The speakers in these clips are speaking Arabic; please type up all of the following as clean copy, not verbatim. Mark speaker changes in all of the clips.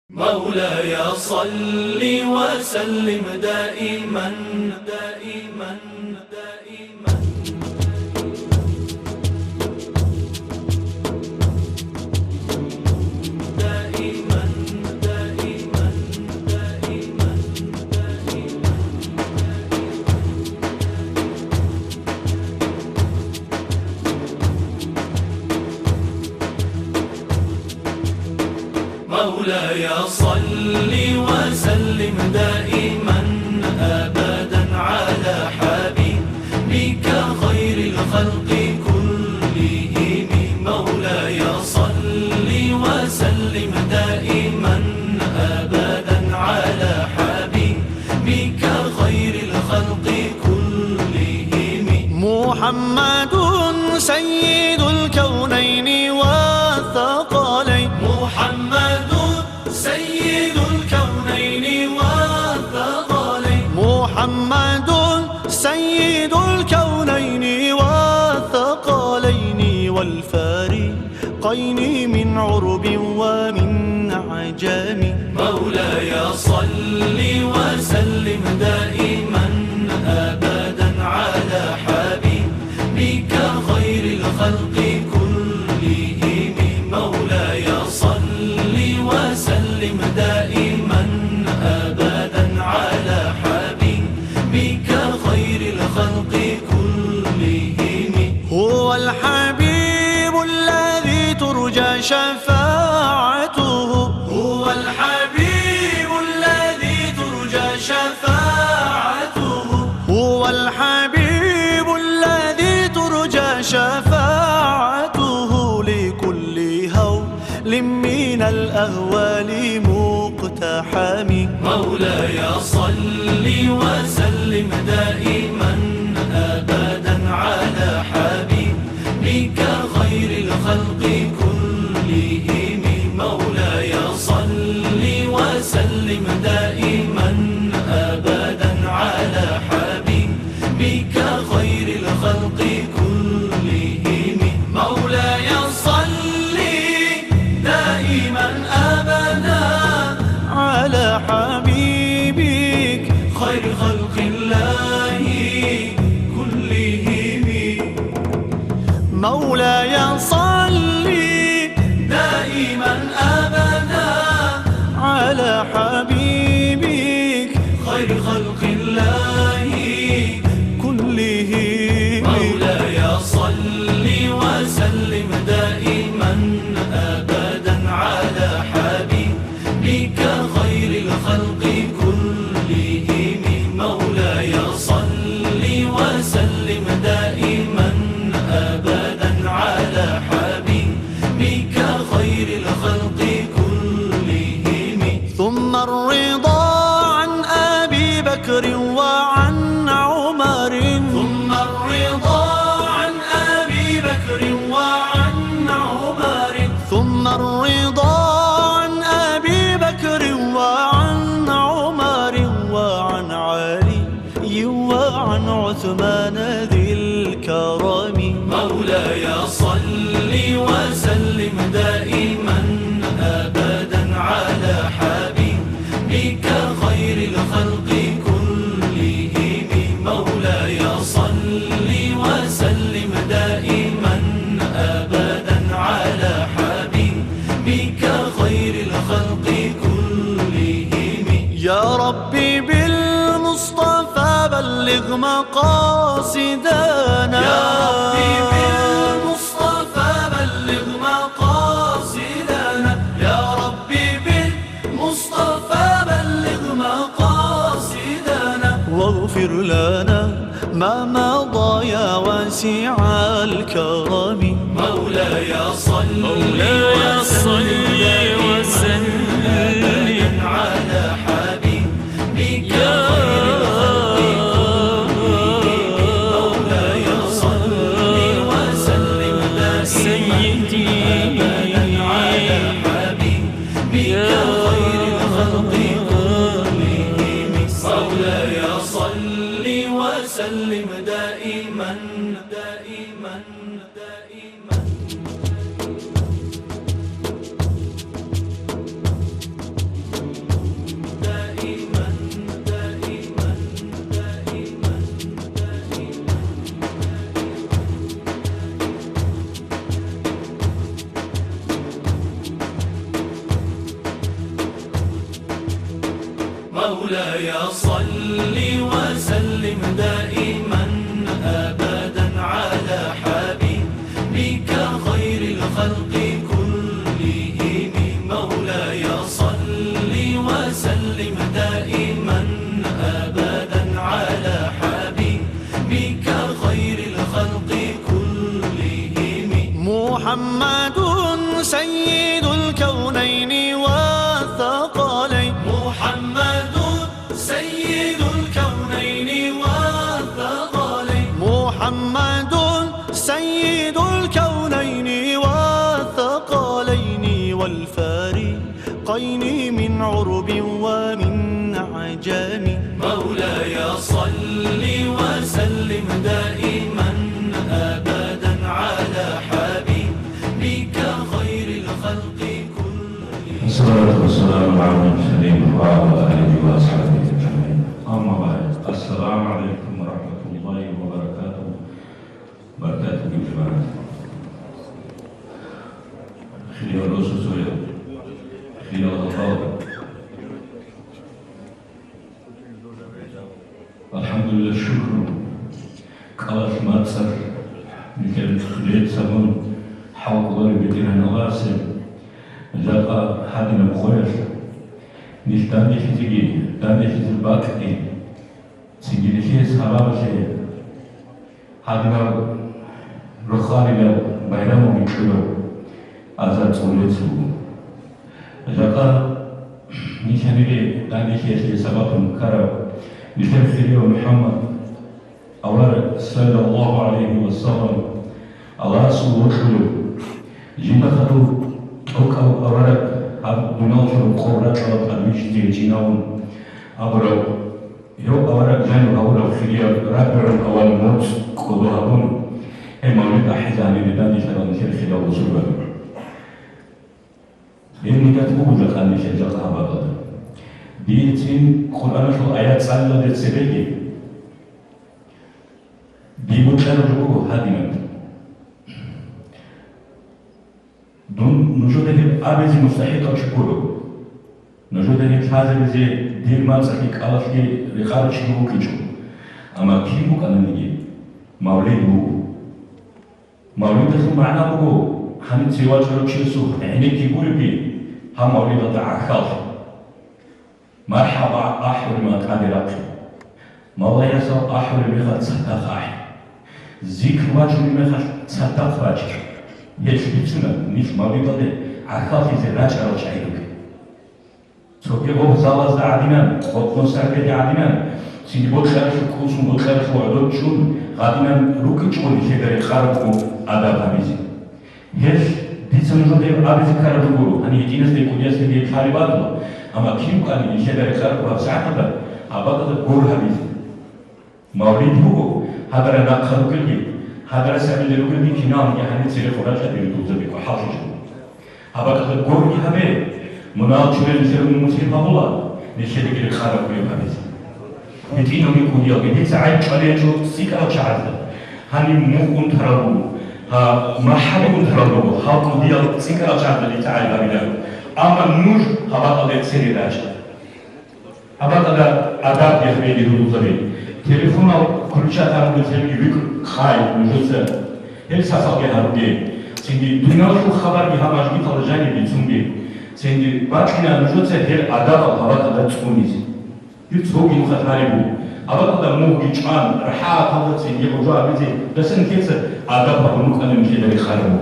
Speaker 1: مولاي صل وسلم دائما دائما دائما دائما دائما دائما مولاي صل وسلم دائما أبدا على حبيبك خير الخلق كلهم. مولاي صل وسلم دائما أبدا على حبيبك خير الخلق كلهم.
Speaker 2: محمد سيد الكونين والثقلين.
Speaker 1: محمد سيد الكونين والثقلين.
Speaker 2: محمد سيد الكونين والثقلين والفارقين من عرب ومن عجم.
Speaker 1: مولاي صل وسلم دائما أبدا على حبيبك خير الخلق كلهم. مولاي صل وسلم دائما أبدا على حبيبك خير الخلق كلهم.
Speaker 2: هو الحبيب الذي ترجى شفاعته.
Speaker 1: هو الحبيب الذي ترجى شفاعته.
Speaker 2: هو الحبيب الذي ترجى شفاعته لكل هول من الأهوال مقتحم.
Speaker 1: مولاي صل وسلم دائما أبدا على حبيبك خير الخلق كلهم. مولاي صل وسلم دائما أبدا على حبيبك خير الخلق كلهم. مولاي صل دائما أبدا
Speaker 2: على حبيبك
Speaker 1: خير خلق الله كلهم.
Speaker 2: مولاي صل
Speaker 1: دائما أبدا
Speaker 2: على حبيبك
Speaker 1: خير خلق الله
Speaker 2: كلهم.
Speaker 1: مولاي صل وسلم دائما أبدا على حبيبك خير الخلق كلهم. مولاي صل وسلم دائما أبدا على حبيبك خير الخلق كلهم.
Speaker 2: ثم الرضا عن أبي بكر وعن عمر.
Speaker 1: ثم الرضا عن أبي بكر وعن عمر.
Speaker 2: ثم الرضا عن أبي بكر وعن عمر وعن علي وعن عثمان ذي الكرم.
Speaker 1: مولاي صل وسلم دائما أبدا على حبيبك خير الخلق كلهم. مولاي صل وسلم دائما أبدا على حبيبك خير الخلق كلهم.
Speaker 2: يا ربي بالمصطفى بلغ مقاصدنا.
Speaker 1: يا ربي بالمصطفى بلغ مقاصدنا. يا ربي بالمصطفى بلغ مقاصدنا.
Speaker 2: واغفر لنا ما مضى يا واسع الكرم.
Speaker 1: مولاي صل وسلم على حبيبك خير الخلق كلهم. مولاي صل وسلم دائما أبدا على حبيبك خير الخلق كلهم. مولاي صل وسلم دائما دائما دائما مولاي صل وسلم دائما أبدا على حبيبك خير الخلق كلهم مولاي صل وسلم دائما أبدا على حبيبك خير الخلق كلهم
Speaker 2: محمد سيد الكونين والثقلين
Speaker 1: محمد سيد الكونين والثقلين
Speaker 2: محمد سيد الكونين والثقلين والفارقين من عرب ومن عجم
Speaker 1: مولاي صل وسلم دائما أبدا على حبيبك خير الخلق كلهم
Speaker 3: الصلاة والسلام على المرسلين وعلى آله وأصحابه أجمعين. أما بعد، السلام عليكم ورحمة الله وبركاته. بركاته جماعة. خير الرسول خير الله. الحمد لله الشكر. قال ما تصر مثل خليت سمون حول بدين النواسم. جاء هذه المخوف نستاني في تيجي تاني في الباكتي سجل شيء سبب شيء هذا رخاني له بينما مكلو أزاد سولتسو جاء نشاني تاني شيء سبب مكرر نشاني محمد أول صلى الله عليه وسلم الله سبحانه جينا خدو أو أورك بنوصل القرآن على المجد جناون أبرو يو أورك جنو أورك خير رابر أول موت كلهم هم مولد أحزاني بداني شلون شرخي لو وصلوا إني كاتبوا بجاني شجع هذا ديتين قرآن شو آيات سالة للسبيل بيبوتشان رجوع هذه دون نجوده أبزي مستحيل أشكره نجوده هذا زي دير ما صحيح على في رخار شنو كيشو أما كيمو كان نيجي مولد ثم معنا بقو هني سوى شرب شيسو يعني كيقول بي هم مولد تعخاف مرحبا أحور ما تقدرك مولاي يسوع أحور بخد صدق أحي ذكر واجب بخد صدق واجب يشبهنا نيش مولده عخافي زراج على شعيرك. سوكي هو زالز عادينا، هو كونسرت عادينا. سيدي بوشارش كوسم بوشارش وعدود شون عادينا روكي شون يشتري خارجو أداب هابيزي. هش ديسنجو ده أبيز كاربو هني جينس ده كودياس ده كاريبادو. أما كيم كان يشتري خارجو هبساعة أبغى تقول هابيزي. مولد هو هذا رنا خارجو هذا سامي للوجود كنام يعني تصير خراج هذه الدوزة بيكون حاصل. هذا كذا قرني هذا مناقشة يصير من مسيرة الله نشيد كذا خارج بيوم هذا. يتينو يكون يوم يدي ساعات عليه جو سيكا شعار. هني مو كون ترابو ها ما حد كون ترابو ها كون ديال سيكا شعار اللي تعال بابيلا. أما نور هذا كذا سيري راج. هذا كذا أداب يخبي الدوزة بي. تلفون أو كل شيء تعمل تلفي بيك خاي نجوسه هل ساساقي هارودي سندي دنيا شو خبر بها ماجي ترجاني بيتسونبي سندي باكنا نجوسه هل أداب الخبر هذا تسونيز يتسوقي مختاريبو أبغى هذا مو يجمعن رحاة هذا سندي رجوع بيزي بس نكيس أداب هنوك أنا مشي دري خارمو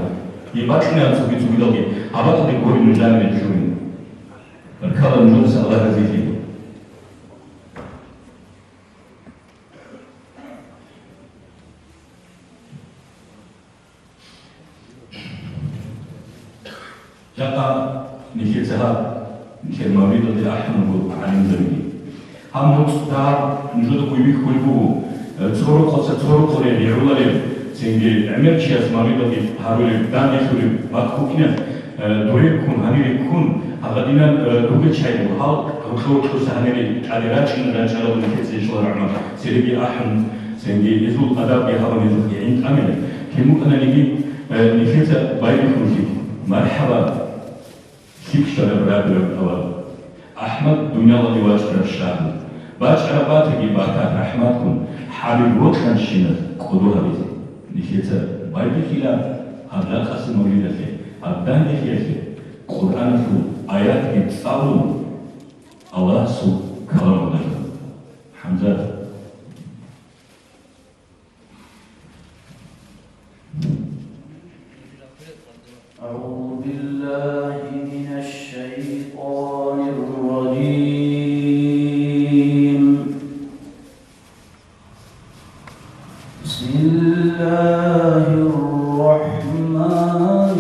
Speaker 3: يباكنا تسوقي لوجي أبغى هذا يقول نجاني بيتسوني الكلام نجوسه الله هزيفي جاء نشيل سهاد نشيل مولد اللي أحنا عن زمني هم مستعد نجود كويبي كويبو تصورو قصة تصورو قريب يرولا سينجي عمر شيء مولد اللي هارولي دان يخولي باتكوكينا دوريكون هنيكون هذا دينا دوغل شيء وحال هو كورس هنيري على راجين راجع ولا كذي شو رعنا سيربي أحن سينجي يزول أداب يهرب يزول يعني أمين كم أنا نيجي نشيل بايبي كويبي مرحبا كيف شرب رابر أول أحمد دنيا الله واجر الشاب باجر باتجي باكات رحمة كن حبيب وطن شين قدوها بيت نشيت بايبي خلاف هذا خاص مولد له هذا نشيت قرآن شو آيات يتصارون الله سو كلام الله حمزة
Speaker 1: أعوذ بالله من الشيطان الرجيم بسم الله الرحمن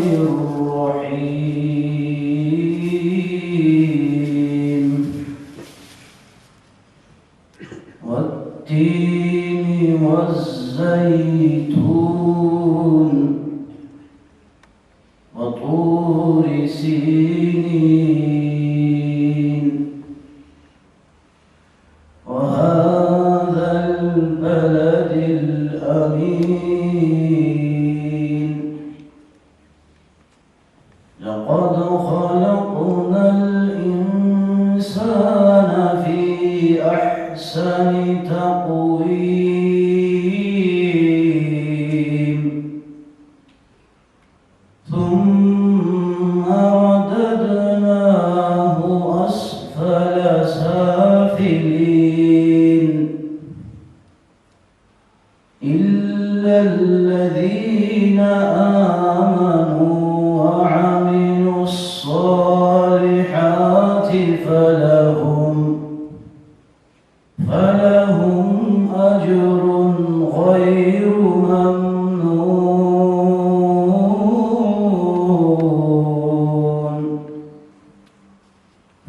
Speaker 1: الرحيم والتين والزيتون وطور سينين وهذا البلد الأمين لقد خلقنا الإنسان في أحسن تقويم ثم رددناه أسفل سافلين إلا الذين آمنوا وعملوا الصالحات فلهم أجر غير ممنون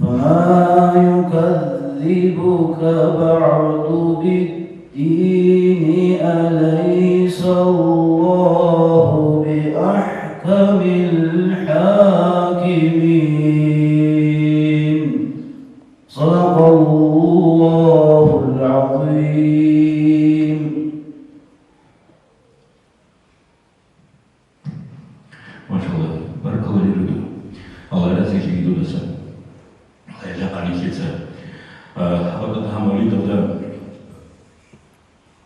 Speaker 1: فما يكذبك بعد بالدين أليس الله بأحكم الحاكمين صدق الله العظيم.
Speaker 3: ما شاء الله بارك الله فيك الله يجزاك خير دوسا الله يجعلني خير حضرتك همولي دودا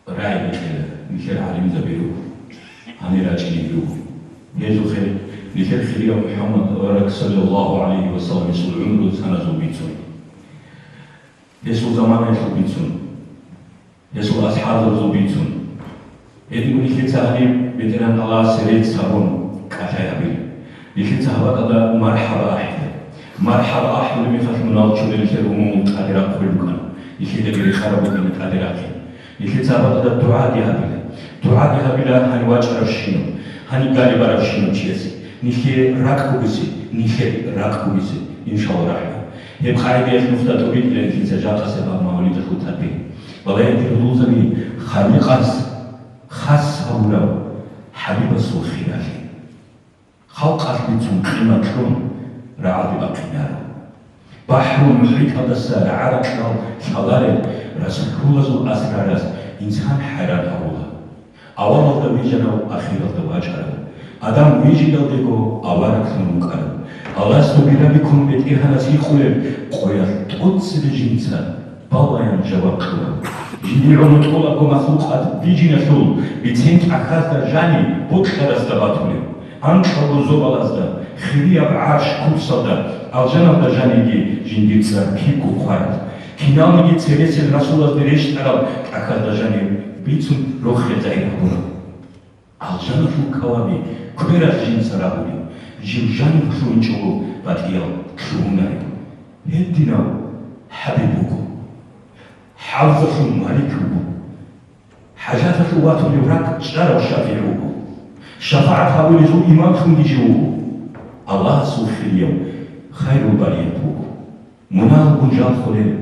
Speaker 3: راعي نخير عالم زبيرو هني راجعني بيرو يجو خير نخير خير محمد صلى الله عليه وسلم يسول عمره سنة زوبيتون يسول زمان يسول بيتون يسول أصحاب زوبيتون يدي نخير تهني بتنان الله سريت سابون كاتايا بيل نخير تهبط هذا مرحبا أحد مرحبا أحد اللي مخاف مناطق الخير ومو قادرة كلكم نخير تبي خرب من قادرة نخير تهبط هذا دعاء ديها بيل دعاء ديها بيل هنواجه رشينو هني قالي برشينو تيسي نخير راكو بيسي نخير راكو بيسي إن شاء الله رحمة هم خارج نفتا تبيت لأن في سجاة سبب مولد الخطاب به والله يدخلوا زمي خالقاس خاص هؤلاء حبيب الصوت خلافي خلقات بيتهم قيمة كلهم رعاد بقينار بحر محيط هذا السارة عرق له شغالة رسل كل زو أسرار إنسان حيران هؤلاء أول هذا بيجنا وأخير هذا واجهنا آدم بيجي لديكو أوارك المكان الله سبحانه بكم بتيهنا سيخوله قويا تقص الجنسان بالله ينجبر كلام جدي عمر طولك ومخلوقات بيجي نشول بتسنت أخذت جاني بكرة استباتولي أنت الرزوب الأزدا خيريا بعرش كل صدا الجنة جاني جندي تسر بيكو خارج كنام يتسلس الرسول الدريش ترى أخذت جاني بيتم روح يتعين هنا الجنة شو كوابي كبيرة جنس راهولي جيجان شو نشوفه باتيا شو نايم هدينا حبيبكم حافظ مالككم حاجات الوقت اللي راك تشتروا شافعوكم شفاعة هؤلاء زو إمامكم يجيوكم الله سوف اليوم خير البريتكم منال بنجان خلين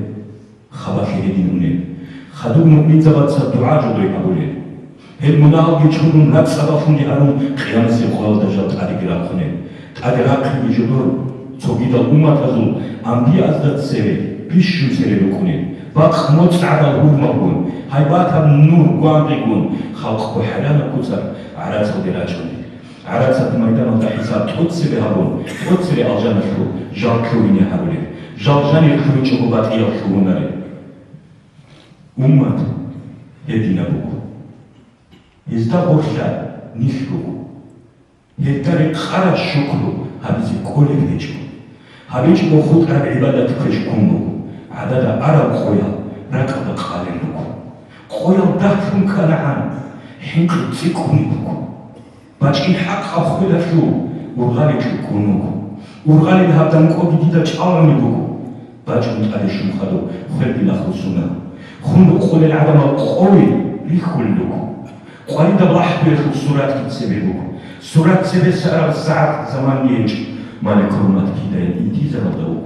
Speaker 3: خباك يدينونين خدوم مؤمن زبط الدعاء جدوي أقولين هل منال يجهرون رب سبفون يهرون قيام سيقوال دجال تاريك راقونين تاريك يجدور توقيت الأمة تزول أنبياء أزداد سيري بيشو سيري بكونين باق موت على الهور مهون هاي باتا النور قوان قيقون خلق بحلانا كتر عرات ودراجون عرات ميدان ودا حساب تقدس بهارون تقدس الجنة شو جاكوين يهارون ჟალჟანი ხვიჭო ბატია შუგუნარი უმმად ედინა ბუქ ეს და ბოშა ნიშკუ ედარი ყარა შუქრუ აბიზი კოლეგეჭო აბიჭ მოხუტარ იბადათ ქვეშ კუნდუ ადადა არა ყოია რაკდა ყალენუ ყოია დახუნ ქანაან ჰინკ ციკუნი ბუქ ბაჭკი ჰაკა ხვიდაშუ ურღალი კუნუ ურღალი ჰაბდან კოგი და ჭალამი ბუქ ბაჭკი ტარი შუმხადო ხვები ნახუსუნა ხუნდუ ყოლე ადამა ყოვი რიხულდუ ყარი და ლაჰბე სურათ კიცები ბუქ სურათ ცები საათ ზამანი ეჭ მალე ქრომათ კიდე ინტიზარა და უკ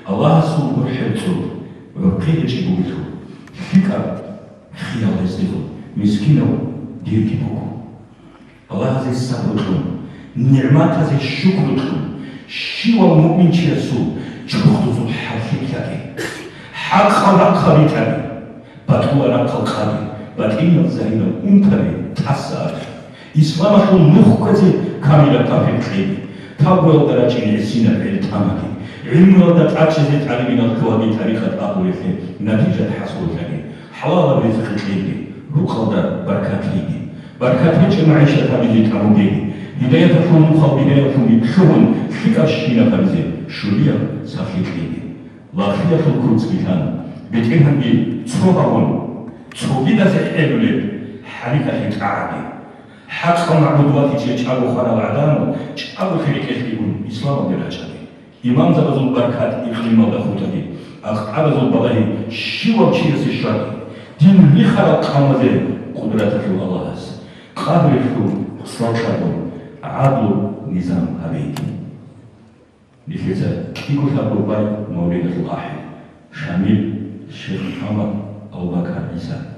Speaker 3: ალლაჰ სულ ჰერცუ ყიეჭი ბუქ ფიკა ხიალეს დიღო მისკინო დირგი ბუქ ალლაჰ ზე საბრუ ნიъმატაზე შუქრუ შივა მუმინჩესუ ჩუხდუზუ ჰაფიკარი ჰაკხა ხალიტარი ბატუარა ხალხარი ბატინო ზაინა უნთარი თასარ ისლამაშო ნუხკეზე კამილა კაფეთრი თავგო დარაჭინე სინა ელთამაკი ილმო და ტაჩეზე ტალიბინა ქოაგი ტარიხატ აყურეთე ნათიჯა ჰასულხანი ჰალალა რიზყი რუხალდა ბარკათიგი ბარკათიჭი მაიშა თაბიჯი თამუგი ჰიდაიათ ფუნ ხალ ბიდაიათ ფუნ შუგუნ ფიკაშინა ფარზე შულია საფიკი ლახია ფულკუცკიდან ბეთენჰანგი ცრობავონ ცრობიდაზე ელულე حريكة الكعبة حقا معبودات يجعلوا خراب عدانو جعلوا خليكة يقول إسلام درجة إمام زبزو البركات إقليم ودخوتني أبزو البلاهي شوى بشيرس الشرق دين لي خلق قامده قدرته الله هس قادر يفو صلاة عدل نظام هبيت لكذا يقول أبو باي مولد القاحل شامل الشيخ محمد أبو بكر عيسى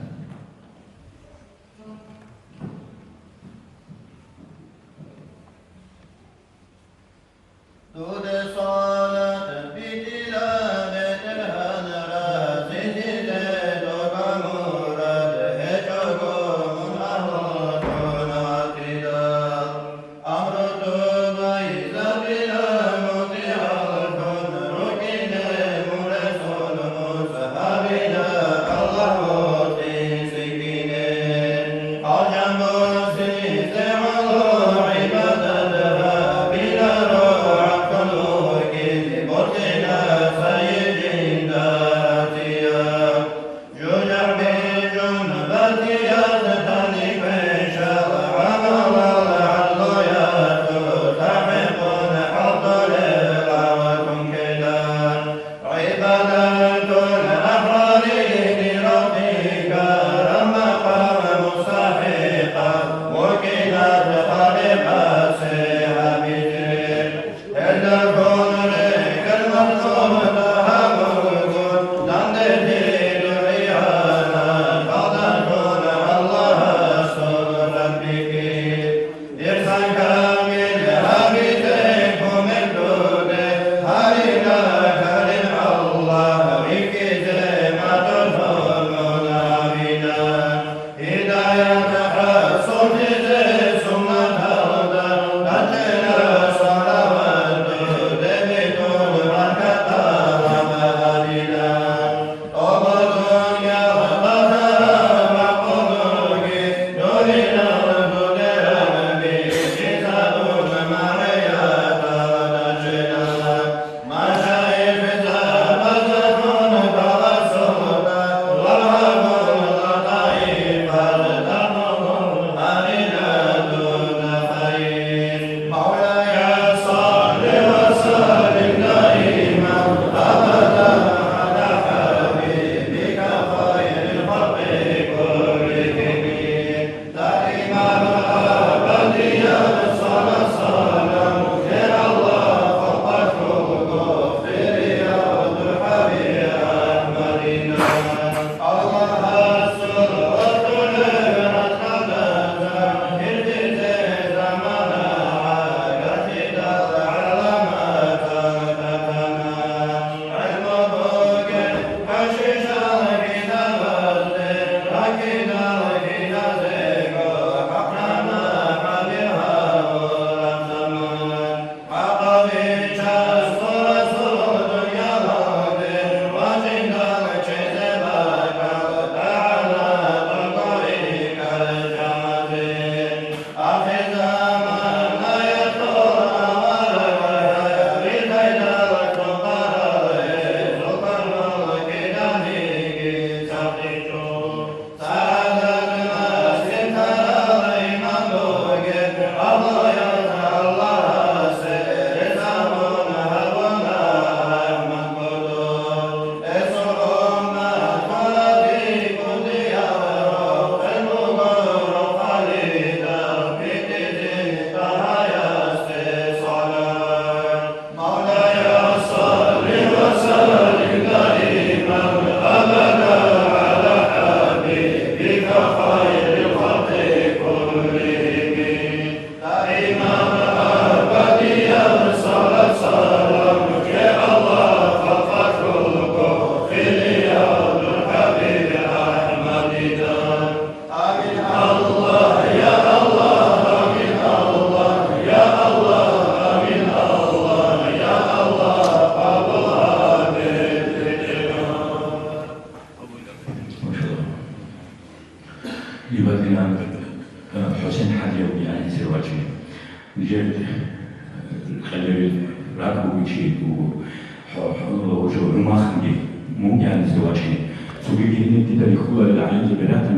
Speaker 3: уже rumahni mungkin sesuatu sebagai ini tidak dikuat dalam sebenarnya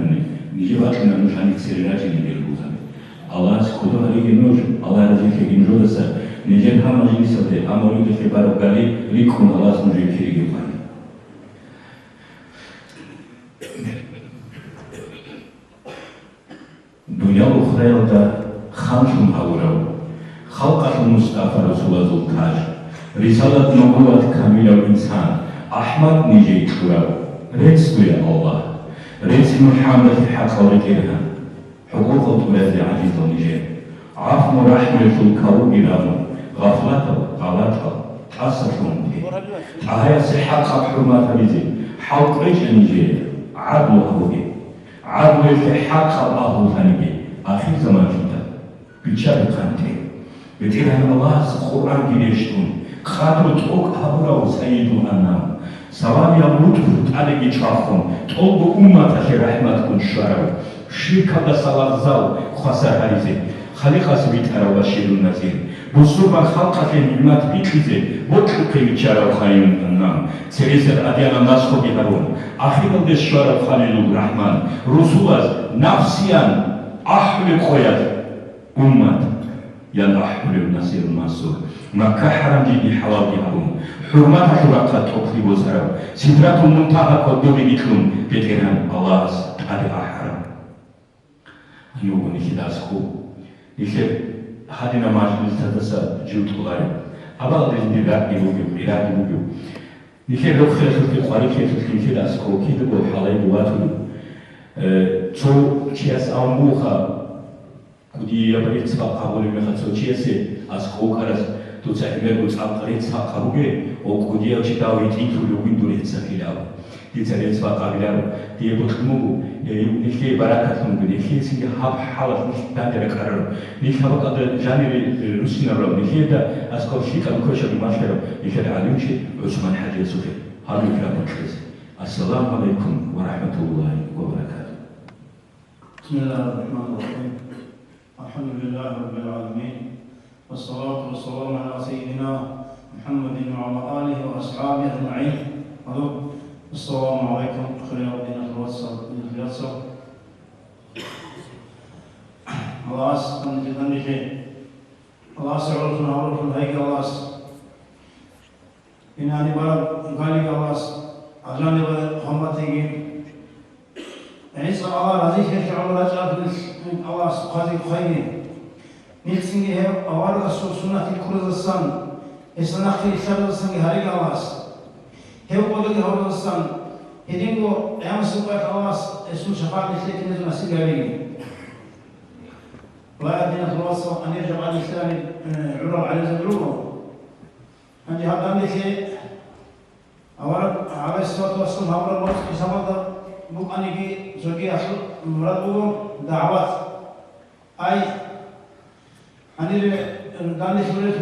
Speaker 3: ni jawab dengan nushani serilasi ni berbuat Allah sekutu hari ini Allah rezeki ini roda ni jen ham hari ini sebab amor itu kebaru kali likun Allah sendiri kiri gimana dunia ukhra ada khamsun hawrau khalqat Mustafa Rasulullah Zultaj risalat nubuwat kamil insan Ahmad nije churau رزق الله رزق محمد حق ورجلها حقوق الثلاث عزيز ونجيب عفو رحمة الكون إلهه غفلته غلطه تأسفهم به تعالى صحة حرمات بيزي حق رجل نجيب عدل أبوه عدل في حق الله ثاني آخر زمان جدا بيشاب قانتين بتيرها الله القرآن جيشتون خاطر توك أبوه وسيدنا النام سلام يا لطف عليك شافون طلب أمة رحمة كن شراب شركة بسالة زال خسر هريزة خليقة سبيت أرى وشير النزير بصوبة خلقة نعمات بيتلزة بطلق يجارة خير النام سريزة أديانا ناسخو بيهارون أخير دي شراب خليل الرحمن رسول نفسيا أحل خويات أمة ين أحل النصير المنصور مكة حرم جدي حلال بيهارون حرمات حرقات تقريب وزارة سدرات المنتهى قدوم يتلون بيتغيران الله تعالى حرم يوم نكيد أسكو نكيد هادنا مجلس تدسى جوت الله أبغى لازم نراقي بوجو نكيد لو خير في قارئ نكيد أسكو كيد بو حالي بواتو تو تياس أموخا كودي يبغى يتسبق قبول مختصو تياسي أسكو كارس توصل تعقريت ساقروجي أو كوديا وشتاوي تيجي لوين دوري تسافيلاو تيجي ساقابيلاو تيجي بتخمو نيجي بركاتهم نيجي سيجي حالة مش تاني ركارو نيجي بقى جاني روسينا رو نيجي دا أسكو شيء كم كوشة بماشيرو نيجي عليهم شيء عثمان حاجة سوفي هذا كلام مكتوب السلام عليكم ورحمة الله وبركاته
Speaker 1: بسم الله الرحمن الرحيم الحمد لله رب العالمين والصلاة والسلام على سيدنا محمد وعلى آله وأصحابه أجمعين. السلام عليكم خير دين الواتساب. الله أسأل جدا شيء. الله سعرفنا عرفنا هيك الله. إن هذه بلد قالي الله أجاني بلد همتي. عيسى الله رضي شيء على رجال الله قاضي خير. نيكسينجي هي أول سنة الكردستان إسناخي الشرطستان هاري الله هي قدرة الكردستان هدينغو أيام سبعة الله اسم شفاعة مثلك نزل سيجاري لا أدينا خلاص أن يرجع على الإسلام عرب على زبروه عندي هذا مثل أول على الصلاة والسلام أول الوقت كسبب بوك أنيجي زوجي أصل مرادو دعوات أي أنا داني سورة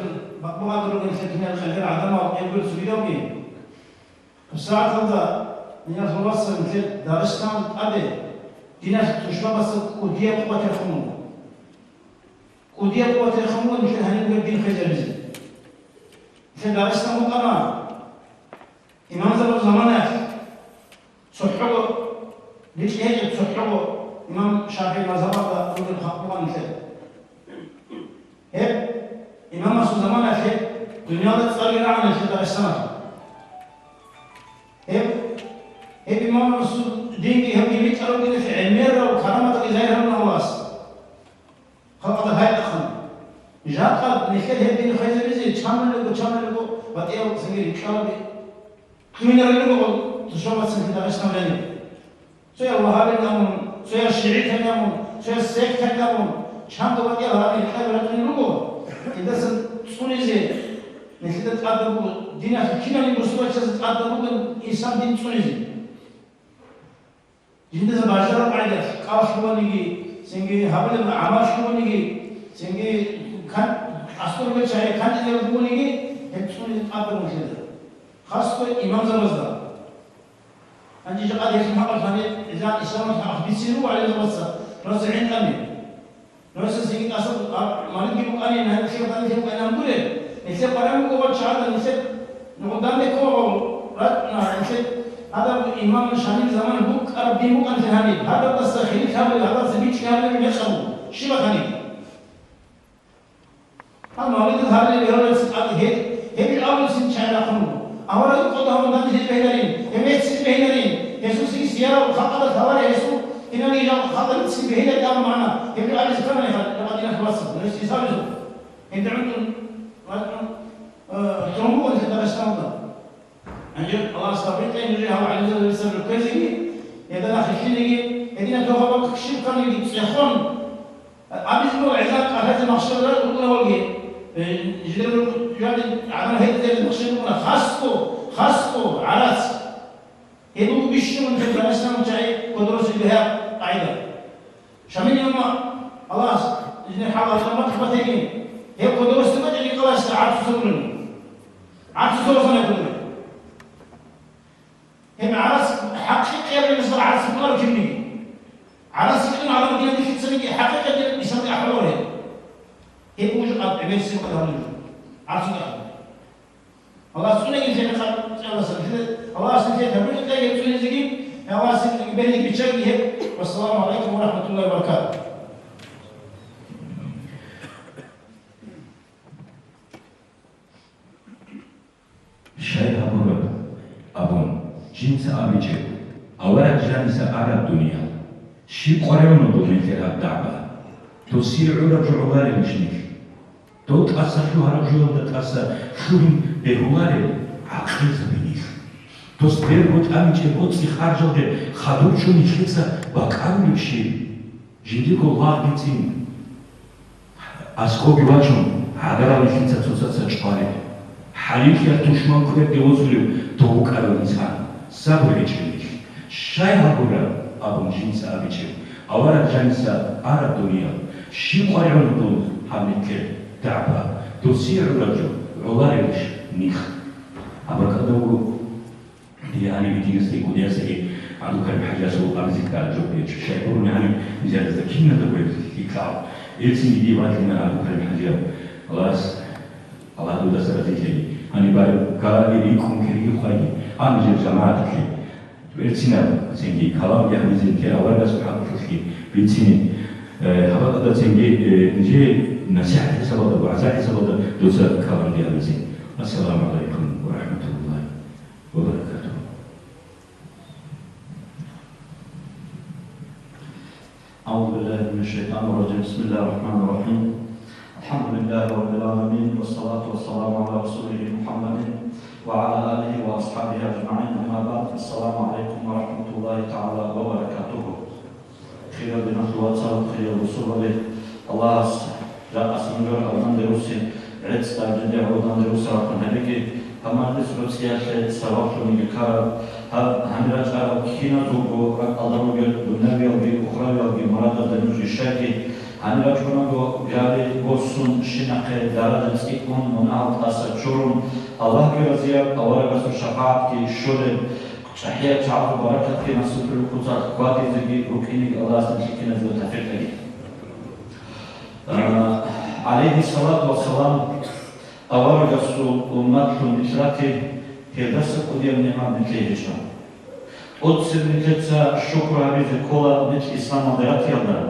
Speaker 1: بقى دروغ السكينة الخير عدم يقول سويدوكي الساعة هذا من يخلص مثل دارستان أبي ديناس تشوف بس كودية قوة الخمول كودية قوة الخمول مثل هني الدين خجلزي مثل دارستان مقامة إمام زمانه صحبه ليش هيك صحبه إمام شافعي مذهب هذا يقول الحق مثل هيك إمام مسعود زمان أخي دنيا تتصير عن الشيء السنة هيك إمام مسعود ديني هم يبيت أروح كده في عميرة وكرامة الإزاي هم نواس خلق هاي الأخن جات قال نخيل هيك دين خير بيزي شامل لكو بتيجي سنجري كلام من يريدوا تشوف بس كده إيش نعمل سوي الوهابي نعمل سوي الشيعي نعمل سوي السيك نعمل شام تو بقى هذا الحال ولا تنلقوا إذا سنسونيزي مثل تقدموا دينا كنا نبصوا شيء تقدموا إنسان دين سنسونيزي جنده سباشرة بعيدة كاش هو نيجي سنجي هابل عماش هو نيجي سنجي كان أسطور بتشاي كان اللي هو نيجي هتسونيزي تقدموا كذا خاصة إمام زمزة أنجي جقاد يسمع قرطاني إذا إسلام بيصيروا على زمزة راسعين أمين نفس الشيء أصل مالك يقول أنا نحن شيء ثاني شيء أنا أقوله نسيب برامج قبل شهادة نسيب نقدام لكو راتنا هذا إمام شامل زمان بوك أربي بوك أنت هني هذا تستخيل كامل هذا سبيش كامل من يخبو شبه هني هذا مولد هذا اللي بيرد هي الأول سن شايل أخنو أولا يقول هم دان هي بهنرين هم سن بهنرين يسوع سيارة وخطر ثوار يسوع إنه يجا خطر سن بهنر كام معنا هم الأول سكمل يخل لقد نخلص نفس يسابسو أنت عندهم ترومون هذا الشيء أنجل الله سبحانه ينجي هو على جل السر الكذي إذا أخي شيء إذا توه وقت شيء كان يسخن أبيز له عزاك هذا المخشر لا يقول هو الجي يجرب يعني على هذا المخشر يقول خاصه عراس يدو بيشتم من جبل الإسلام جاي ودرس بها قاعدة شامل يوم الله إذا حاضر لما تفتحين هي ودرس ما تجي قلاش عارف سورني عارف سورني يقولون هم عرس حقيقي بالنسبة لعرس كلار كمية عرس كلنا على مدينة دي تسمي حقيقة يسمي أحوالها هي موجود عبيد سيف هذا عرس كلار الله سبحانه يجزي خير الله سبحانه الله سبحانه تبارك الله يسوي زكيم الله سبحانه يبارك بشكله والسلام عليكم ورحمة الله وبركاته
Speaker 3: شايف أبون جنس أبيجي أولا جنس على الدنيا شيء قريب من الدنيا الدعوة تسير رجع غالي مشنيك تو تأثر شو هرجع تأثر شو بهواري عقل زمينيك تسبير بوت أميجي بوت سخارجة ده خدور شو نشيسا بكامل شيء جديك الله بيتين أسكو بيواشون عدرا نشيسا تسوسا تشقاري حاليك يا تشمان كريب جوزلو توك على الإنسان صبر يجريش شاي هبورا أبو جنس أبيجي أولا جنس على الدنيا شي قريون دون حملك دعبا تسير رجل عوارش نيخ أبا كدورو يعني بيتينس تيكون ياسي عنده كان حاجة سوء أمزيك على جوبيش شايفون يعني زيادة ذكينا دبوي يكلاو يلسين دي بعد لنا عنده كان حاجة خلاص الله دو دسرتي كي أنا بارو كاري يكون كريه خاي أنا جل جماعة كي بيرتينا سينجي كلام يعني زين كي أولا سبحان الله كي بيرتيني هذا سينجي نجي نصيحة سبب وعزاء سبب دوسر كلام يعني زين السلام عليكم ورحمة الله وبركاته.
Speaker 4: أعوذ بالله من الشيطان الرجيم بسم الله الرحمن الرحيم الحمد لله رب العالمين والصلاة والسلام على رسوله محمد وعلى آله وأصحابه أجمعين أما بعد السلام عليكم ورحمة الله تعالى وبركاته خير بنحو واتساب خير رسول الله جاء أسمجر أولان دروسي عد ستاجد أولان دروسي رقم هلكي أما دروسي أشياء سواق من الكار هنرج على كينا زوجو الله رجل دنيا وبي أخرى وبي مراد دنوج الشاكي هنرج كنا جاري بوسون شنقة دارد استيقون من أهل أسرچورون الله كرزيا أولا بس شفاعت كي شورد شحية شعب بركة كي نسوط الكوزات قواتي زكي ركيني الله سنشكي نزل تفرق لي عليه الصلاة والسلام أولا بس أمات الإسراتي هدس قديم نعم نتليهشنا أدسر نتلتسا شكر عبيد كولا نتل إسلام ودرات يالدر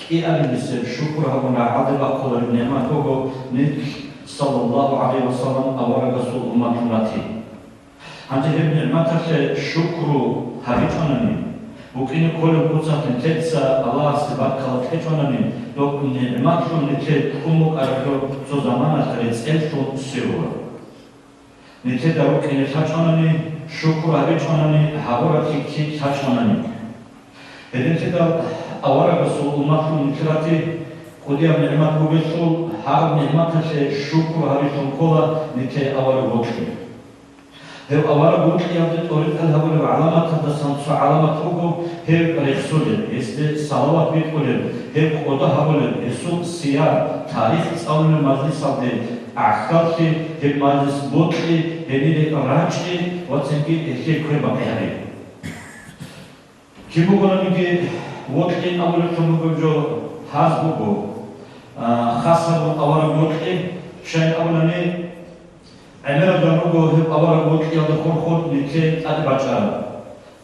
Speaker 4: كي أبنس شكر هبنا عدل أقول النعمة توغو نتل صلى الله عليه وسلم أولا بس أمات الراتي أنت هم نعمتك شكر هبيتونني وكين كل بوصات نتلتسا الله سبحانه وتعالى تلتونني دوك نعمت نتل كمك أركو سو زمانا تريد سيلتو سيورا نتل داروك إن تاچونني شكر هبيتونني هاورا كي تاچونني إذن تدا أولا بس أمات نتلاتي قديم نعمت بوبيتو هاو نعمتك شكر هبيتون كولا نتل أولا بوكي هل أولا بوكي يبدأ توريد الهول وعلامات الدسانسو علامات أوغو هل رخصولي يستي صلوات بيتولي هل قوضا هولي يسو سيار تاريخ تساولي مجلس عبدي أحكالي هل مجلس بوكي هل راجي واتسنكي إحكي كوي بقياري كيبو قولانيكي وقتي أولا تنبو جو حاسبو خاصة أولا بوكي شاين أولاني عمل جنوبه هب أول وقت يلا خود نتلي أدباشان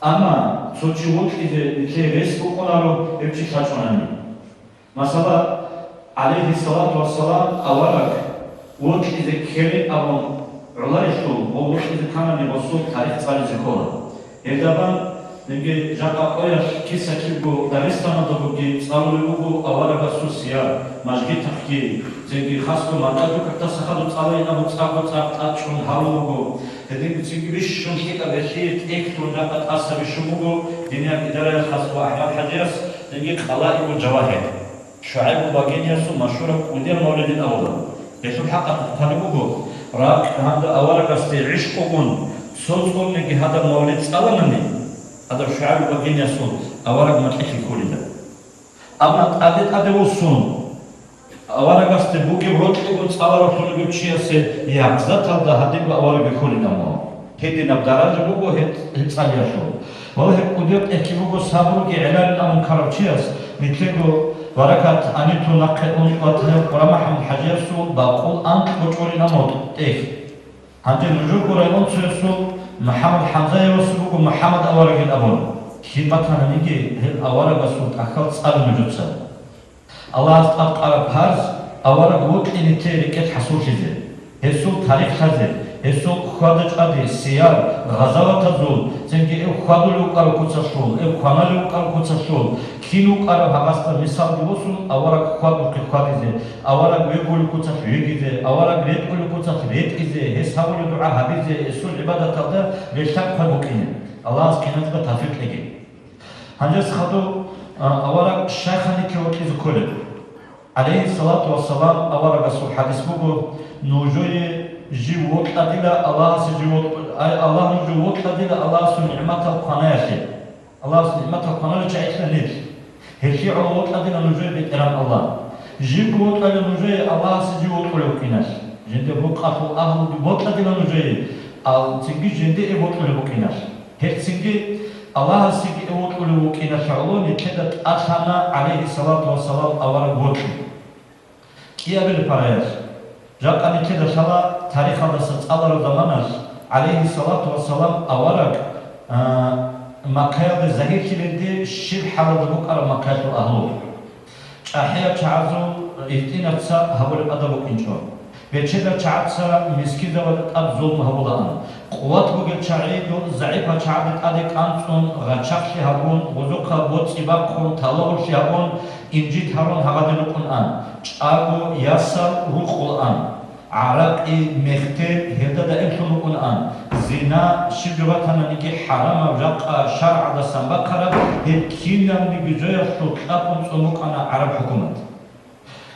Speaker 4: أما سوتشي وقت إذا نتلي ريس بقولارو يبتشي خشوناني مثلا عليه الصلاة والسلام أولك وقت إذا كيري أبون علايشو أو وقت إذا كان نبصو تاريخ صالح زكورا إذا نجي جاكا قويش كيسا كيبو دارستانا دوبوغي صالولوغو أولا سوسيا ماجي تحكي زنجي خاصكو مانتاجو كتا سخادو صالينا بوصاقو تاتشون هالوغو هدين زنجي بيش شنكيكا بشيت اكتون جاكا تاسا بشموغو دنيا إدارة خاصكو أحمد حجيرس نجي خلائق الجواهر شعيب باقينيسو مشهورة ودير مولد الأولا يسو حقا تطالبوغو راك هذا أولا قصدي عشقوغون صوتكم نجي هذا مولد صالمني هذا الشعب بقين يسون أورق ما تحكي كل ده أما أدي وصون أورق استبوكي بروتي يقول صار رسول يقول شيء سه يعزت هذا هدي بأورق كل ده ما هدي نبدأ بوكو هد صالح شو والله قدرت أكيبوكو سابوكي علان أمون كارب شيء نتلقو بركات أني تنقل وتهم برمحم حجرسو باقول أنت بتقولي نموت عند نجوم قريبون سيسو محمد حمزة يوسفو محمد أورق الأبون خدمتنا نيجي هل أورق سوت أخذ صار مجلسة الله أستقر بهرز أورق وقت إن تريكت حصول شيء هسو تاريخ هذا هسو خادج أدي سيار غزوة تزول زنجي خادو لو كارو كوتشول خانا لو كارو كوتشول كينو كارو هغاستا مثال ديوسون أورق خادو كخاديزه أورق ويقول كوتش ويجيزه أورق ريت كل كوتش ريت إزه هساول دعاء هبيزه السول عبادة تقدر ليشتاق خبوكين الله سبحانه وتعالى تفيق لجي هنجس خادو أورق شيخاني كيوتيز كله عليه الصلاة والسلام أورق سو حديث بوجو نوجوي جيوت أدلة الله سجيوت الله نجوت أدلة الله سنعمة القناة الله سنعمة القناة جاءت لنيل هالشي عوت أدلة نجوي بإكرام الله جيوت أدلة نجوي الله سجيوت ولو كناش جند بقى أهل بوت أدلة نجوي أو تيجي جند إبوت ولو كناش هل تيجي الله سيجي إبوت ولو كناش علون كده أخنا عليه الصلاة والسلام أورا بوت كيا بالفراش جاءني كده شلا تاريخ هذا سأل زمانه عليه الصلاة والسلام أورق مكايد زهير كده شيء حال دبوك على مكايد الأهلو أحيانا تعزو إفتينا تسا هبول أدبوك إنشون بيتشدا تعزا مسكيدا والأبزول مهبولان قوات بوجد شعيد زعيفة تعبت أديك أنتون غشاكشي هبون وزوكا بوت إباكون تلاوش هبون إنجيل هارون هغادي القرآن أبو ياسر روح القرآن عرق مختار هذا إنسان القرآن زنا شجرتنا نيجي حرام وجاء شرع هذا سبكرة هكينا نيجي جاي سلطان سموك أنا عرب حكومة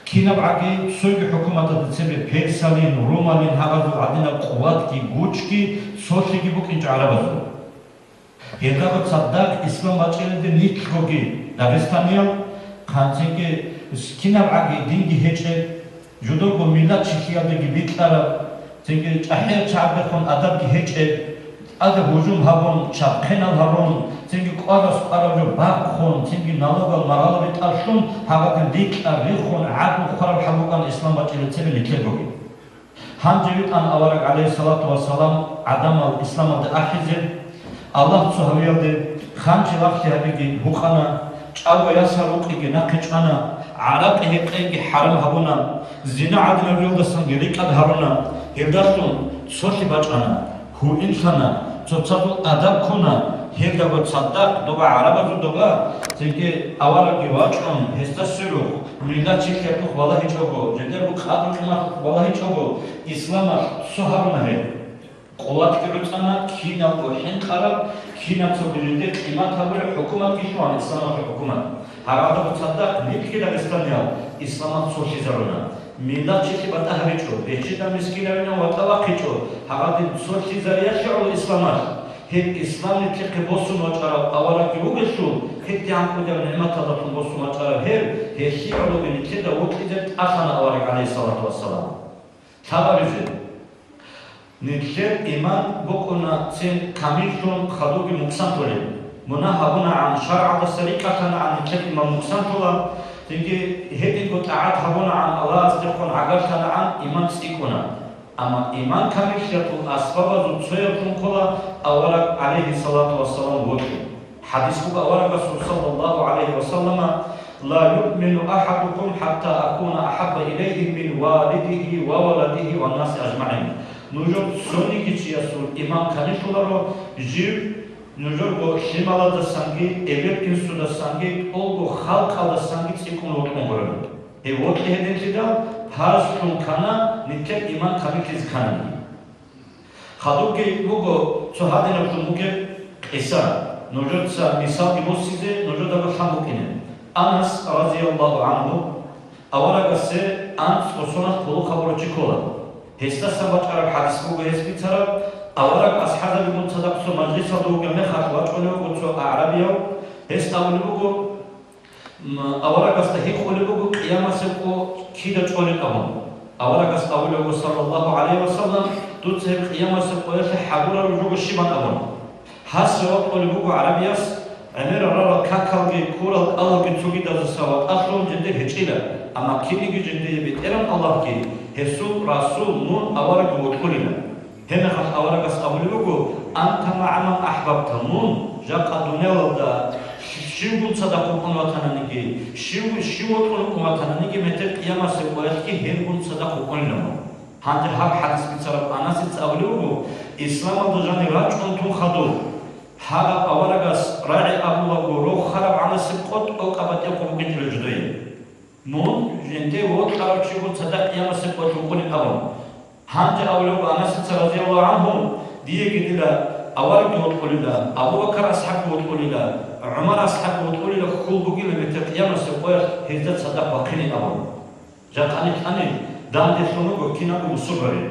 Speaker 4: كينا بعدي سوق حكومة تسمى بيرسالين رومالين هذا عندنا قوات كي جوش كي سوشي كي بوك إنج عربة هذا بتصدق إسلام بتشيل ده نيكروجي داغستانيا خانسينكي كينا بعدي دينجي هيجي جودو ميلاد شخيادگی بیکتره چنگی چهار چهار خون ادب کی هیچ ادب هجوم هبون چهار خنال هبون چنگی قارس قارجو باق خون چنگی نالوگا مرالا بیتاشون هوا دیکتر ریخون عدل خراب حبوکان اسلام بچیل چه لیکلگوی هم جوید آن آورگ علیه الصلاة والسلام عدم الاسلام ده آخیزه الله سبحانه ده خانچی وقتی هبیگی بخانا چاو یاسر وقتی نکچانا عراق هيك حرام هبونا زنا عدل الرياض السنجريك أدهرنا هيداشون صوتي بچانا هو إنسانا تصدق أدب كنا هيك دبا تصدق دوبا عربة دوبا تيجي أولا جواجهم هستسيرو ميلاد شيء يبقى والله يجوبو جدير بقادر كنا والله يجوبو إسلام سهرنا هي قوات كروتنا كينا وحين خراب كينا تبريد قيمة تبر حكومة كيشوان إسلام حكومة هذا بتصدق نيكي داغستانيا إسلام سوشي زارونا ميلاد شيء بتاع هريجو بيجي مسكينة بينا وتلاقيجو هذا سوشي زاريا شعور الإسلام هيك إسلام نتلقي بوسو مجرى أولا كيوجسو هيك جام كده نعمة الله بوسو مجرى هي شيء على بنتكده وقت جت أصلا أولا عليه الصلاة والسلام ثابت نتلقي إيمان بكونا سين كاميشون خدوجي مقسمتولي منا هبونا عن شرع السرقة عن كلمة مقسمتولا تيجي هيك قطعات هبونا عن الله استغفر عقلتنا عن إيمان سيكونا Ama iman kamiliyatun asbabu tsoyatun kola awara aleyhi salatu vesselam vurdu. Hadis bu awara Resul sallallahu aleyhi ve sellem la yu'minu ahadukum hatta akuna ahabba ileyhi min validihi ve waladihi ve nasi ajma'in. Nujur soni gici yasul iman kamiliyatularo jiv nujur go shimala da sangi evlet insu da sangi olgu halka da sangi tsikun otun gorun. Vot ehdentida harstun kana niket iman kamiliz kanani. Haduke bugo tsohadena tumuke esa nujur sa misal gibosize nujur da bashamukine. Anas radiyallahu anhu awara gase ans osona kolu khaboro chikola. Hesta sabat arab hadis bugo hespitara awara ashaba bi mutsadaq so majlis adu gemne khatwa cholo gotso arabiyo hesta bugo awaragas tahi kholibugu qiyamase ko kida chole qabon awaragas awlugu sallallahu alaihi wasallam tutse qiyamase ko yase habura rujugu shiban qabon haso kholibugu arabiyas amir rara kakalge kural alge tugida sawa aslon jende hechila ama kinigi jende bi eram allah ki hesu rasul nun awaragu kolina hena khas awaragas awlugu anta ma'ama ahbabta nun jaqa dunyalda Shimgun sadaqu kunwatananiki, shimgun kunwatananiki mete qiyamase qoyatki hengun sadaqu kunlamo. Hande hak hadis bitsarab anasit avlugu Islam aldajani rachun tun khadu. Hala awaragas ra'i abulagu roh kharab anasib qot o qabat yakubu gitile judoyi. Mun jente wot qarab shimgun sadaq qiyamase qoyatki kunin avon. Hande avlugu anasit radiyallahu anhum diye gidila awar giyot kolila, Abu Bakar ashab giyot kolila, Umar ashab giyot kolila kul bugile mete qiyamase qoyat hizdat sadaq waqini avon. Jaqani tani dande sonu go kinagu musubari.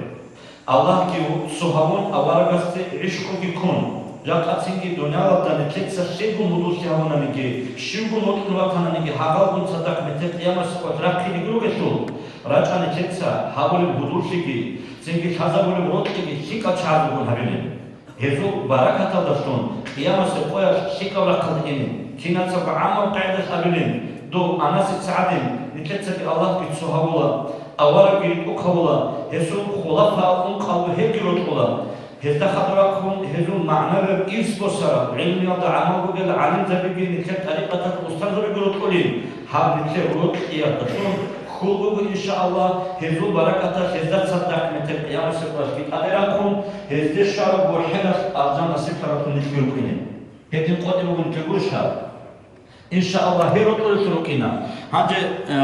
Speaker 4: Allah ki suhavun avaragaste ishqu ki kun. Jaqatsingi dunyalada neketsa shegu mudusi havunaniki, shegu notun vatananiki hagalgun sadaq mete qiyamase qoyat raqini grugesul. Rajani ketsa havuli mudusi singi hazabuli rotki shika chadugun habini. Hezu barakata daston qiyamase qoyat shikawla qadini kinatsa ba'amal qaidas abilin do anasit sa'adin niketsa ki Allah bitsu havula awara bir ukhavula hezu khulafa qalbu hekirot ola hezda khadrakun hezu ma'na ve irs bosara ilmi da amal bugel alim tabibi niket tariqata ustaz bigirot olin ha niket rot qiyatatun khulbu inşallah hezu barakata hezda saddaq mete qiyamase qoyat bit aderakum hezde şarab bu henas azan nasip tarafını yürüyün. Hedin qodibugun tegurşa inşallah herot olurukina hanje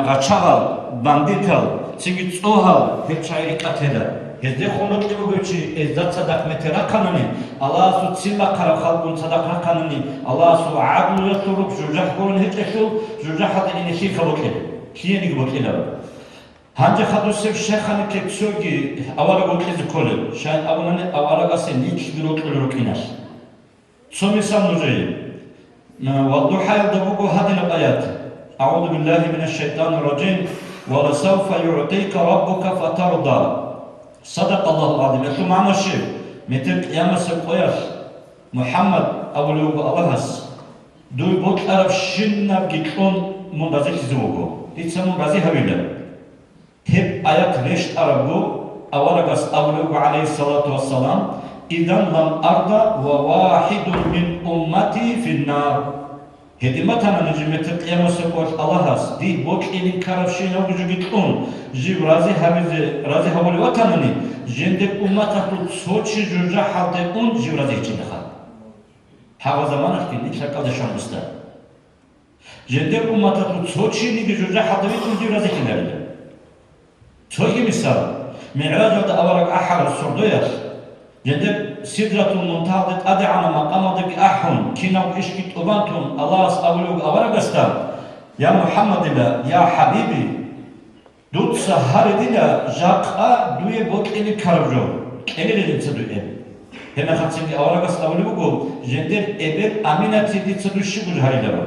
Speaker 4: gaçagal bandital çingi tsohal hechayri kateda hezde khonot tibuguchi ezdat sadak metera kanuni Allah su tsilla qara khalqun sadak kanuni Allah su adlu yaturuk jurjah kurun hechesul jurjah hadini shi khaboked kiyeni gbokeda Hanje khadusef shekhani ketsogi awara gotezi kole shan abunane awara gase niç birot olurukinas Somisam nujeyi والضحى يدبوغ هذه الآيات أعوذ بالله من الشيطان الرجيم ولسوف يعطيك ربك فترضى صدق الله العظيم يتو معنى الشيء مثل قيامة سبقياش محمد أولوغ الله دوي بوت أرب شنب جيكون من رزي كزوغو إتسمون رزي هبيلا تب آيات ريش أربو أولغس أولوغ عليه الصلاة والسلام إذن لم أرضى وواحد من أمتي في النار هذه مثلا نجمة القيامة سبوش الله دي بوك إلين كارفشين أو جوجيتون جيب رازي هولي وطنني جندك أمتك تصوتشي جوجا حالتي أون جيب رازي جنخال هذا زمانك كني شكل دشان بستا جندك أمتك تصوتشي نيجي جوجا حالتي أون جيب رازي جنخال توجي مثال معراج هذا أورق أحد السردويات جندب سدرة المنتهى أدعنا مقامك أحن كنا إشكت أبانتم الله أولوك أورغستان يا محمد يا حبيبي دوت سهر دينا جاقا دوية بوك إلي كاربجو إلي لدين سدو إب هنا خاتسيني أورغس أولوكو جندب إبب أمينة دي سدو شبو جهاري لبا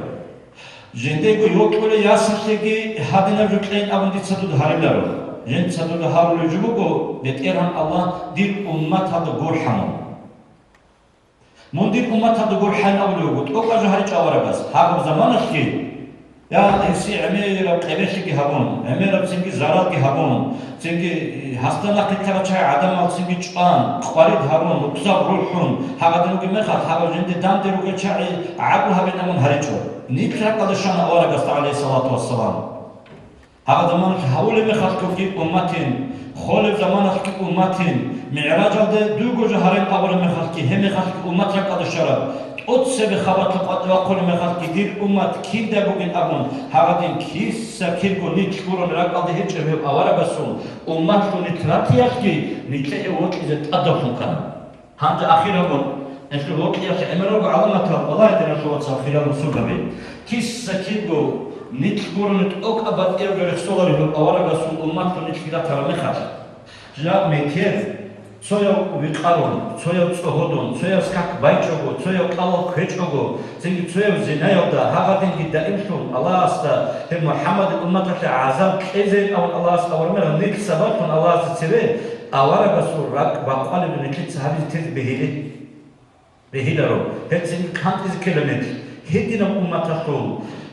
Speaker 4: جندب يوك أولي ياسرتكي هادنا جوكلين أبن دي سدو جهاري لبا جند سدو جهاري لجبوكو بتئرهم الله دير أمت هذا غورحمو مندير أمت هذا غورحان أولوغوت أوكا جهاري جاورغس هاقب زمانك كي Ya esi emir qebeşi ki habon, emir singi zarar ki habon, singi hastana kitara çay adam al singi çan, qvarid habon, uksab ruhun, hagadın ki mekhat, hagajindi dam deru ki çay, abu habin amun hariço. Nitra kadışan avara gasta aleyhissalatu vesselam. Hagadın ki havule mekhat ki ummatin, خالف زمانش کی امتین معراج ده دو گوجه هرین قبر میخواد که همه خواهد که امت را قدر شراب ات سه به خبات قد و قول میخواد که دیر امت کی ده بگین ابون هردین کی سکیر کو نیچ کورون را قدر هیچ به آواره بسون امت رو نیتراتیاش کی نیچه اوت از ادفون کنه هم ده آخر ابون نشون وقتی از امرو علامت الله دنیا شو تصفیر رسول کبی کی سکیر کو نیچ کورون اوک ابد ایرگر سواری رو آواره بسون امت رو نیچ کیدا ترا میخواد جناب میتیر سویا ویقارون سویا چهودون سویا سکک بایچوگو سویا کالا کچوگو زنگی سویا زینایو دا هاگادین کی دائمشون الله است هم محمد امتش عذاب کیزین اون الله است اورمه نیک سباتون الله است سیره آواره بسون رک باقالی بنیکی صحابی تیز بهیده رو هر زنگی کانت از کلمت هدینا امتشون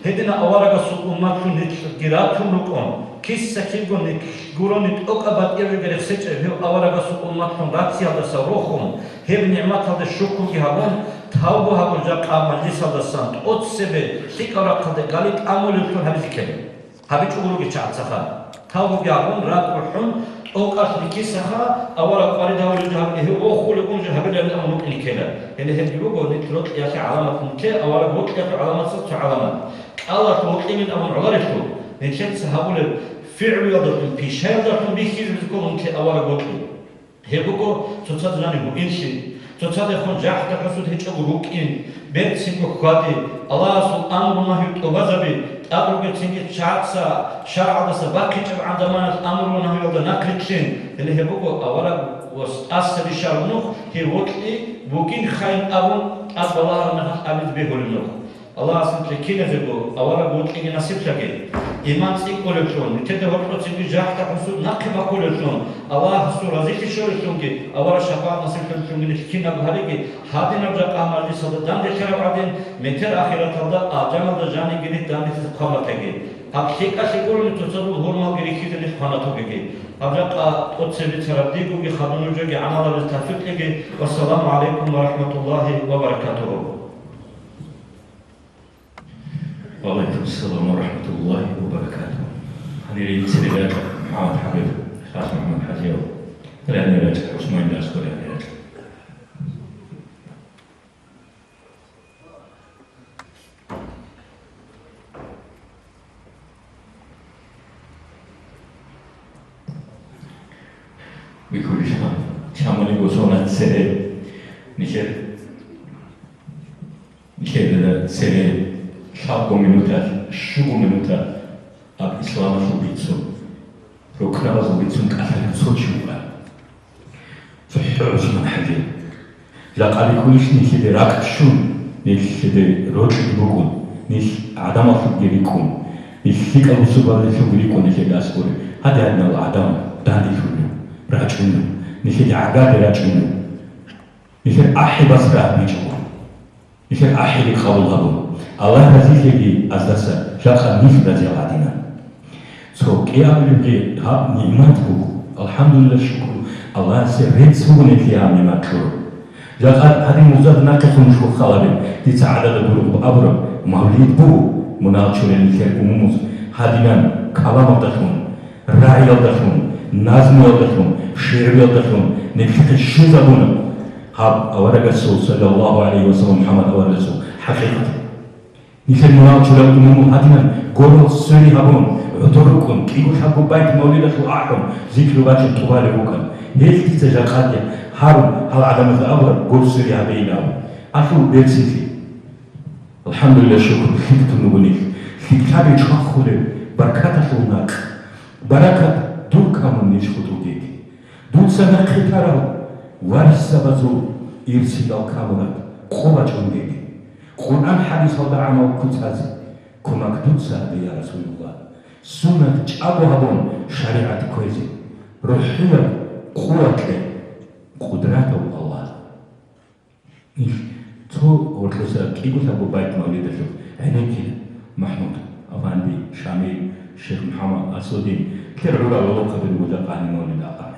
Speaker 4: هدینا آواره بسون امتشون نیک گیراتون نکن کس سکیگون نیک گورونیت اوکابات ایرگر سچه هیو آواره بسون امتشون راتسیال دا سروخون هیو نعمت دا شکر کی هبون تاوبو هبون جا قاملی سالدستان ات سبه شکارا قده گالیت عمولیتون هبیزی کلی هبیچ اولوگی چاعت سخا تاوبو گی هبون رات برحون اوقات نکی سخا آواره قاری داولی جهاب هیو او خولی اون جهاب لبن امونوک نکیلا یعنی هم بیوگو نیتروت یاسی علامت نکی آواره بوک یاسی علامت سبت علامت الله توقعی من امون عغارشو نشد سهابول فعل يضرب بيشار ضرب بيخير بتكون كي أولا بوكي هيبوكو تصاد جاني بوكينشي تصاد يكون جاح تحسود هيك أبو بوكين بيت سينكو قادي الله سبحانه الله يتوبزبي أبرو بتسينكي شعبسا شرع دسا باقي تبع عندما أمر الله يوضا ناكلتشين اللي هيبوكو أولا وأسا بشارنوخ هي وكي بوكين خاين أبون أبلا نحن أبد بيهولنوخ الله سبحانه كينا زبو أولا بوكي نصيب شكي إمام سيك كولكشون نتدى وقت سيك جاح تحسود نقب كولكشون الله سبحانه رزيك شورشون كي أولا شفاء نصيب شورشون كينا بهاريكي هادين أبجا قامل دي صدى دان دي شرب عدين متر آخرات الله آجامل دا جاني جنيد دان دي تقامل تاكي अब शेका शेकोर ने तो चलो होरमा के रिखी ने खाना तो के अब जब कुछ से भी शराबी को के खानों जो के अमल और तफीक के वस्सलाम अलैकुम व रहमतुल्लाहि व बरकातुहू
Speaker 3: وعليكم السلام ورحمة الله وبركاته. أنا ريت سيدات محمد حبيب خاص محمد حجيو. لأني رجع عثمان الأسكري أنا رجع. بكل شان شامل وصونا سير نشر سير 7 minuta, 7 minuta ab islama shubitsu. Roknava shubitsu kafel sochiuba. Fihus man hadi. La qali kulish nishide rakshun, nishide rotli bukun, nish adama shubirikun, nish fika usubal shubirikun nishide askuri. Hadi adna al-adam dandi shunu, rachunu, nishide agade rachunu, nishide ahi basra bichukun, nishide ahi liqawulhabun. الله رزقي أزدسا شخص نيف رزق عدنا. سو كيابلي هاب نعمته الحمد لله شكر الله سرت سوني كيام نعمته. جاءت هذه مزاد ناقص مشكو خالد تساعد البلوغ أبرم مولد بو مناقشون الخير أمومس هذينا كلام تشون رأي تشون نظم تشون شعر تشون نفسك الشيزابون هاب أورج الرسول صلى الله عليه وسلم محمد أورج الرسول حقيقة نحن نناقش الأمور هذه قولوا سوري هبون عطركم كيقول حبوا بيت مولده شو أحكم ذكر باش طوال بوكم ليش تتجاهل هارون هل عدم الأمر قول سوري هبيناه أشو بيرسيتي الحمد لله شكر فيك تنبني في كتابي شخوله بركات شوناك بركة دوكا من نشكتو ديك دوك سنة خطره وارس سبزو إرسل الكاملات قوة جندك قرآن حديث هذا عمل كتازي كما كتوسا يا رسول الله سنة أبو هبون شريعة كويزي روحية قوة قدرات الله تو ورثة كيبوس أبو بيت مولد شوف هنيك محمود افاندي شامل الشيخ محمد اسودي كرعوا له قبل ودا قانون ولا قاعد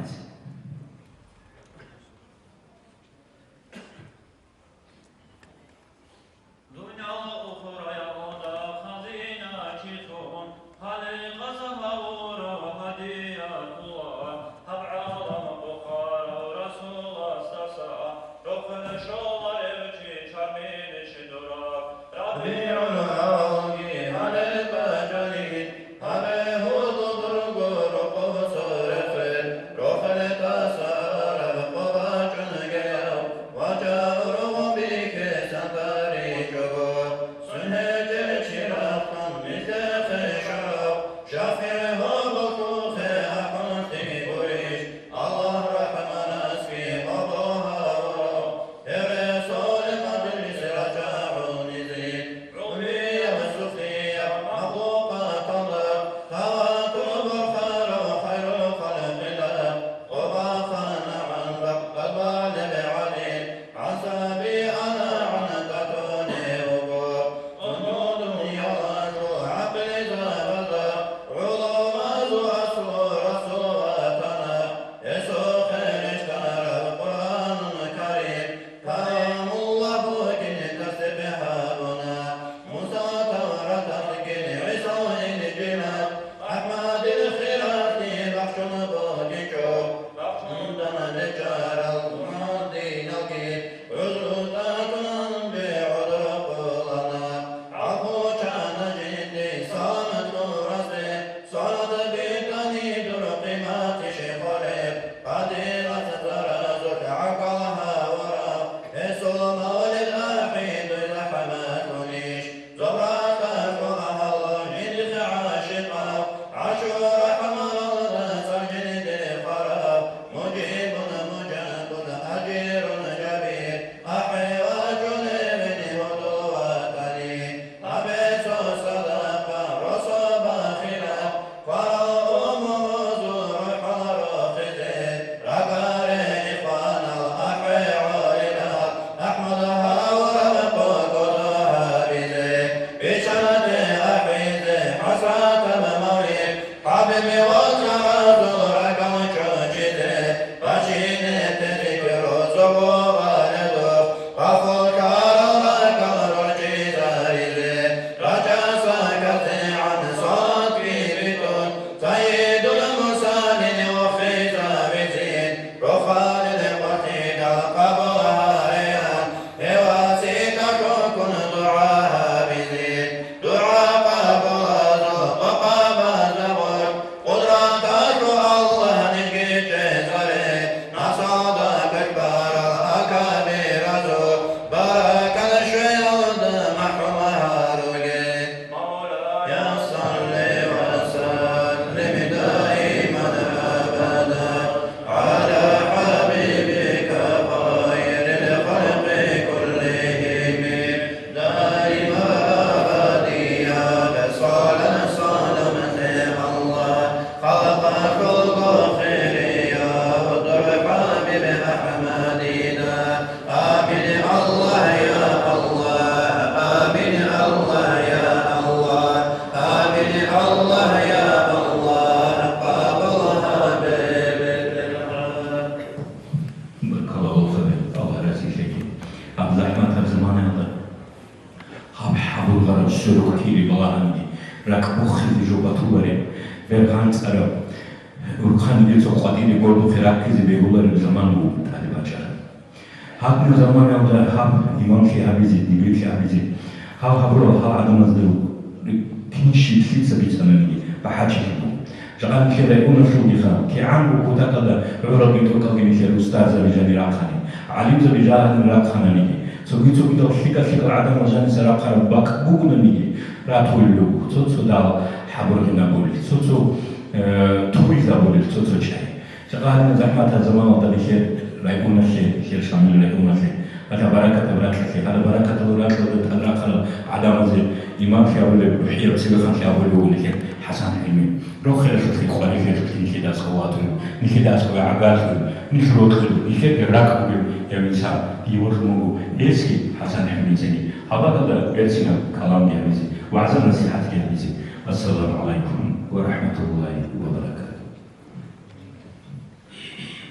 Speaker 3: السلام عليكم ورحمة الله وبركاته.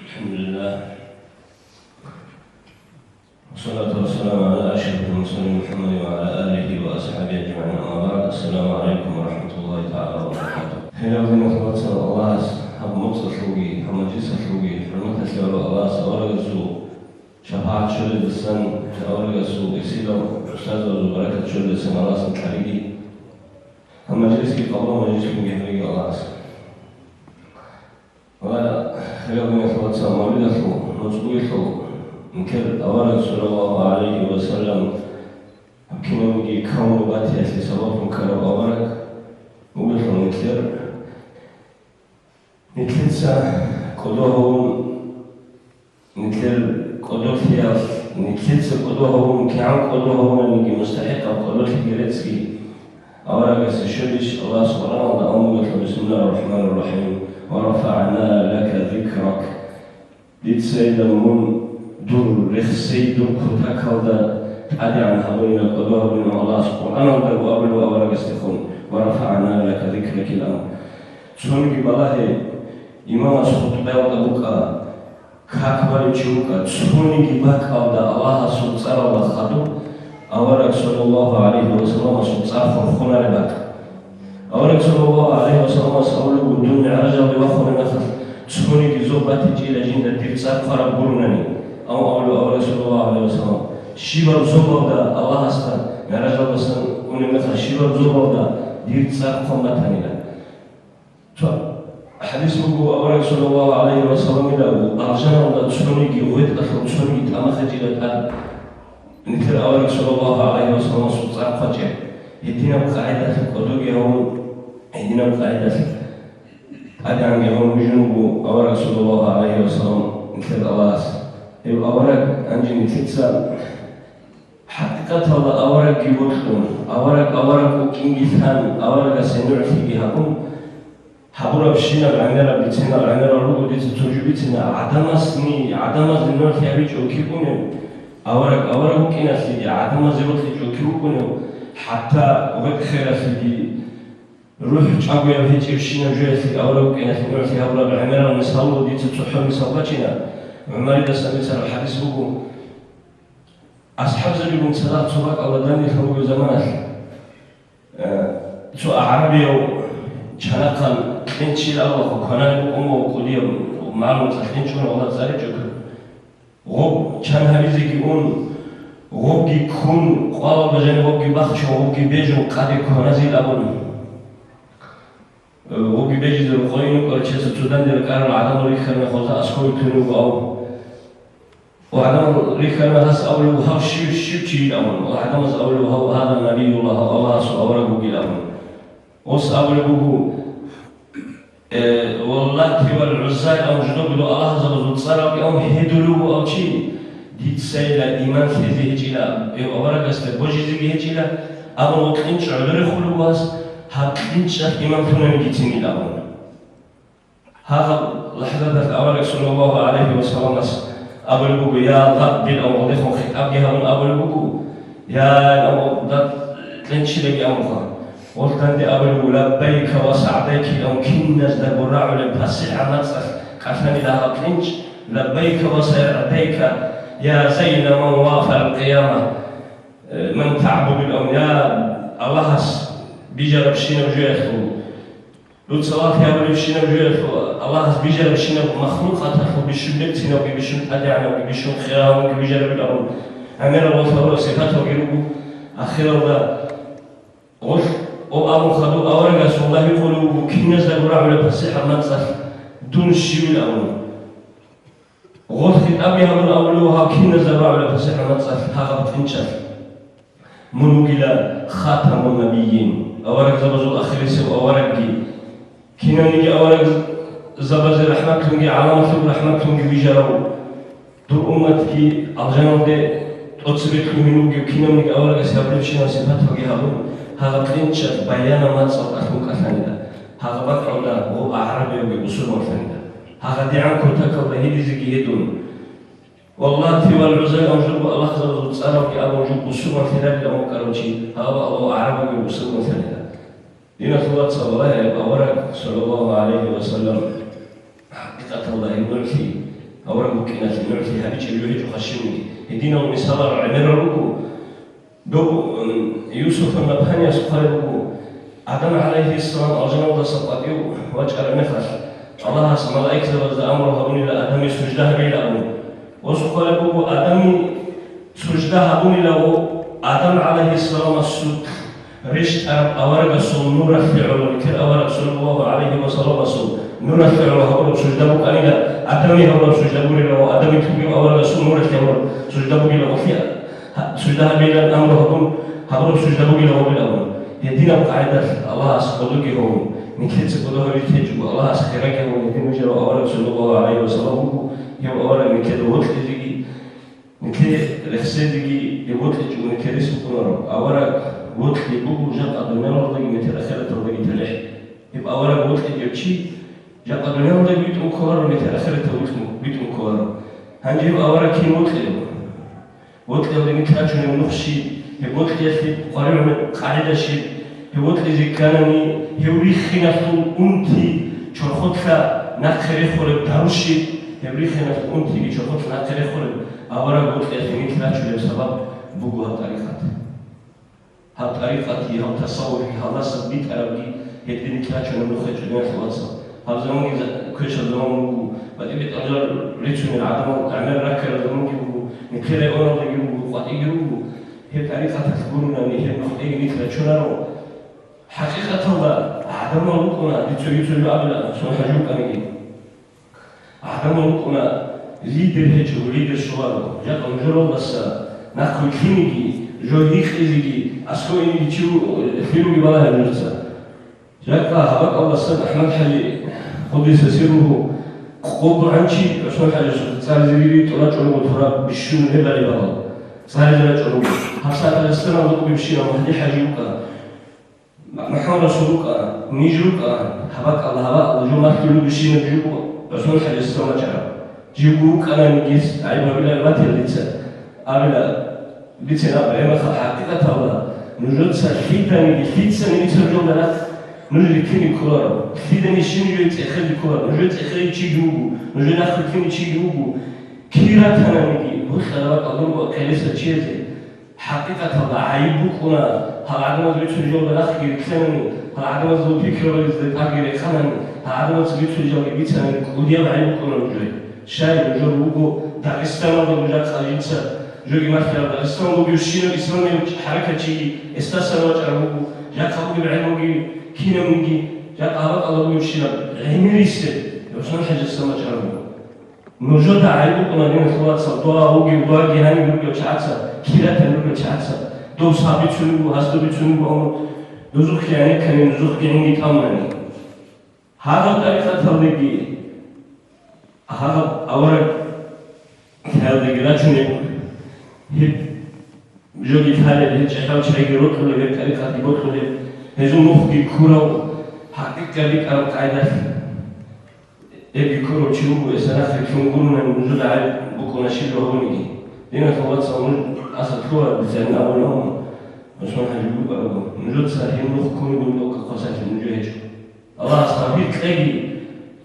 Speaker 5: الحمد لله والصلاة والسلام على أشرف المرسلين محمد وعلى آله وأصحابه أجمعين. أما بعد، السلام عليكم ورحمة الله تعالى وبركاته. هنا بنا ثلاثة الله هم متصلوي هم جسلوي حرمة سيارة الله سوارة الزو شفاعة شلد السن سوارة الزو يسيلو أستاذ وبركة شلد السن الله سنتحريقي هم مجلس في قبل مجلس في جهري الله ولا خير من ثلاثة مولده مجبوله نكر أولا صلى الله عليه وسلم كنا نجي كون باتي أسي سبب نكر أورك مولده نتلسا قدوهم نتل قدو فياف نتلسا قدوهم كعم قدوهم نجي مستحق قدو فيرتسكي أورك سشدش الله سبحانه وتعالى بسم الله الرحمن الرحيم ورفعنا لك ذكرك لتسيد من دور رخصي دور كتاك هذا أدي عن هذين قدوه من الله سبحانه وتعالى وأورك استخون ورفعنا لك ذكرك الأمر سونك بالله إمام سخطبه وطبوكا كاكبر جوكا سونك باك الله سبحانه وتعالى أورك صلى الله عليه وسلم سبحانه فرخنا لباك أورك صلى الله عليه وسلم سأولك الدنيا رجل بوخر نفس سونك زوبات جيل جند ترسال فرق برنني أورك صلى الله عليه وسلم شبر زوبر دا الله أستا رجل بسن أولي مثل شبر زوبر دا ترسال فمتاني لا حديث بقو أورك صلى الله عليه وسلم إلى أرجانا دا سونك يغيد أخر سونك أمخجي لتان نكر أورك صلى الله عليه وسلم سبحانه فجأة يدينا بقاعدة القدوة يوم يدينا بقاعدة أدعم يوم بجنوب أورك صلى الله عليه وسلم نكر الله يو أورك أنجي نتلسا حقيقة الله أورك يوتلون أورك وكينجي ثان أورك سنوع فيكي هكم حبورا بشينا العنيرة بيتنا العنيرة لغو ديت تجربتنا عدم النوع في أبيج وكيكوني أورك كنا سيدي عدم زيوت لجوكيوكونيو حتى وقت خير سيدي روح جابوا يبهج يشينا جوي سيدي أورك كنا سيدي نوع سيدي أورك العميرة ونسالو دي تتحول مسالباتنا عمالي دا سميسر الحديث بقو أصحاب زبي من صلاة صلاة الله داني خلوه زمان تو أعرابي أو جانقان كنشي الله وكنان أمو وقليا ومعلوم تحتنشون الله زاري جوكو غوب كان هذي كيون غوب كيكون قال بجن غوب كيبخش غوب كيبيجون قادي كون هذي الأبون غوب كيبيجي القوين وكل شيء ستودان الكار العدم ريخنا خوزا أسكوي تنو أو وعدم ريخنا هس أول وها شيء شيء الأبون وعدم هس أول وها هذا النبي الله سو أول غوب الأبون وس أول غوب والله تبى العزاء أو جنوب لو الله زبط صار أو هدلو أو شيء دي تسيل الإيمان في ذي هجيلا أورك است بوجي ذي هجيلا أو وقتنش عذر خلواس هقتنش إيمان ثنا نجتني لأون هذا لحظة أورك صلى الله عليه وسلم أول بوجو يا ضد أو ضيف خطاب يهون أول بوجو يا أو ضد تنش لك أمر قلت أبو لبيك وسعديك أو كنز دبراع لبسع مصر كفني لها كنج لبيك وسعديك يا زين من وافى القيامة من تعبد الأمياء الله بيجرب شينا وجوهته لو صلاة يا أبو شينا وجوهته الله بيجرب شينا مخلوقاته بيشملتنا وبيشم أدعنا وبيشم خيام وبيجرب الأمر أمير الله تعالى صفاته وقلوبه أخيرا غش أو أبو خدو أورجس والله يقولوا كنز دبراع ولا بسيح منصف دون الشيء الأول غرفة أبيها من أولوها كنز دبراع ولا بسيح منصف هذا بتنشف منو إلى خاتم النبيين أورج زبز الأخير سو أورجي كنا نيجي أورج زبز رحمتهم جي علامة رحمتهم جي بيجروا دور أمتك الجنة ده أتصبح منو جي كنا نيجي أورج سيابلي شيء نصيبته جي هذا هذا كلينش بيان ما تصور أسمك أثناء هذا بقى هو عربي وبأصول مثلا هذا دعم كتك الله هدي زكيتون والله تبى العزاء أوجب الله زود تصارف يا أبو جب أصول مثلا لو كانوا شيء هذا هو عربي وبأصول مثلا دين الله صلى الله عليه وسلم حقيقة الله ينعكي أورا ممكنات ينعكي هابيش الوهج وخشمني يدينا ومسار عمر ربو دو يوسف المبهني سقايبو آدم عليه السلام أرجنا وتصقاتيو واجعل مخرج الله اسم ملائكة وزد أمره هبوني لآدم سجده بيلابو وسقايبو آدم سجده هبوني له آدم عليه السلام السود ريش أورق السول نور الفعل الكل أورق صلى الله عليه وسلم السول نور الفعل هبوني سجده بقالي آدم هبوني سجده بقالي له آدم تبي أورق السول نور الفعل سجده بقالي له فيها سجده بين الأمر هبوني سجده بقالي له بيلابو يدينا قاعدة الله أسقطك هو نكتب سقطه ويتهجو الله أسخرك هو يدين وجرى أورا صلى الله عليه وسلم يوم أورا نكتب وقت تجي نكتب رخصة تجي يوقت تجو نكتب سقطنا أورا وقت يبوه جاء قدمنا رضي مثل أخرة رضي تلح يبقى أورا وقت يبشي جاء قدمنا رضي بيتم كوار مثل أخرة بيتم كوار هنجيب أورا كي وقت يبقى نكتب شنو نخشي يقول لي قريب من قاعدة شيء يقول لي ذكرني يوري خنافون أنتي شرخوتها نخري خورب داروشي يوري خنافون أنتي شرخوتها نخري خورب أورا يقول لي خني كلا شو لسبب بقوا هالطريقة هي هالتصور هي هالناس بيت عربي يدري كلا شو نخرج جميع خلاصة هذا زمان إذا كل شيء زمان بقوا بعدين بتأجر ريتشون العدم تعمل ركر زمان بقوا نكلا أورا بقوا قاتي بقوا هي طريقة تقولون أن هي مخطئة مثل شنو حقيقة الله عدم وقونا بتسوي قبل شو حجوك أني عدم وقونا ليدر هجو ليدر شوارو جاء نجرو بس نأكل كينيكي جو يخزيكي أسكو إني تشو فيلو يبالها نجسا جاء هبك الله سد أحمد حلي قدس سيره قبر عنشي شو حاجة صار زبيبي تلا جلو تراب بشون هبالي بالله صار جلو هسا السنة ضرب بمشينا وهدي حاجوكا محور سلوكا نيجوكا هبك الله هبك وجو ما كيلو بشينا بيجوكا رسول حاجة السنة جرا جيبوك أنا نجيس عيب بلا ما تلتسا أبلا بيتنا بعيما حقيقة الله نجود سالفيتا نجي فيتسا نجي ترجم لنا نجد كيني كولارو فيدا نشين نجد تأخذ كولارو نجد تأخذ تشيجوكو نجد نأخذ كيني تشيجوكو كيراتنا نجي وخلا بقى الله كاليسا تشيزي حقيقة الله عيبوكنا هل عدم زوجي جول الأخير كلامي هل عدم زوجي كرول الأخير كلامي هل عدم زوجي جول بيتنا وديا عيبوكنا نجوي شايف جول وجو داغستان ولا جات خليجة جوي مثلا داغستان وجو الشين الإسلامي حركة شيء استسلم وجهه جات خبوي بعينه كينا منجي جات أهلك الله وجو الشين عينيسه يوصل حاجة استسلم وجهه نجود عيبوكنا دين خلاص صدوا وجو باقي هني وجو شعسة كيرا تنو بتشاتسا دو صابي تشنو هازدو بتشنو أم نزوخ يعني كان نزوخ يعني كامني هذا الطريقة تبليغي هذا أورا هذا جلاتني هي جوجي هذا اللي تشحاو شيء يروح ولا غير طريقة يروح ولا هذو مخي كورو حقيقة بيك أو قاعدة يبي كورو تشوفه إسنا في كونغورنا نزود على بكون شيء هوني دينا خلاص صامون أصل كورة بزين أولهم مش ما حجبوا بقى نجود ساهم نخ كوني بندوق قصات نجوهج الله أصحابي تلاقي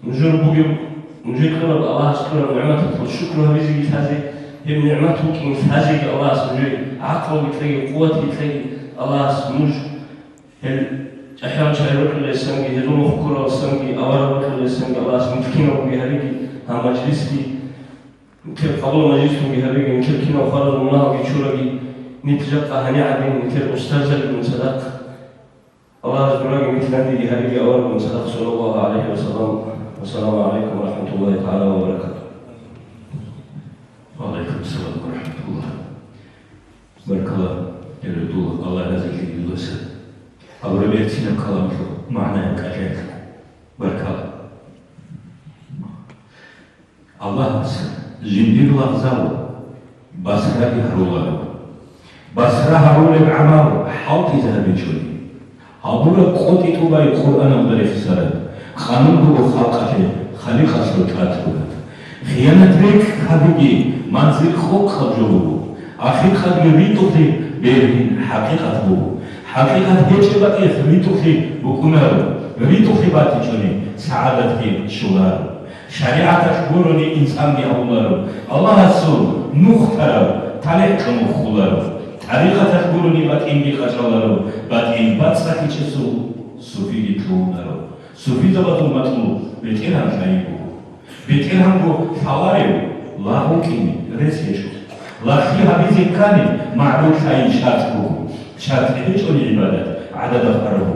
Speaker 5: نجور بوجي نجود كنا الله أشكره نعمته والشكر هذه هذه هي نعمته كين هذه الله سبحانه عقله بتلاقي قوته بتلاقي الله سبحانه أحيانا شايفك الإسلامي هذول مخكورة الإسلامي أولا الإسلامي الله سبحانه كنا بهذه هم مجلسي كيف قبل مجلسهم بهذه كيف كنا خرج منها بشورى نتلقى هنيعا مثل أستاذ بن صدق الله سبحانه مثل هذه هذه أول بن صدق صلى الله عليه وسلم والسلام عليكم ورحمة الله تعالى وبركاته.
Speaker 3: وعليكم السلام ورحمة الله. بارك الله يردوه الله نزل لي بالوسط. أول بيتنا كلام شو معناه كأجل. بارك الله. الله زندير لغزاو بسرة هرولة. بسرة هرولة بعمار حاط ذهب شوي. هرولة قوتي توبا القرآن مدرس سرد. قانون هو خلقته خليقة سلطات ولد. خيانة ريك خبيجي منزل خوك خجوه. آخر خد يريدو في بيرين حقيقة هو. حقيقة هيجبت ريتوخي بكونر ريتوخي باتيجوني سعادة شوار شريعة شكورني إنسان بيهولر الله سو نختار تاريخ مخولر طريقة شكورني باتين بخشالر باتين باتساكي چسو صوفي يتلونر صوفي زبطو مطلو بتيران شايبو بتيران بو حواريو لاهو كيني رسيشو لاخي هبيزي كاني معلوم شاي شاتبو شات هيجوني عبادة عدد أفرهو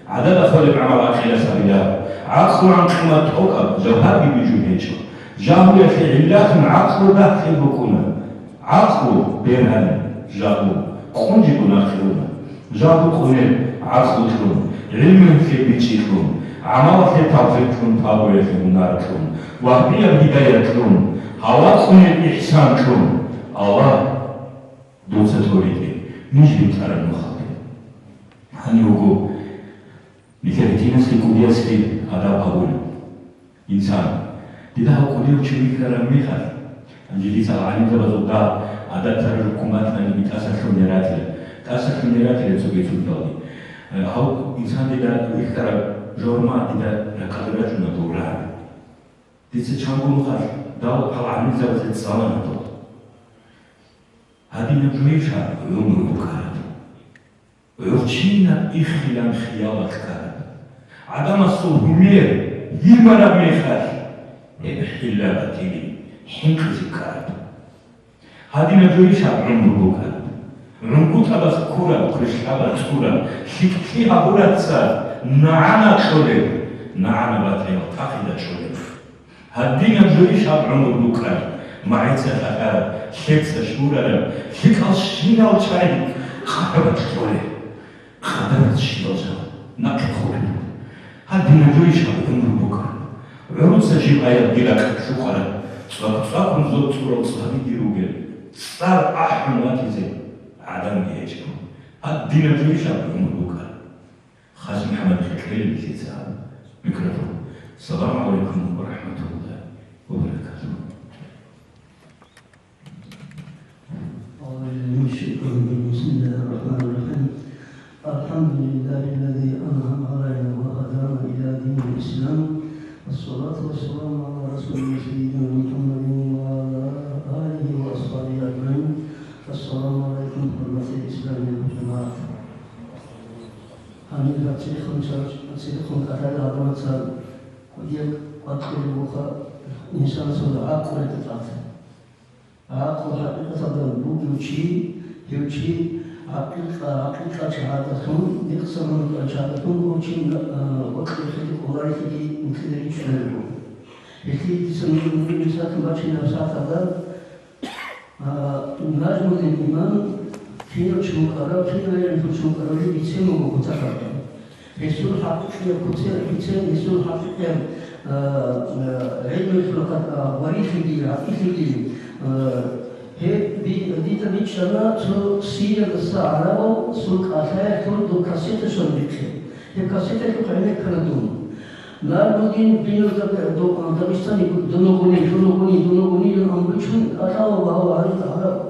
Speaker 3: عدد أفرهو بعمل أخير سبيلا عقل عن قيمة حقا جوهابي بجوهيشو جاهو يخي علاخ عقل داخل بكونا عقل بيرهن جاهو خونجي كنا خيرونا جاهو قنين عقل تلون علم في بيتشيكون عمل في توفيقون فابوية في مناركون وهبية بداية تلون هوا قنين إحسان تلون الله دوسة توريدي نجي ترى المخاطر هني وقو مثل في كودياسكي هذا أقول إنسان إذا هو كوديو شريك رميخا أنجلي سالعني تبغى هذا ترى الحكومات اللي بتأثر في تأثر في اللي تسوي في الدولة هو إنسان إذا يختار جورما إذا نقدر جنا دوران تيجي مخاطر ده طلع من زاوية الصالة هذه نجويشها يوم البكار ويرشينا إخلان خيالك كار عدم الصهمير يمنا ميخاش إبحلا بتيلي حنك زكار هذه نجويشها عمر البكار عمكو تبس كورا وكرشها بس فيها بورا تسار نعنا شولي نعنا باتيو تاخد شولي هذه نجويشها عمر البكار معي سفر شكس شورا شكل شينا وشاي خبرت شولي خبرت شيلوزا نكخول هذه نجويشها عمر البكار عروس جيب آيات ديلك شكرا صاكم زوج صورة صهدي ديروجل صار أحمد زي عدم يجيبه هذه نجويشها عمر البكار خاز محمد خليل بيتساعد ميكروفون السلام عليكم ورحمة الله وبركاته
Speaker 6: بسم الله الرحمن الرحيم الحمد لله الذي أنعم علينا وهدانا إلى دين الإسلام والصلاة والسلام على رسول سيدنا محمد وعلى آله وأصحابه أجمعين السلام عليكم ورحمة الإسلام والجماعة أنا أتسيخون كتاب عظمة وديك أدخل بوخا إنسان سوى عاقل تتعطي عاقل حقيقة يوشي حقيقة شهادتهم يقسمون شهادتهم وشي وقت يخلق وغايته مثل يشعرون يخلق تسمون من نساء باشي نفسات هذا نجم الإيمان فينا شمكرا فينا ينفو شمكرا يسمون متفرقا يسول حقيقة كتير يسول حقيقة علم الخلقات وريثي حقيقي هي ديتا بيتشانا تو سيرة الساعة سوق أثاء تو كاسيتة شون بيتشي هي كاسيتة كأنه كردون لا بودين بينو دابستاني دونوغوني أمبيشون أثاء وهو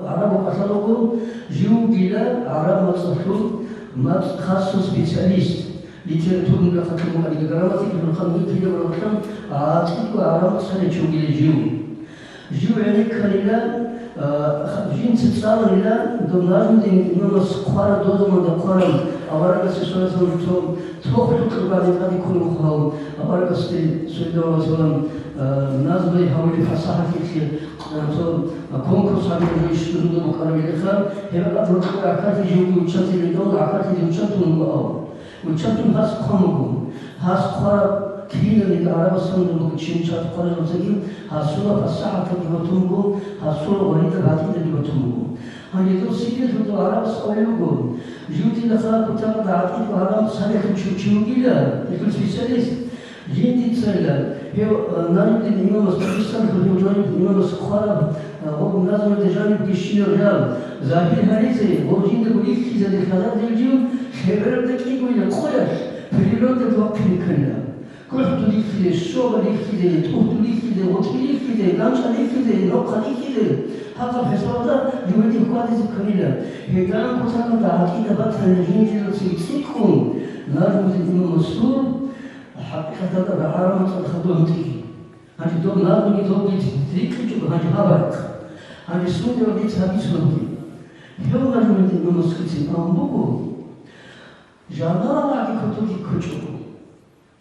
Speaker 6: عرب أثاء جيو بلا عرب مصفون ما خاص سبيشاليست ليتراتور من الخطم على جراماتيك من الخطم في الرقم عاطفي وعرب صار جيو بلا جيو يعني كليلا جنس تصور إلى دمناجم دين إنما سقارة دوزمان دقارم أوراق سيسونا سويتهم توقف تقربان قد يكون مخاو أوراق سيدنا وسلم نازل يحاول فصاحة في كونكورس هذا يشتغل مقارنة بالإخوان هي بقى تقول عكاتي جيوبي وشتي لدول عكاتي وشتون مقاو وشتون هاس قامهم هاس قارة كيل اللي عرب الصندوق لوكتشين شات قارة زوجي هاسولا فصاحة تجيبتهم هاسولا وريد بعدين تجيبتهم هني تو سيدي تو عرب سوالهم جوتي لخا كتاب بعدين عرب سنة كتشوشيو إلى يكون سبيشاليست جينتي تسأله هي نارد الإمام السبيستان في الجوانب الإمام السخارة هو نازم التجانب كشيء رجال ظاهر هريزة وجين تقولي في ذا الخلاف الجيل خبر دقيق ولا خلاص في اليوم تتوقف كلنا كل تدي في الشغل لي في ده تقول لي في ده وتقولي في ده لانش لي في ده نقل لي في ده حقا حسابا يودي قادس كليلا هيدان كتاب عقيدة بطل الهند تسيكون نرمز إنه مسؤول حقيقة العالم تخدم تيجي هذه دول نرمز دول تذكر جو هذه هابرك هذه سوني ودي تهدي سوني يوم نرمز إنه مسؤول أمبوكو جانا لكي كتوكي كتوكو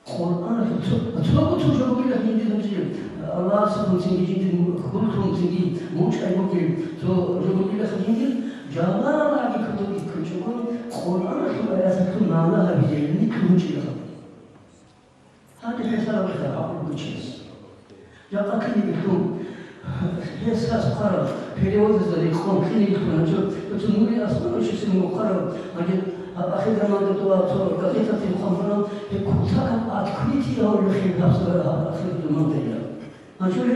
Speaker 6: قرآن أتوقع تجربة كده هندي تمشي الله سبحانه وتعالى جد كلهم تجي موش أيوة كده تجربة كده هندي جانا لكي كتوكي كتوكو قرآن شو آيات معناها بجيلني كل شيء هذا حساب الخير بتشيس جاء كل يوم هي ساس قرار في رواية ذلك خون كل يوم تنوري أصلا وش اسمه قرار أخيرا ما دتوا قضية الخمرة كتاب أكريتي أو الخير أخير المنطقة أشوف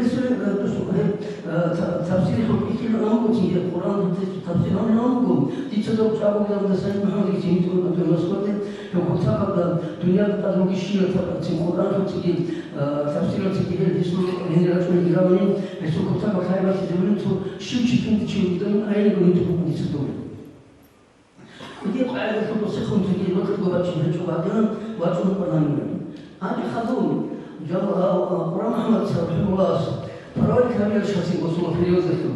Speaker 6: تفسير الكتاب الأمور تيجي القرآن تفسير الأمور تيجي تجاوب على مسائل محورية تيجي تقول المسؤول كتاب الدنيا تدرك الشيء تفسير القرآن تيجي تفسير تيجي الدستور هنا رجل الجرامين بس كتاب خيرات تدرون تو شو تشوفين تشوفين أين يقولون تقولون تدرون ودي قاعدة في الوسخون تجي الوقت وبتشي هجوا بعدين واتون برنامج هذه خذون جاء قرآن محمد رحمه الله فرأي كامل شخصي وصول في يوزفه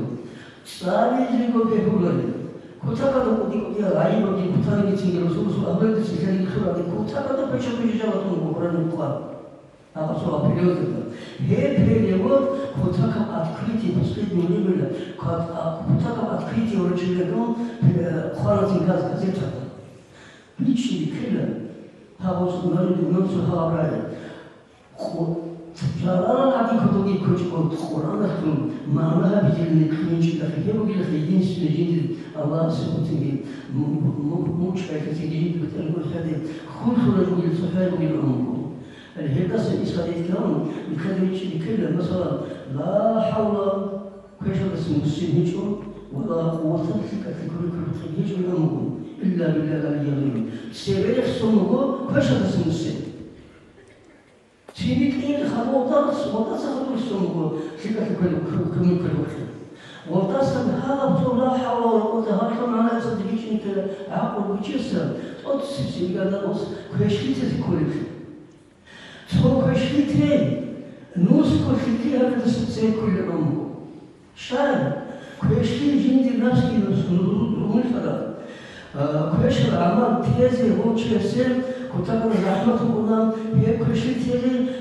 Speaker 6: سامي جيبه بيقولون كتابة ودي عيب ودي كتابة تيجي رسول أبدا تيجي كتابة كتابة بيشوف جواتهم قرآن القرآن هذا صار في يوزفه هي في اليوم كتابة أتكلتي بسيط منيبل كتابة أتكلتي ورجلهم خالص الناس كذا بيجي كله هذا صار نفسه هذا جارنا لكن كتبي كتب القرآن أختم معناها بجلد كنيش لكن يبغى لخيدين سنجيد الله سبحانه موش كثيرين بتقول هذا كل رجل صحيح بالأمور الهدى سإسرائيل كلام بكلمة كله مثلا لا حول كيشر اسم السنجو ولا قوة في كل يجوا الأمور إلا بالله العلي العظيم سيريح سمو كيشر اسم السنجو تيجي إيه خلوه وتصل السمو كذا كل وقت وتصل هذا بطول حول وقت هذا معنا صدقيش إنك عقل بيجسر أتصل سيجانا نص كيشيت كل تو كيشيت نص كيشيت هذا تسمى كل أمور شان كيشيت جندي نفسي نص فلا كيش العمل تيزي هو تشيسر كتاب الرحمة الله هي كيشيت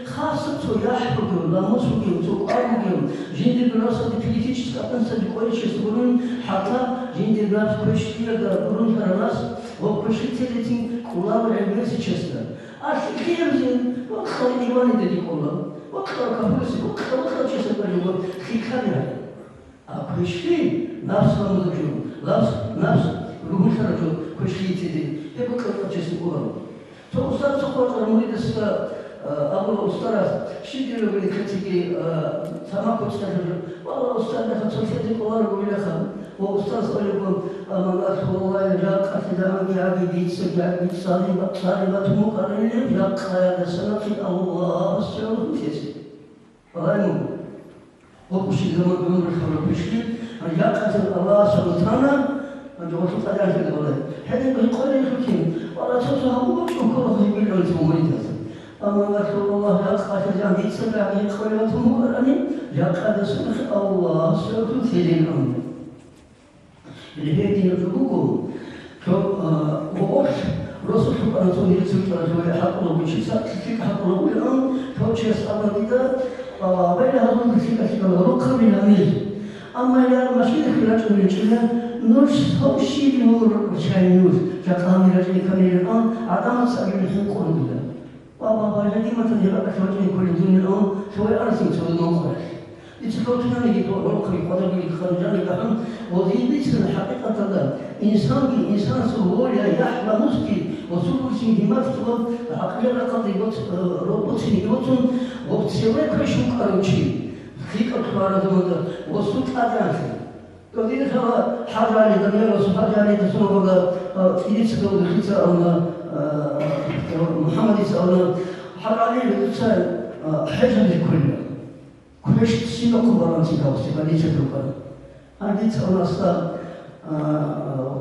Speaker 6: خاصة يحفظ الله مسوي وتقارن جند الناس اللي تيجي تسألن سدكويش يسولون حتى جند الناس كيشيت يقولون الناس وكيشيت اللي الله العلم سيشسر أشكي يمزن وقت الإيمان الذي الله وقت كفرس وقت تشسر بالجوار خيكانه كيشيت نفس المدرجون نفس روح الرجل كيشيت هي بكرة تشسر الله فأستاذ سقوط المريد أول أستاذ شيء اللي بيقول كتيجي سماك أستاذ والله أستاذ ده خمسة القرآن يقول لك وأستاذ يقول أما أذكر الله جاء أتدعى بعبيد سجع صالبة مقرنين جاء هذا سنة الله السعود فيسي والله يقول وبشي زمان بمن الخبر بشي جاء الله سبحانه وجوه تطلع في الأولاد هذا يقول لك والله تطلع وكل خير بالعلم ومريد أما رسول الله أخذ جانب سبع من خيرته مقرنين لقد سمح الله سبحانه في الأمر الهدي نفسه وقف رسول الله صلى الله عليه وسلم حق الله بشيء حق الله بالأمر فوجه أصحاب البدع بين هذول الفكرة الرقم الأمير أما إذا مشيت خلاف من الجنة نص هوشي نور شاينوز كاميرا الآن عدم سبيل الحق الله بابا هذه مثلا يبقى شوية كل دين الأم شوية أرسل شوية نوخر يتفوتنا نجي روحي قدر يخرجان لهم وذي بيتنا الحقيقة هذا إنسان سهول يحلى مسكي وسوق سينمات عقلنا قد روبوت سينيوتن وبتسوي كل شيء كاروشي خيك أكبر هذا وسوق هذا كذي سوا حاجة على الدنيا وسحاجة على تسوق هذا في تسوق الخيسة محمد يسألنا حر عليه الإنسان حجم الكل كل شيء سيما قبران سيكا وسيكا ليس تلقى Hangi savunasa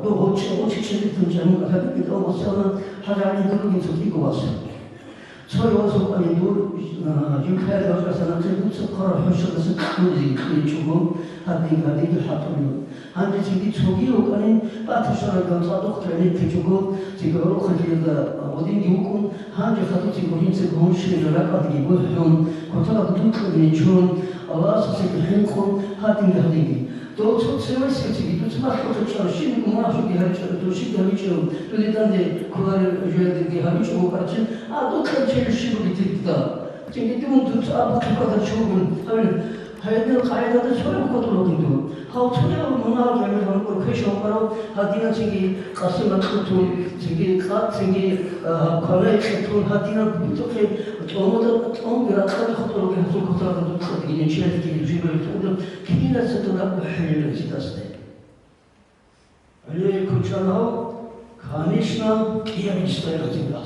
Speaker 6: bu çeşitli tuncanın efendim olmasına harcayın durumunu tutuyor olsun. 서울에서 아니 육회에 들어가서는 그것을 걸어 하셔서 우리 주고 하든가 되게 하더니 한데 지금 저기 오가는 빠트셔를 감사도 그렇게 주고 지금 거기가 어디 육군 한데 가도 지금 인생 공식을 나가기 뭐좀 고타가 두꺼니 준 알아서 생각하고 하든가 하든가 또 속세월 세치기 또 스마트폰처럼 쉬는 거 마시기 할줄 또 쉬기 할줄 또 일단데 그거를 줘야 되게 할줄 못 같이 또 제일 쉬고 있다. 지금 좀 아무 그거다 주고 하면 하여튼 가야다도 소리 못 들어오긴도 하고 소리하고 문화를 알면서 그 회셔가로 하디는 저기 가슴 같은 돈 저기 저기 관에 돈 하디는 이렇게 저모도 통비라 카드 하도록 해서 그것도 그게 제일끼리 주의를 좀 기능에서도 나고 해를 지었어요. 알레 그처럼 가니시나 기야니시나 같은 거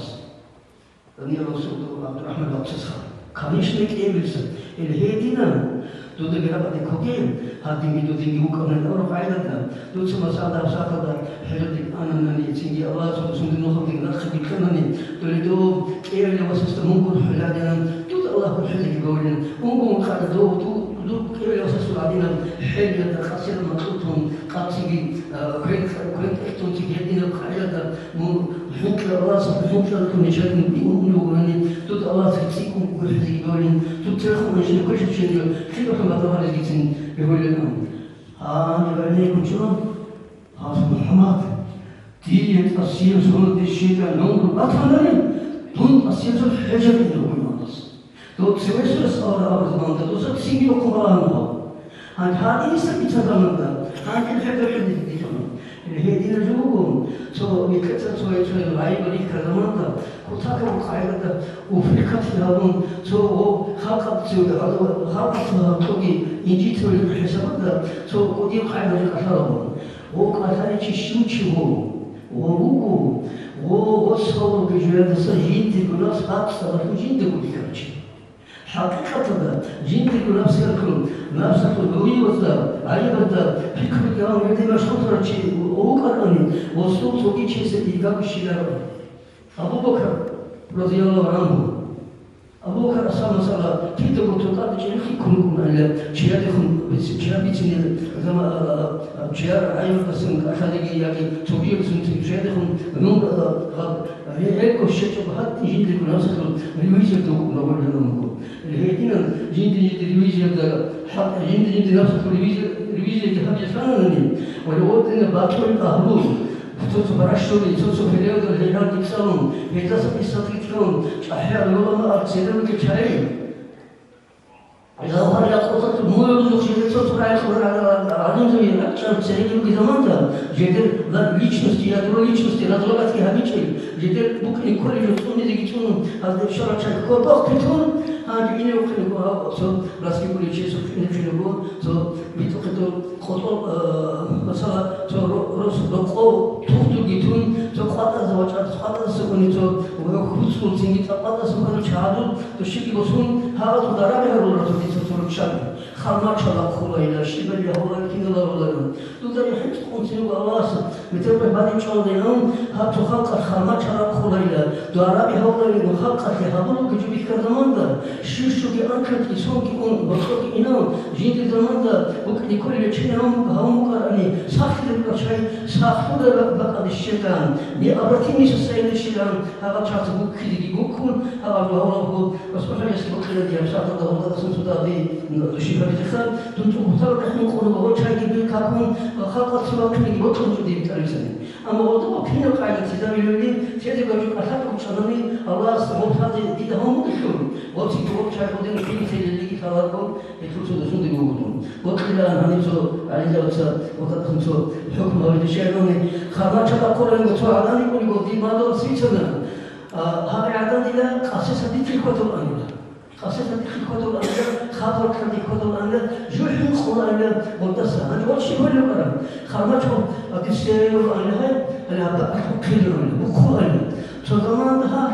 Speaker 6: 언니로서도 아브라함을 없어서 가니시나 기야니시나 일해디는 도도 그라바데 거기 하딩이도 딩기 우거는 어로 가이다다 도츠마 사다 사다다 해르디 아나나니 징기 알아서 무슨 노하딩 나خبي كنني 돌도 깨를 와서서 문구를 하려는 또 알아서 해지기 거는 문구 카드도 또 깨를 와서서 아디는 해리다 가시는 맞춤 같이 그런 또 지게디는 가야다 뭐 hunker alasa hunker kun je het niet onnodig tot Allah zich kon kunnen worden tot terug om je kwestie te doen veel van wat er is in we willen je weet niet hoe als Muhammad die het asiel zonder de shida non wat van doen asiel zo hijab in de Muhammad tot zeus Allah dat is zie je ook wel aan het is het iets anders aan het hebben we 해디는 주고 저 밑에서 저의 라이벌이 가능한다. 고탁하고 가야겠다. 오프리카트 하면 저 하카트 거기 인지트를 해서한다. 저 어디 가야지 가서 오 가사리치 심치고 오 서로 비주얼에서 인디구나 사업사가 후진되고 있겠지. 하카트다 인디구나 생각을 나서도 노이었다. 아이었다. 피크를 경험해 되면 소설치 오가라니 모습 속이 치세 이가 시라로 아부바카 라디알라후 안후 아부바카 사마살라 티도부터 까지 이렇게 공부하려 지하대군 지하비치는 그다음 지하 아이를 같은 가사되게 이야기 저기 무슨 지하대군 농가 에코 시쪽 한 인들고 나서 리위즈도 넘어가는 거 해기는 인들이 리위즈다 인들이 나서 리위즈에 하지 사는 원래 어떤 바토를 하고 또 바라쇼리 소소 페리오드 레이랑 딕사론 베자스 비스티크론 자해야 로마 제대로 그 차이 그래서 화리가 꽂아서 뭐를 적시를 소소라에서 아는 점이 약간 제일 그 zamanda 제대로 나 личности я другой личности на другой habitué 제대로 북한 콜리를 손내기 좀 아주 쇼라차 거박 피톤 아주 이내 오크는 거 하고 저 라스키불이 제수 피는고 저 밑에도 고도 그래서 저 로스 놓고 툭툭이 둔저 과다서 과다서 거니 저 후수 생기다 과다서 거를 자도 또 시키고 손 하고 나라에 하고 저기서 참 칼마쳐라 콜라이나 시베리아 홀라 킹글라로는 두다리 한쪽 온치고 와서 밑에 많이 쳐내는 하도 한가 칼마쳐라 콜라이나 나라에 하고는 한가에 하고 그 주비 가자만다 실수기 안카티 손기 온 버럭이 이나 진들 자만다 오크니 콜리를 치는 가운가라니 사히를 차이 사후를 바까디 시간 니 아버티니 사이는 시간 하가 차서 무키디 고군 하가 하고 스포츠에서 그렇게 디아사도 더 선수다비 시발이지만 돈좀 못하고 하는 거는 거 차이기 갖고 하가츠와 그게 어떤 줄이 있다는 아무것도 필요 가야 지자밀이 제대로 좀 하고 저놈이 알아서 못하지 니가 아무것도 어찌 뭐 잘못 된 일이 얘기 하고 예술소도 손들고 어떻게라 하면서 알려서 어떤 저 효과를 시행하는 가마차가 코는 거저 안하는 거고 니마도 스위처는 하게 하던니가 가서 뒤틀 것도 아니다. 가서 뒤틀 것도 아니다. 가볼 칸디 것도 아니다. 주행 코나는 못했어. 아니 어찌 걸려 봐라. 가마차 어디세요 아니야? 아니 아까 필요는 뭐 코는 저거만 다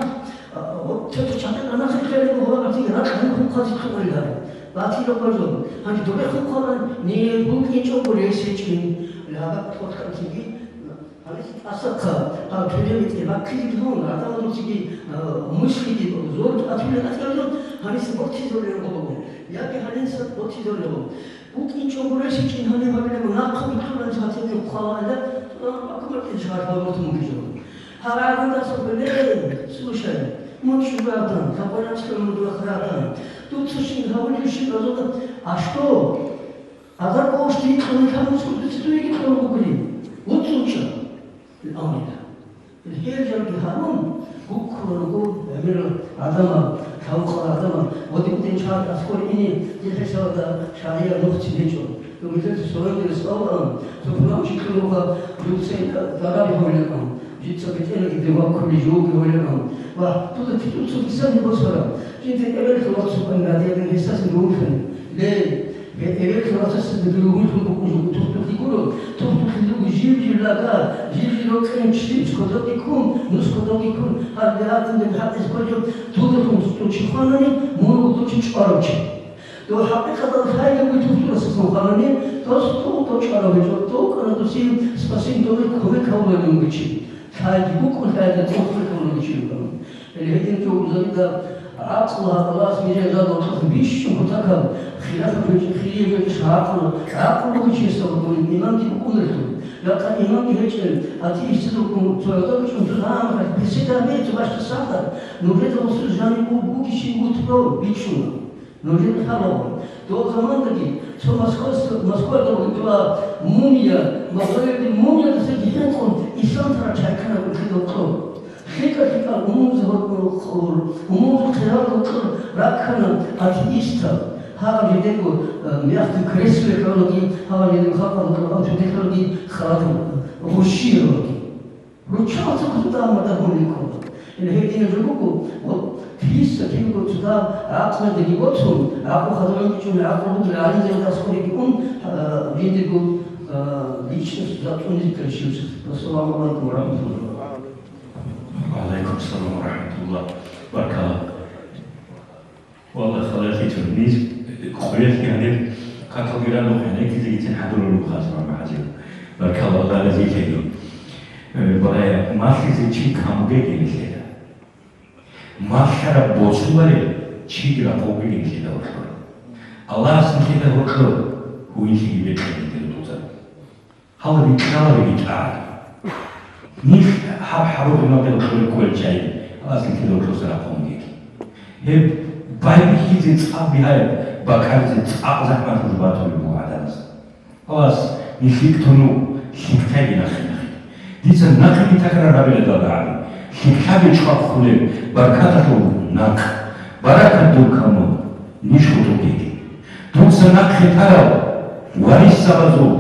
Speaker 6: 저도 자꾸 안 하실 때는 뭐 같은 게 나는 한국까지 통할라. 바티로 거죠. 한 도레 코코는 네 무기 쪽으로 해세진 라가 토트기 아사카 아 되게 막 크기도 나타나는 지기 무식이 조르 아틀레 아틀레 하니스 버티도를 보고 야게 하니스 버티도를 무기 쪽으로 해세진 하는 말이면 나카비 하는 자체는 과하는데 그걸 잘 보고 통기죠. 하라는다서 그래 수셔 мотиватор, заполнять мудрохрана. Тут слушай, говорили, что это, а что? А за кого что их не там сколько говорили? Вот случай. 아니다. 해결적인 하면 그러고 애를 아담아 가우커 아담아 어디든 잘 아스코리니 이제서다 샤리아 놓치 해줘. 그 이제 소원들을 써봐. 저 분함시 그거가 요새 나라를 보려고 지적이 되는 게 되고 그리 좋게 보려고 와 또도 좀 비싼 것처럼 진짜 애를 들어서 나한테 회사에서 놓으면 내 애를 들어서 누구를 보고 또 이거로 또 그리고 질질라가 질질로 그냥 치고도 있고 누스고도 있고 하는데 하듯이 거죠 도도 좀 치고는 뭐도 치고하지 또 하백하다 사이에 두드러서 하는 또 치고하죠 또 그런 것이 스파싱도를 고백하고 있는 거지 사이에 꼭 사이에 또 그런 거지 الهدين جوزنا عقلها خلاص ميزان وخذ بيش وتكب خلاف خليه عقل وجه يستخدمون الإمام دي بكون لهم لكن الإمام دي هيك أتي يستخدمون تويتر شو تزام بسيطة بيت باش تصدر نريد الرسول جاني بوكي شيء بوترو بيشونا نريد خلاص تو زمان دي شو مسكوت تو موميا مسكوت موميا تسجيلين كون إسلام ترى شايكنا بكذا 그러니까 우무도 대화도 락하는 아티스트 하가 되고 미학도 그레스의 테크놀로지 하가 되고 하가도 그런 테크놀로지 하라도 로시로 로차서 그다음마다 보니까 이ሄ디는 저거 뭐 피스 기고 주다 아트나 되고 좀 아고 하도록 좀 아고도 아니죠 다 소리 기본 리드고 리치스 자톤이 그리시우스 assalamu alaikum warahmatullahi
Speaker 3: وعليكم السلام ورحمة الله وبركاته. والله خلاص تلميذ خويا يعني كاتبيرا لو يعني كذي تنحدروا له خاصة مع حاجة بارك الله تعالى زي كذي برايا ما في زي شيء كم بيجي مثله ما شرب بوسوله شيء لا بوجي مثله الله سبحانه وتعالى هو يجي بيجي مثله هذا بيتكلم بيتعب نيش حروف النقطة كل شيء أصلا كده وصل أقوم هي بايب هي تصعب بهاي بكار تصعب زحمة الجبات والبوعدات خلاص نشيك تنو شيك تاني نخل ديس النخل تكرر ربي لدرجة شيك حبي شخص خليه بركاته نك بركة دول كمون نشوف توجيه دوس النخل ترى وريس سبزو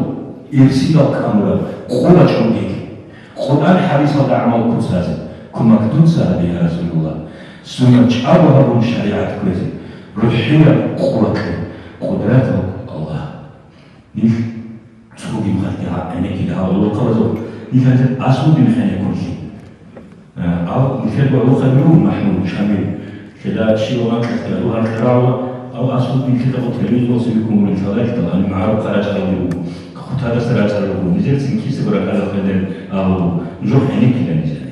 Speaker 3: يرسل كامورا قوة توجيه قرآن حديث ودعوة وكساسة كما كتون سهل يا رسول الله سنة شعبها بون شريعة كويسة روحية قوته قدرته الله نيش تسوقي مخلقها عينيك لها والله قرزه نيش هذا أسود من خانة كل شيء أو مثل بعض خبرون محمود شامل كذا شيء وغاك تلوها الكراوة أو أسود من كذا وتلوز وصيبكم من فضلك طبعا معروف خراج على هذا سراج على نزل سنكيس برا هذا خدر أو نروح هنيك إلى نزل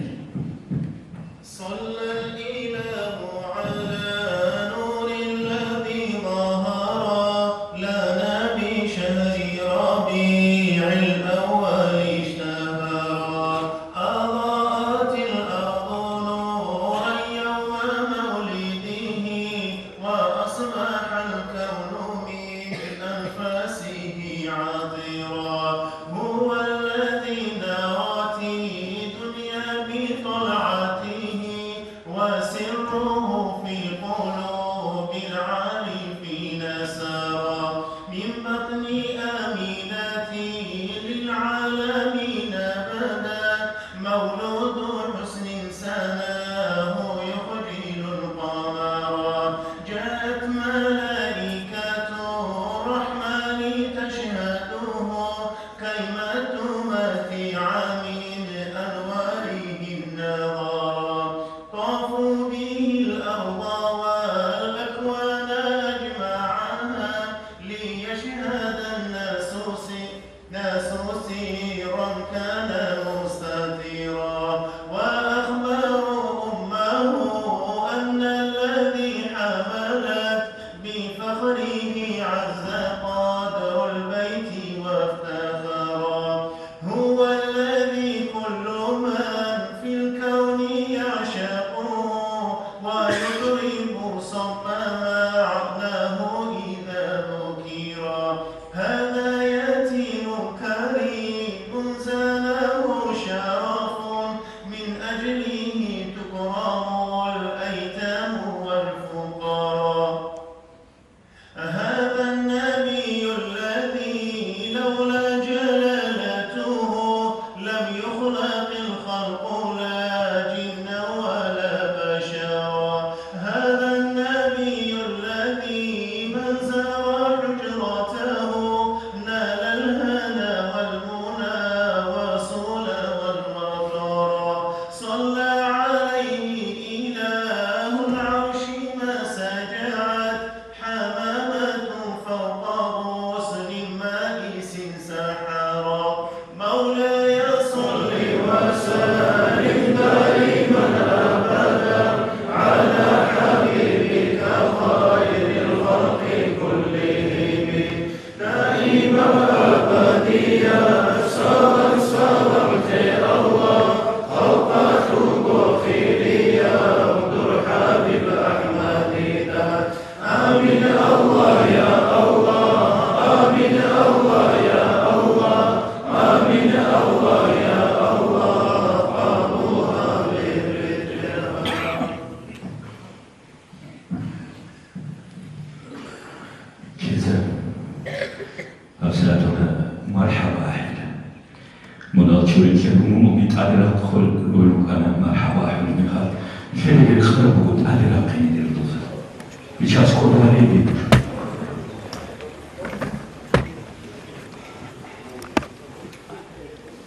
Speaker 2: صلى الإله على نور الذي ظهر لنا بشهر ربيع الأول اشتهر أضاءت الأرض نورا يوم مولده وأصبح الكون من أنفاسه عطرا هو الذي نرتي دنيا بطلعته وسره في قلوب العارفين سارا من بطن آمنة للعالمين بدا مولود حسن سناه يخجل القمر جاءت ملائكة الرحمن تشهده كلمة ماتع من أنواره النظر طافوا به الأرض والأكوان أجمعها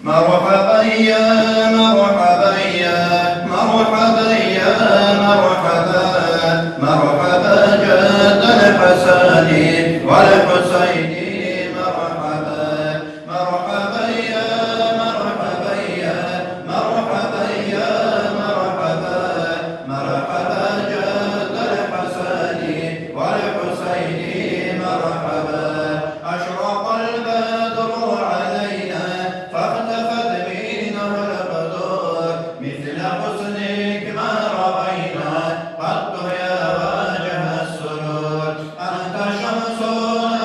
Speaker 7: مرحبا يا مرحبا يا مرحبا يا مرحبا مرحبا جد الحسن والحسين مرحبا مرحبا يا مرحبا يا مرحبا يا مرحبا مرحبا جد الحسن والحسين مرحبا أشرق البدر علينا فاختفت منه البدور مثل حسنك ما رأينا قط يا واجه السرور أنت شمس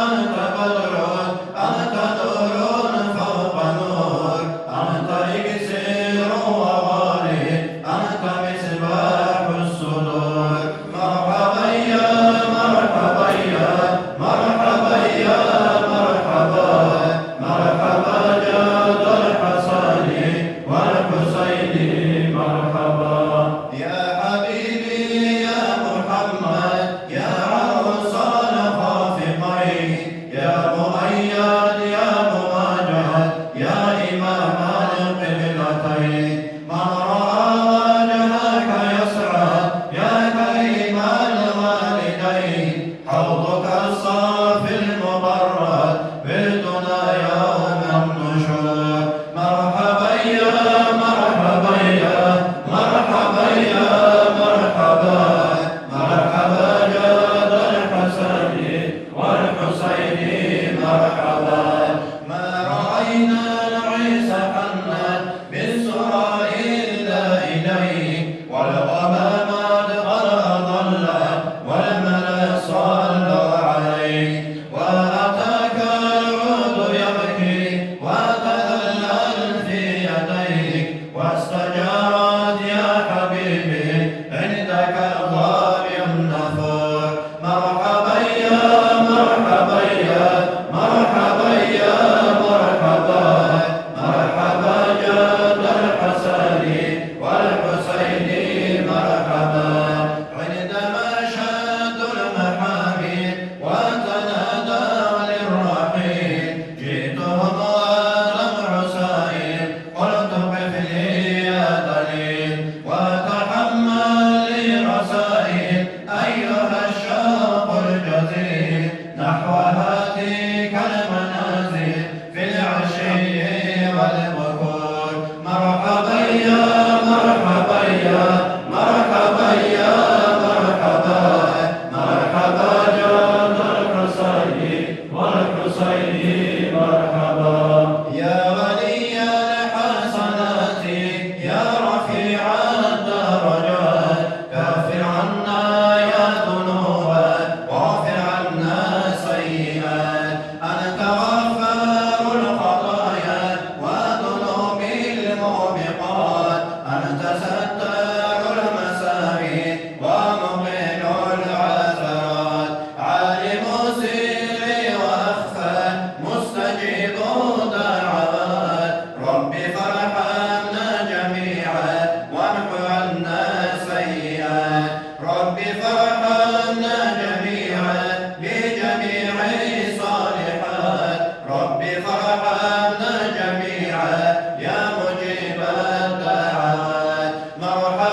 Speaker 7: أنت بدر أنت نور فوق نور أنت إكسير وغالي أنت مصباح الصدور مرحبا يا مرحبا يا مرحبا يا مرحبا مرحبا جاد الحسن والحسين مرحبا يا حبيبي يا محمد يا عروس الخافقين يا مؤيد يا مماجد يا إمام القبلتين من رأى وجهك يسعد يا كريم الوالدين حوضك الصافي المبرد بيتنا يوم النشور مرحبا يا مرحبا يا مرحبا يا مرحبا مرحبا جاد الحسن والحسين مرحبا ما رأينا العيسى حنت بالسرى إلا إليك والغمامات قد أضلت والملأ صلوا عليك وأتاك العود يبكي وتذلل في يديك واستجارت يا حبيبي عندك الضابي النفور مرحبا يا مرحبا يا مرحبا يا مرحبا مرحبا جاد الحسن والحسين مرحبا عندما شاد المحامي وتنادى للرحيل جئتهم ولم حسين قلت قف لي يا دليل وتحمل لي رسائل أيها الشوق الجزيل نحو هاتيك المنازل في العشي والبكور مرحبا يا مرحبا يا مرحبا يا مرحبا مرحبا جاد الحسين والحسين مرحبا يا ولي الحسنات يا رفيع الدرجات كفر عنا يا ذنوبا واغفر عنا سيئات أنت غفار الخطايا وذنوب الموبقات أنت ستار المساوي ومقيل العثرات عالم سري وأخفى مستجيب دعوات رب فارحمنا جميعا وامحو عنا سيئات رب فارحمنا جميعا بجميع الصالحات رب فارحمنا جميعا يا مجيب الدعوات مرحبا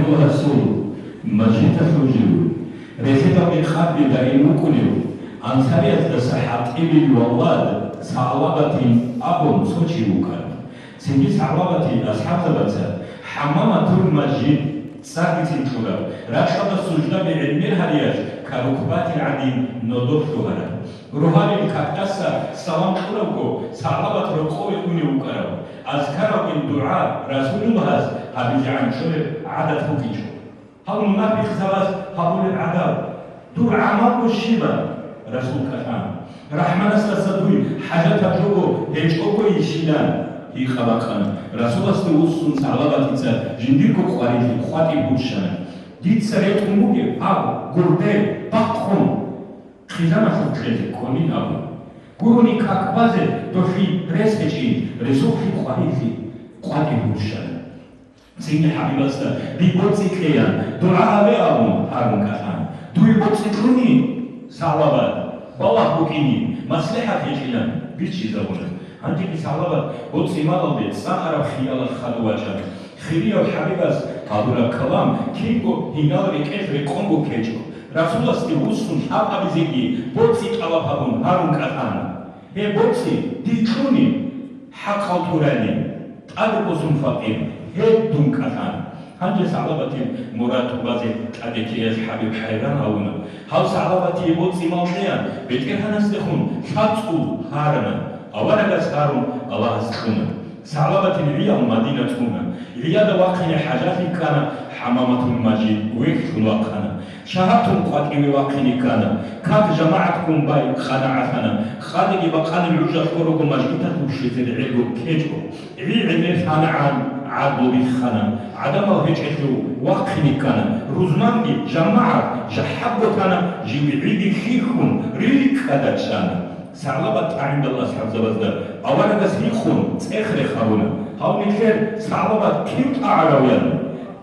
Speaker 3: الله سول مجيت الوجود رسيت بالخد دارين مكونيو أنصاريات الصحة إلي والله صعوبتي أبون سوتشي وكان سنجي صعوبتي أصحاب زبطة حمامة المسجد ساكتين شولا رشاد السجدة بعلم الهرياج كركبات العدين نضوف شهرا روحاني كاكتاسا سلام شولوكو صعوبة رقوة يكوني وكارو أذكره بالدعاء رسول الله هذه عن شوية عادة فوقيشو هل منافق زواج هقول العذاب دور عمار والشيبة رسول كفان رحمن استسدوي حاجة تجوبو هيجوكو يشيلان هي خلقنا رسول استوسون صلوات يتسا جنديركو خواريتي خواتي بوشانا ديت سريت موجي أب غربة بقهم خزانة خلقتي كونين أبو قروني كاكبازة توفي رسكتي رسول في خواريتي خواتي بوشانا سيدي حبيب الله بيبوتي كيان دعاء بأبو هارون كفان دوي بوتي كوني صلوات بالله بوكيني مصلحة هجيلان بيتشي زوجة عندي بصلوات بوتي مالبيت سهر خيال الخلوجة خيري الحبيبس قالوا الكلام كينغو هنالي كيفري كونغو كيجو رسول الله استوسون حبا بزيجي بوتي كلابون هارون كفان هي بوتي ديتوني حق التوراني أدركوسون فقير هدون كفان هنجي صعوبتي مراد وبازي أديكيز حبيب حيران أونا هاو صعوبتي بوتي مالديان بيتكن هنستخون شاتو هارنا أولا بس هارون الله استخونا صعوبتي العيال مدينة هنا عيال واقعي حاجاتي كان حمامة المجيد ويكتو الواقعنا شهرتم قاتل واقعي كان كاف جماعتكم باي خناعتنا خالقي بقان العجة خوركم مجيدة تبشيت العلو كيجو عمير خناعان عادوا بخنا عدم الهجرة وقني كان روزماندي جماعة جحبوا كان جيبي عيدي خيخون ريك هذا شان سعلبت عند الله سبحانه وتعالى أولا بس خيخون تأخر خاونا هاو نخير سعلبت كيف أعراويان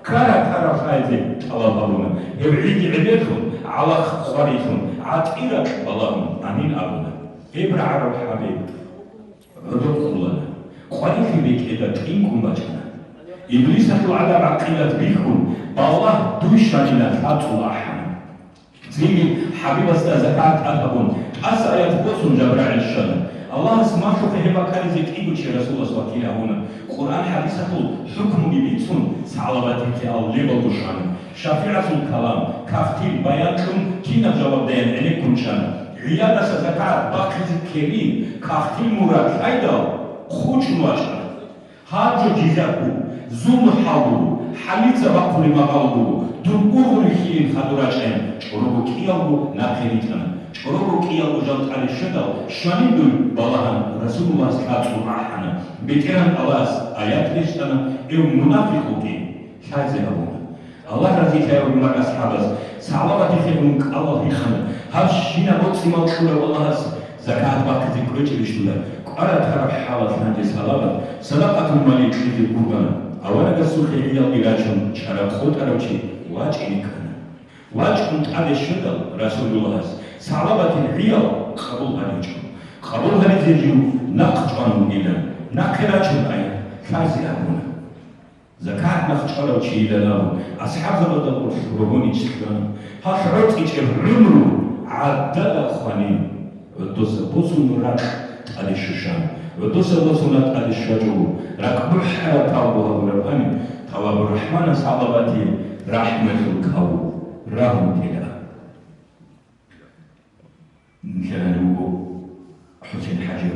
Speaker 3: كارا خايزي الله هاونا يبعيدي عبيدهم على خاريتهم عطيرك اللهم أمين أبونا إبرع عرب حبيب عدوك الله خاريفي بك إذا تقيمكم بجنا إبليس على عقيدة بيكم بالله دوشاننا فاتوا أحنا زيني حبيب استزكاة أبون أسا يتبوسون جبراء الشن الله اسمه فيه بكاري زيك إيجوشي رسول الله سواكي هنا قرآن حديثة حكم بيبيتون سعلباتي كي الليبل دوشان شافعة الكلام كافتيل بيانكم كينا جواب دين عليكم شان عيادة زكاة باقي كريم كافتيل مراد أيضا خوش نواشان هاجو جيزاكو زوم حاولو حليت بقول ما قالوا دبور خير خدراجين شروبو كيالو ناخريتنا شروبو كيالو جات على الشدة شانيدو بالله رسول الله صلى معنا بكران الله آيات ليشتنا يوم منافقوكي شايزه أبونا الله رضي كيالو مع أصحابه سعلبة خيرونك الله يخنا هاش شينا بوكسي مالشولا والله زكاة باقي ذكرتي لشولا أنا تعرف حالة هذه الصلاة صدقة الملك في القرآن أولا قصوا خيرية إلاجهم شراب خود أروشي واجهني كان واجهكم على الشدل رسول الله صعبة الرياء قبول هريجهم قبول هريجهم نقجون إلى نقراجهم أيضا كازي أبونا زكاة نقجون إلى له أصحاب زبط الرهوني تشكرون هاشعرت إيش عمرو عدد أخوانين ودوس بوسون راك على الشوشان ودوس بوسونات على الشجو راك بحر تابوها ورباني تواب الرحمن صعباتي رحمة الكو راهم كلا كان حسين حجر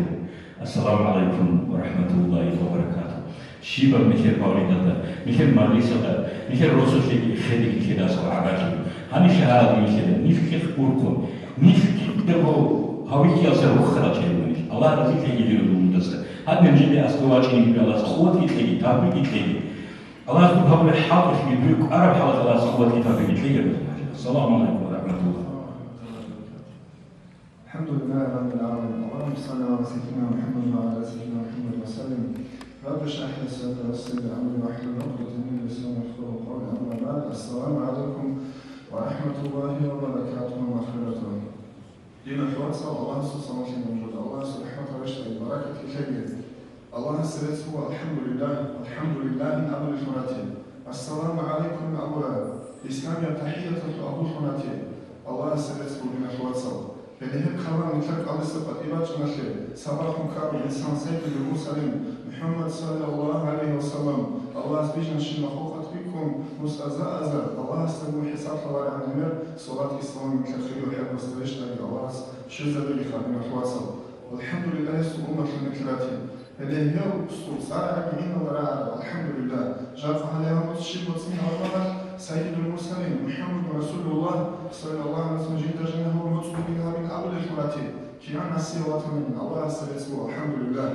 Speaker 3: السلام عليكم ورحمة الله وبركاته شيبا مثل مولد الله مثل مارليس الله مثل رسول خيرك كده صعباتي هني شهادة مثل نفكر قرقون نفكر دبو هاويكي أصير أخرى شيء الله رزق يجي له مدرسة هذا من جد أسلوبات شيء بالله خوتي تيجي تابعي تيجي الله سبحانه وتعالى حاطش بيدوك أرب حالة الله خوتي تابعي تيجي السلام عليكم ورحمة الله
Speaker 8: الحمد لله رب العالمين اللهم صل على سيدنا محمد وعلى سيدنا محمد وسلم رب اشرح لي صدري ويسر لي امري واحلل عقدة من لساني يفقهوا قولي اما بعد السلام عليكم ورحمة الله وبركاته ومغفرته. Liebe Freunde, Allah subhanahu wa ta'ala, Allah subhanahu wa ta'ala, بركة الخير. الله السبت هو الحمد لله أمر الفراتين. السلام عليكم أولا إسلام تحية الأبو حناتي الله سبحانه وتعالى فلهيك خبر مثلك الله سبحانه وتعالى صباح كار الإنسان سيد المرسلين محمد صلى الله عليه وسلم الله سبحانه وتعالى فيكم مستعزة الله سبحانه حساب الله عن أمر صلاة إسلام مثل خير وحب مستويشتري الله شزة بلي خادم الحواصل والحمد لله سوء أمة المثلاتي فلهيك سوء صارع من وراء الحمد لله جاء عليها متشيب وتصميم الله سيد المرسلين محمد رسول الله صلى الله عليه وسلم جيد جنه ومطلوب بها من أول الحراتي كيان السيوات من الله سبحانه الحمد لله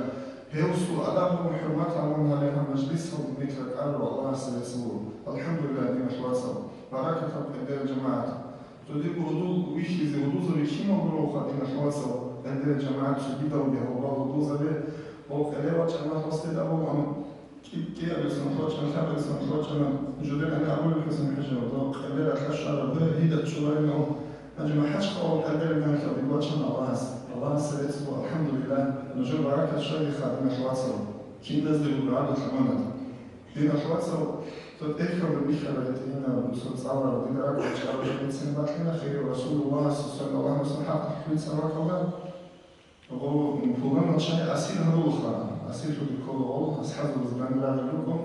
Speaker 8: هيوسو أداب وحرمات علمنا عليها مجلس مثل الأرض الله سبحانه الحمد لله دين الحواصل بركة بقدر الجماعة تدرك وضوء ويشي زي وضوء زي كيما بروخة دين الحواصل عند الجماعة شديدة وبها وضوء زي وقالوا أنا حصلت أبو أنا كي أبلسن خرجنا كابلسن خرجنا جدنا أنا أقول لك اسم حجة وضوء قالوا أخشى ربنا هيدا شوية إنه أجمع حشق أو قالوا لنا كذي وجهنا الله سبحانه الحمد لله نجيب بركة شيء خادم الحواصل كي نزل بالعرض الحمامات دين الحواصل تذكر بالمخرج التينا بسوط صور ودين ركعة شعب الإنسان باتنا خير رسول الله صلى الله عليه وسلم حق حفيد سماك الله وهو مفهوم شيء أسير هروخا أسير بكل غول أصحاب الزمان لا يلوكم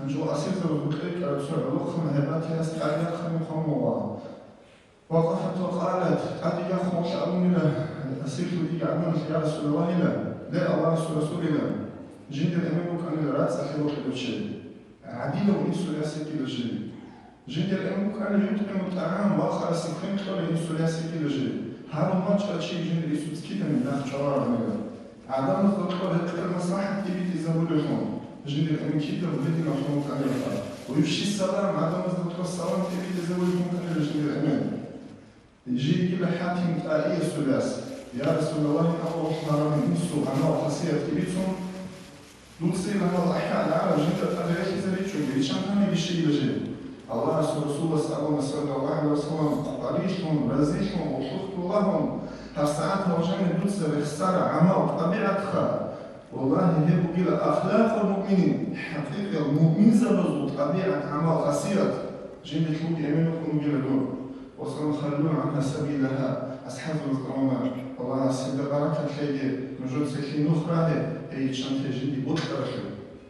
Speaker 8: أنجو أسير بكلك أرسل لكم هباتي أسكاري خمكم الله وقفت وقالت أدي يخمش أمنا أسير دي عمل يا رسول الله لا الله رسول الله جند الأمين كان الرأس أخير وحده شيء عديد ونسوا يا سيدي لجي جند الأمين كان يطعم الطعام وآخر سكين خلال ينسوا يا سيدي لجي هذا الماتش أشي جند يسوع كده من داخل شوارع منا عدم الضرورة هذا المصلحة تبي تزودهم جند الأمين كده وبدي مفهوم كان يفعل ويمشي السلام عدم الضرورة السلام تبي تزودهم كان جند الأمين يجي كده حاتم تأيي الثلاث يا رسول الله أول حرام نسوا أنا وخسير تبيتهم دوسي لنا الأحياء العرب جند الأدريك زريتشو بيشان كان يبشي لجي الله رسول الله صلى الله عليه وسلم قريشهم رزيشهم وحفظ لهم هالساعات وجمع الدوس بخسارة عمل طبيعتها والله هي بقيل أخلاق المؤمنين حقيقة المؤمن زبزو طبيعة عمل خسيرة جند تلوك يمينكم جلدون وصلوا خلون عنها سبيلها أصحاب الكرامة والله سيد بركة خير نجود سكين أخرى هي شانت جندي بطرشو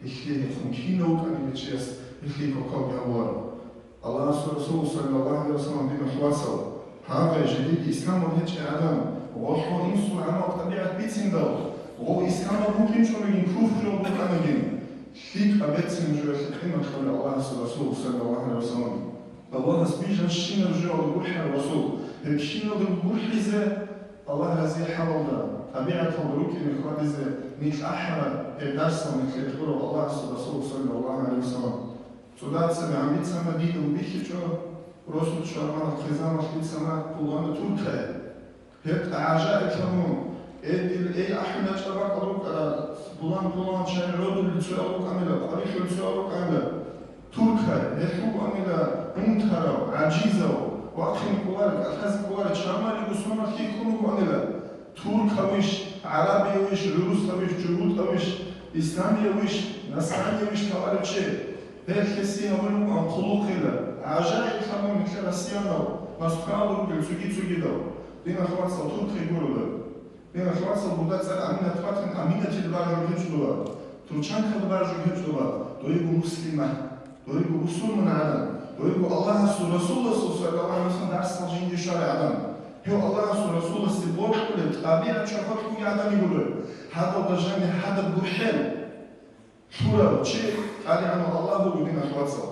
Speaker 8: إخليه خمكين وكان يتشيس إخليه كوكو بأول الله رسول صلى الله عليه وسلم دين حواصل هذا جديد إسلام وهيج آدم وغلقوا إنسوا عنا طبيعة بيتين دو وغو إسلام ممكن شو ينكروف جو بكامجين فيك أبيتين جو يخدمة خلال الله رسول صلى الله عليه وسلم الله سبيجا الشين رجوع الروح الرسول الشين الروح إذا الله رزي حوالنا طبيعة الروح من خالصة مثل أحرى الدرس من خلال الله رسول صلى الله عليه وسلم Sudat se ambicama dide u Bihiću, Rosul Šarman Khizam Khizama Kulana Turkaya. Het أعجائك لهم إيه أحنا شباب أروك بلان شان عود لتسألوك عملا قريش لتسألوك عملا تركها يحبوا عملا منتهرة عجيزة وأخين كوارك أخاز كوارك شامل يقصونا في كلهم عملا تركها ويش عربي ويش روس ويش جنود ويش إسلامي ويش نصراني ويش كوارك شيء هالكسي هقولهم عن خلق إلى عجائب كمان مثل السيانة مسكانه بالسجي دو لنا خلاص صوتون تقولوا له لنا خلاص البلاد سال أمينة فاتن أمينة البارج الهجلوا ترشان كالبارج الهجلوا دويبو مسلمة دويبو أصول من عدم دويبو الله رسول الله صلى الله عليه وسلم درس الجين شارع عدم هو الله رسول الله سيبور كل طبيعة شافته عدم يقول هذا الدجان هذا بحال شورا شيء قال عن الله بدون خلاصة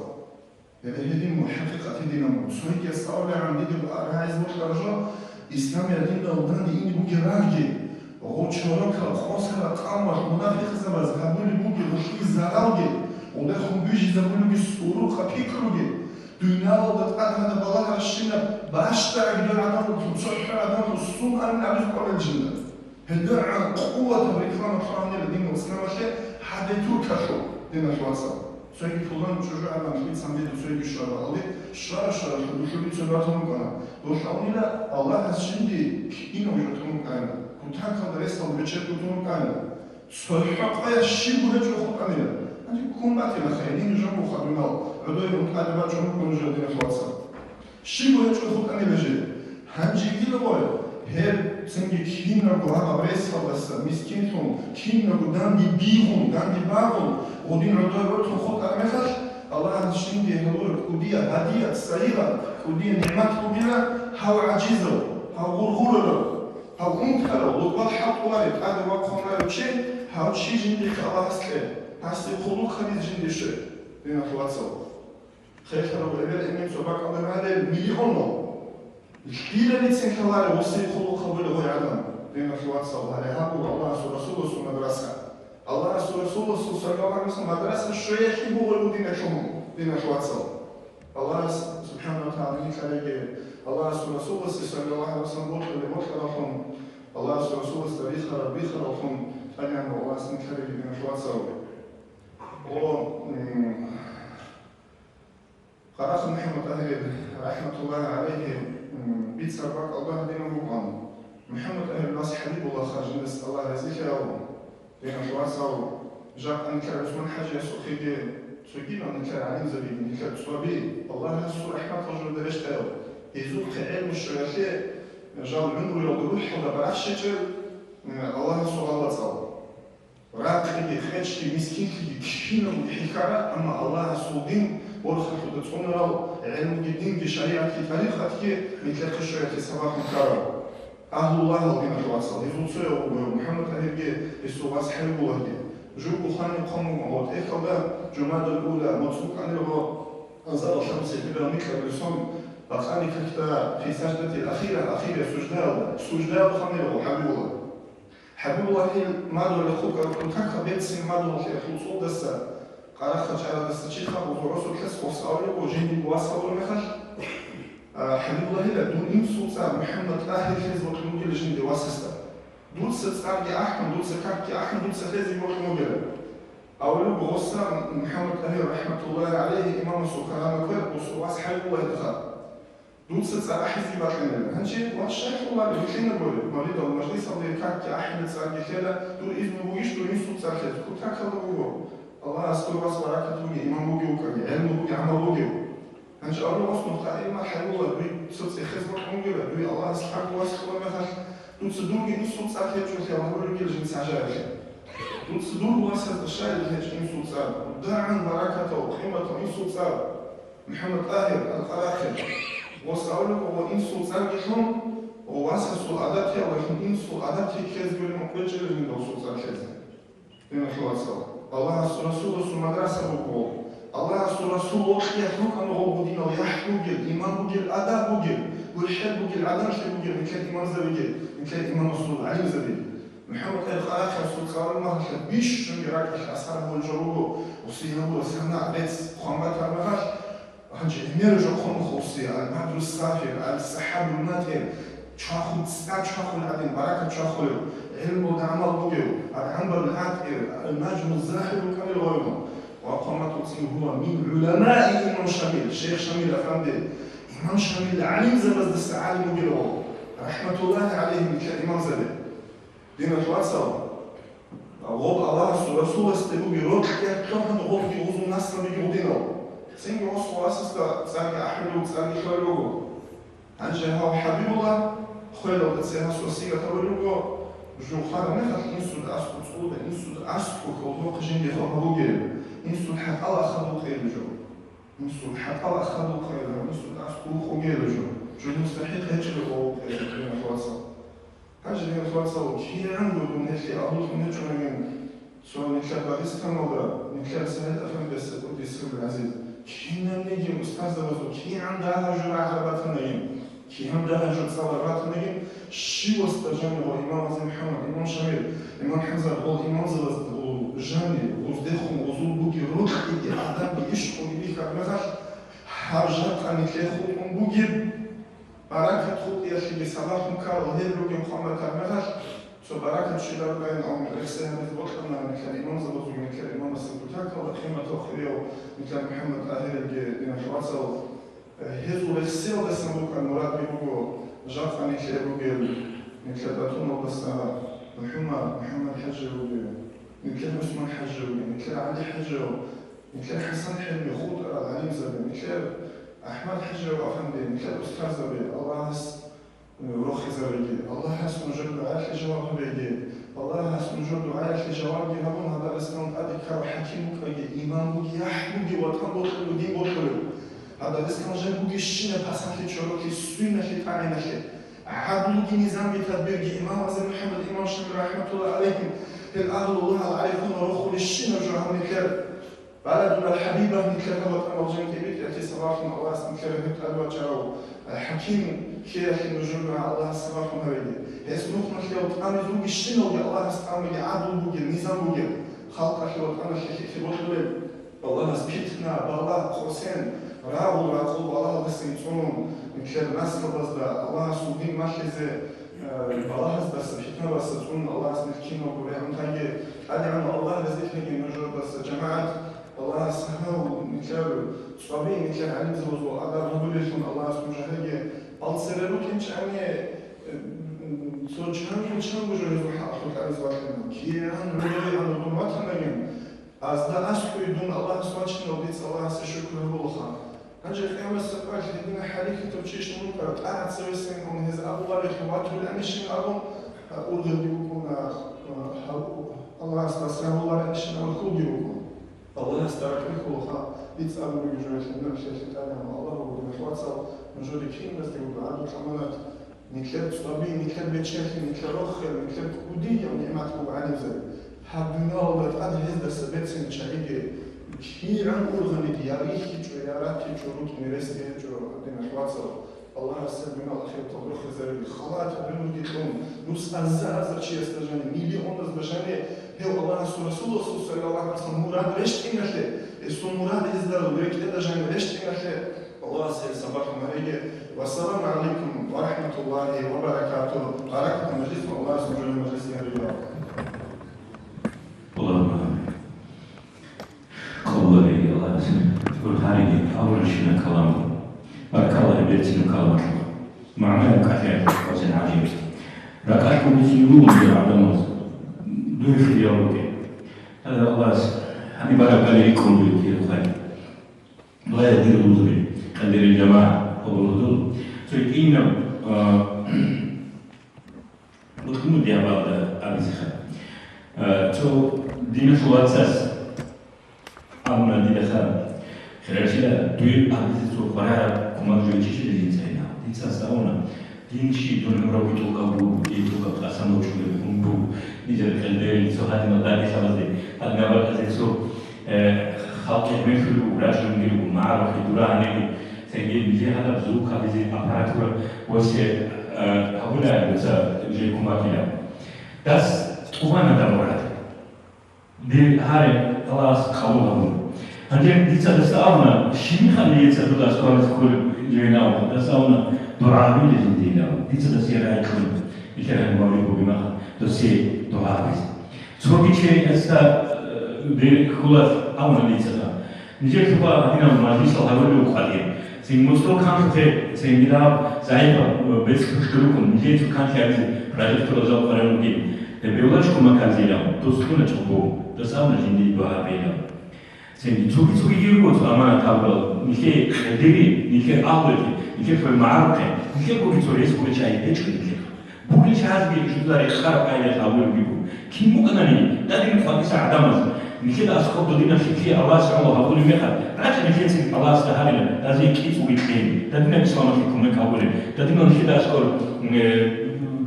Speaker 8: هذه محققة دينا سويك يستعول عن دين الأرهاز والرجاء إسلام يدين الدين دين بوجي راجي وغوت شورك خاصة قامة منافق زبز قبول بوجي رشوي زراجي ودخل بيجي زبون بالسورو خبيكروجي دنيا وضد هذا بالله الشنة باشتر عند عدم وتصحح عدم الصوم أن نعرف كل الجنة هذا عن قوة الإكرام الحرامي لدين الإسلام شيء حدثوا كشو دين الخلاصة سويك فلان شجاع على مخيط سامي سويك الشارع الله الشارع شو بيتسمعهم كنا دوشاوني لا الله هالشندي إنه يجتمعون كنا كنت هكذا درست وبتشرب كنا صحيح قايا الشيء بده يجوا كنا هنجي كومباتي مخيلين جنبو خدمنا عدوي متقلبات جنبو كونجا دين خواصا شي بو يجو خود أني بجي هنجي جيل بوي هر سنجي كين نرجو هذا بريس بس مسكينهم كين نرجو داندي بيهم داندي باهم ودين عدوي برضو خود أني مخش الله هنشيندي هدول كودية هدية صغيرة كودية نعمات كبيرة هاو عجيزة هاو غرغرة هاو أنكرة وضبط حط وارد هذا وقفنا وشيء هاو شيء جندي الله هسله هسه خلوق خليج جندي شيء بين خواصو خير خلوق الأبيض إني سباق على هذا المليون الكبيرة اللي تسنكلها وصي خلوق خبره هو يعلم بين خواصو هذا هابو الله رسوله سو مدرسة الله رسوله صلى الله عليه وسلم مدرسة شوية يحبوا ولودين شهم بين خواصو الله سبحانه وتعالى يخليه الله رسوله صلى الله عليه وسلم بطلهم الله رسوله بيخرهم أنا الله سنخليه بين خواصو قرأت محمد أهل رحمة الله عليه بيت سرباك الله دين المقام محمد أهل الناس حبيب الله خارج الناس الله يزيكه بين خواصو جاء أنكر عثمان حاجة سوخيجي سوكينا أنكر عليم زبيب أنكر سوابي الله يسوع رحمة الله درش تاو يزوق علم الشركة جاء العمر يضروح ولا بعرفش شجر الله يسوع الله تصاو راقي خيش مسكين كينا حكارة أما الله يسوع دين ورخة تتصنع علم الدين بشريعة تاريخ كي مثل الشريعة صباح مكرر أهل الله دين الواسط يزوج محمد عليه يسوع حلو الله جوبو خاني قومو موت إكلا جماد الأولى مطلوق عنه أنزل الشمس بلا مكر بلسون لقاني كتا في سجدة الأخيرة سجداء خاني حبيب الله حبيب الله هي مادو لخوك كنتاك بيت سين مادو لخوصو دسا قارخ على دسا شيخا وضعوسو الحس وصاوري وجيني بواسا ولمخش حبيب الله هي دون إنسو محمد أهل الحزب وطلوكي لجيني واسستا دول ستارجي أحمد دول سكارجي أحمد دول سخيزي موجودة أولو بغصة محمد أهل رحمة الله عليه إمام السكران كبير وصواص حلو الله يدخل دول ستار أحزي باقينا هنشي والشيخ الله اللي بيخينا بولي مريض المجلس اللي كارجي أحمد سارجي خيلا دول إذن بوغيش دول إنسو تسارجي كنت هكذا بوغو الله أسكر واس وراكة بوغي إمام بوغي وكاقي علم بوغي عمل بوغي هنشي أولو أصنع قائمة حلو الله دوي ستسي خزبط مونجلة دوي الله أسحاق واسخ ومثل دول صدوقي نصو تصار خير شو خير وهو رجل جنس عجائب دول صدوق واسط الشاي اللي هيج نصو تصار داعا بركته وقيمته نصو تصار محمد طاهر القراخر وصاولك هو نصو تصار بيهم وواسط الأدب وهم نصو الأدب كيز بيقول مقبجل من نصو تصار كيز بين الخلاصة الله رسول مدرسة بقول الله رسول وقت يحكم أنه هو دينه يحكم الإيمان بقول الأدب بقول والحب بقول العدل شيء بقول من كان إيمان زبيل من كان إيمان رسول علي زبيل محمد الخلاخ رسول صار الله بيش شو يراك أسرع والجروب وصينه وسمنا عبيد خامات المغاش هنجي نرجع خم خوصي على المعدل الصافي على السحاب الماتير شاخد ساعة شاخد عدين بركة شاخد علم ودعمل بقول على عنبر العاتر الماجم الزاهر وكامل غيره وقامت هو من علماء إمام شامل الشيخ شامل أفندي إمام شامل عليم زبز دست عالم بيلو رحمة الله عليه من كإمام زبد دين الواسط غوب الله رسول استبو بيروت كم غوب يوزو الناس بيجودينه سين وصوا أساسا سامي أحمد وسامي خيرو هنجي هو حبيب الله خيرو تسيها سوسية تولوجو جو خار نخل إنسود أسكو تصود إنسود أسكو كوضوق جندي خبروجي إنسود حق الله خدو خير جو إنسود حق الله خدو خير جو إنسود أسكو خوجي جو مستحيل هجري غوب بين الواسط هجري بين الواسط كي عنده من هالشيء أبوه من هجري من سواء نكتب باريستان ولا نكتب سهل أفهم بس ودي سر العزيز كينا نجي أستاذ بزو كي عندها جرع عربات نجيم كي عندها جرع صلوات نجيم شو استجاني هو إمام زي محمد إمام شميل إمام حمزة هو إمام زلز جاني وزدخم وزول بوجي روح إدي عدم بيشكو بيك مثلا حاجات عن كيخو من بوجي بركة خود يخي بصلاح مكار وهيب بوجي محمد مثلا سو بركة شيلار بين أو الإحسان بطلنا من كلمة زبط من كلمة سبتاك وقيمة أخرى مثل محمد أهل الجن الفرنسا هذو السير بس نبوك المراد بيبوجو جاف عن كلمة من كلمة بس محمد حج مثل عثمان حجوي، مثل علي حجوي، مثل حسن حلمي خوت العليم زبي، مثل أحمد حجوي أفندي، مثل أستاذ زبي، الله هس روخي زبي، الله هس نجر دعاء لجواب بيدي، الله هس نجر دعاء لجواب هبون هذا اسمه أديك حكيم كي إمام بوجي يحبوجي وطن بطل ودين بطل. هذا اسمه جن بوجي الشين بحسن تشرو كي سوينا كي تعينا كي. عبد نظام بتدبير إمام عزيز محمد إمام شامل رحمة الله عليهم. الأهل الله العارفون روحوا للشين وجرهم نكر. بلدنا الحبيبة نكر وطن وجن كبير يأتي صباحنا الله اسم نكر هت الوجاو. حكيم كي نجور مع الله صباحنا هذي. اسمه نكر وطن زوج الشين وجا الله استعمل عبد بوجي النظام بوجي. خلق أخي وطن في بطل. الله سبيتنا بالله حسين. راهو راقول الله بس ينصرون نكر ناس كبزدا الله سودين ماشيزه الله بس فتنة بس تقول الله سنحكينا وقولي عم تاجي هذه عن الله لذلك نجي نجور بس جماعة الله سهوا نكر صبي نكر علم زوج وهذا رجل يكون الله سبحانه وتعالى ألسرلو كنش عني سوچان وچان بجوز وحاخد عز وجل كي عن رجل عن الظلمات نجيم از دا أسكوي دون الله سبحانه وتعالى الله سشكره الله هنجي خيام السباك لدينا حاليك تبشيش منكر قاعد سوي سنكم هذا أبو غالي خواتو لأنشين أبو أرغل يكون الله سبحانه الله لأنشين الكل يكون الله استرك الخلقة يتسألوا بجوة النفس يتعلم الله وبنخواصل نجود كين بس يقول عدو كمانات نكلب صبي نكلب بتشيخ نكلب أخر نكلب كودية ونعمات وعلم زي حبنا الله تعالى هذا السبب سنشاهده كثيرا أرغن دياريخي جو ياراتي جو روت ميرسي جو دينا شواصل الله سبحانه الأخير تبرخ زربي خلات بنوديتهم نص أزار شيء استجاني مليون أزبجاني هو الله رسول صلى الله عليه وسلم مراد رشت إنه اسم مراد إزدار وريك إدجاني رشت إنه الله سيد صباح مريجي والسلام عليكم ورحمة الله وبركاته باركة مجلس الله سبحانه مجلس يا
Speaker 3: قولي الله يسلمك تقول هذه أول شيء كلام بارك الله بيتنا كلام معناه كثير وزن عجيب ركعتكم يسيرون بعدم دوش اليوم هذا الله هني بارك عليكم بكثير خير لا يدير الوزري قدر الجماعة قبل الوزر فإن بتكون دي بعض أبيزخ تو دين فواتس أمنا دي دخل خلال دوي أبيز تو قرار كمان جو تيجي للإنسان إنسان سأونا دين شيء دون مروي تو كابو دي تو كاب أسمو شو يبغو نيجي خلال سو هذه مداري سبزي هذا ما بقى سو خلق يمثل راجل من معرفة دوراني سيجي بيجي هذا بزوج هذه أباراتور وسي هؤلاء بس جي كوماكيا das تقوانا دمورات دي هاي خلاص قبولهم عندك دي تسألنا شيء خليه يتسألوا أسكار كل جينا تسألنا دعابي لجدينا دي تسأل هاي كل يكره المولى بما تسي دعابي سوى كي أستا دي خلاص أونا دي تسأل نجيب تبا هنا المجلس الهولي وقادين سيموستو كان في سيميرا زايبا بس كشكلكم نجيب كان في هذه بروجكت روزا فرنوكي بيولوجيكو مكان زينا توسكونا تشوفو تسألنا جندي دعابينا سيدي توكي يقول أمانة تابلو نيكي ديري نيكي أولي نيكي في المعارضة نيكي بوكي توريس بوكي شاي بيتش كنيكي بوكي شاي بيجي شداري خارق عيني تابلو بيبو كي مكانني دادي مفاقسة عدامز نيكي دا أسخب دودينا في الله سعوه هقولي ميخا راجع نيكي سيد الله سهارنا دازي كيس ويتين دادينا بسلامة فيكم ميكا هقولي دادينا نيكي دا أسخب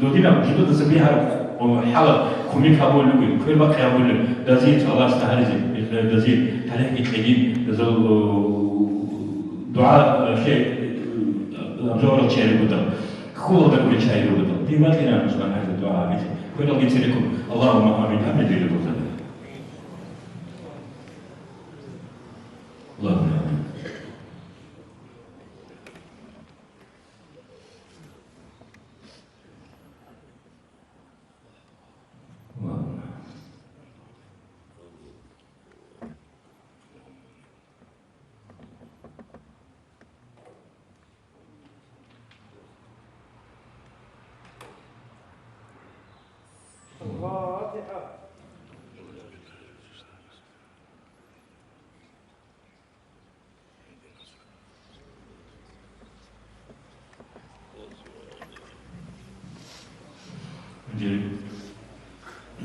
Speaker 3: دودينا جدود زبيها وحالة كميك هقول لكم كل بقى هقول لك دازي الله سهارنا دازي عليك تجيب دعاء شيء جورا شيء يقدر كل ده كل شيء يقدر دي ما كنا نسمع هذا الدعاء بيت كل اللي تريكم اللهم آمين آمين دي يقدر اللهم آمين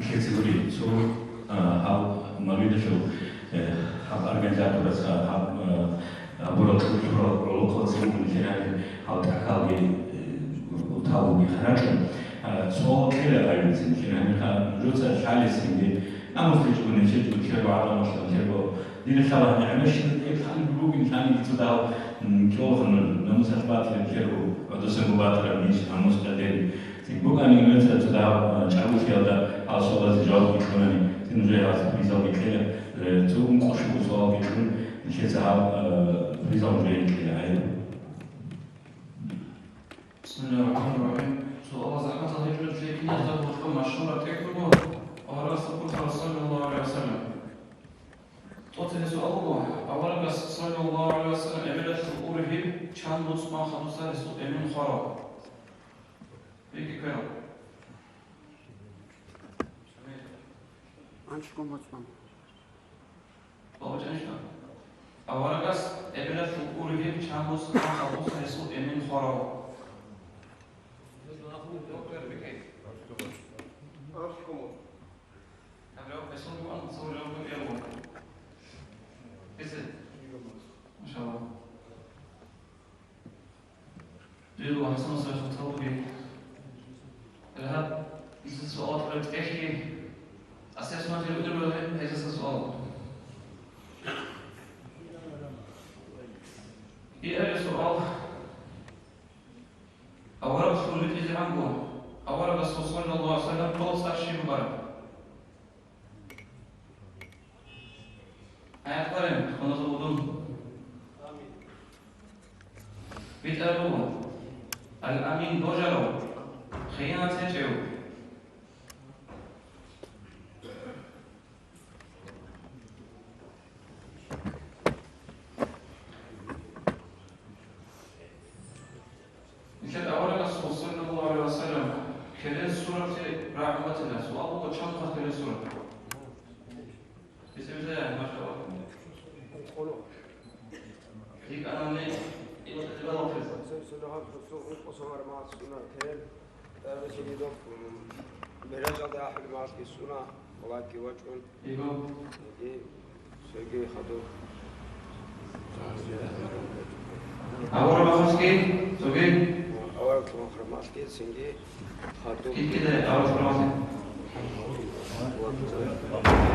Speaker 3: Category. So how Malaysia show how organizers how local assembly how how we характер سؤال كده عايز كده جزء حالي سنجي أنا مفيش من الشيء كده على مصر كده دي الخبر يعني مش كان بيقول إنسان يتداو كيف نمسحبات كده ودوسنبات رميش نمس كده تبقى أنا مثلا تداو شعبي كده على صوت الجواب كمان تنجي على بيزاوي كده توم كشوف سؤال كده الشيء تاع بيزاوي كده
Speaker 9: بسم الله الرحمن الرحيم. سؤال زعما تهجر في كنيسة تكون مشهورة تكتبه ورسول الله صلى الله عليه وسلم. توتي سؤال الله أولا صلى الله عليه وسلم عبادة الأورهب كان مصمع خمسة رسول من خراب. بيجي كلام.
Speaker 10: عندكم مصمع.
Speaker 9: بابا جانشنا. أولا عبادة الأورهب كان مصمع خمسة رسول من خراب. ما شاء الله. دلو حسن صار تطوعي. الهاب السؤال رد كشي أساس ما في دلو هذا السؤال. إيه السؤال؟ أولا رسول الله يجي عنكم. أولا رسول صلى الله عليه وسلم قال صار شيء مبارك. آيات قرن ونزودون. بيتقالوا الأمين بجروا خيانة تجوا. مثل أولا رسول صلى الله عليه وسلم كل سورة رحمتنا سؤال وشنقة كل سورة. بسم الله ما شاء الله. ديك أنا من إلى تجربة في
Speaker 10: سنة خصوص قصور مع السنة كهل بس يدوم برجع ده أحد مع السنة ولكن وجهون
Speaker 9: إيوه
Speaker 10: سجى خدو
Speaker 9: أول ما خسكي سوي
Speaker 10: أول كم خرماسكي سنجي خدو
Speaker 9: كده أول خرماسكي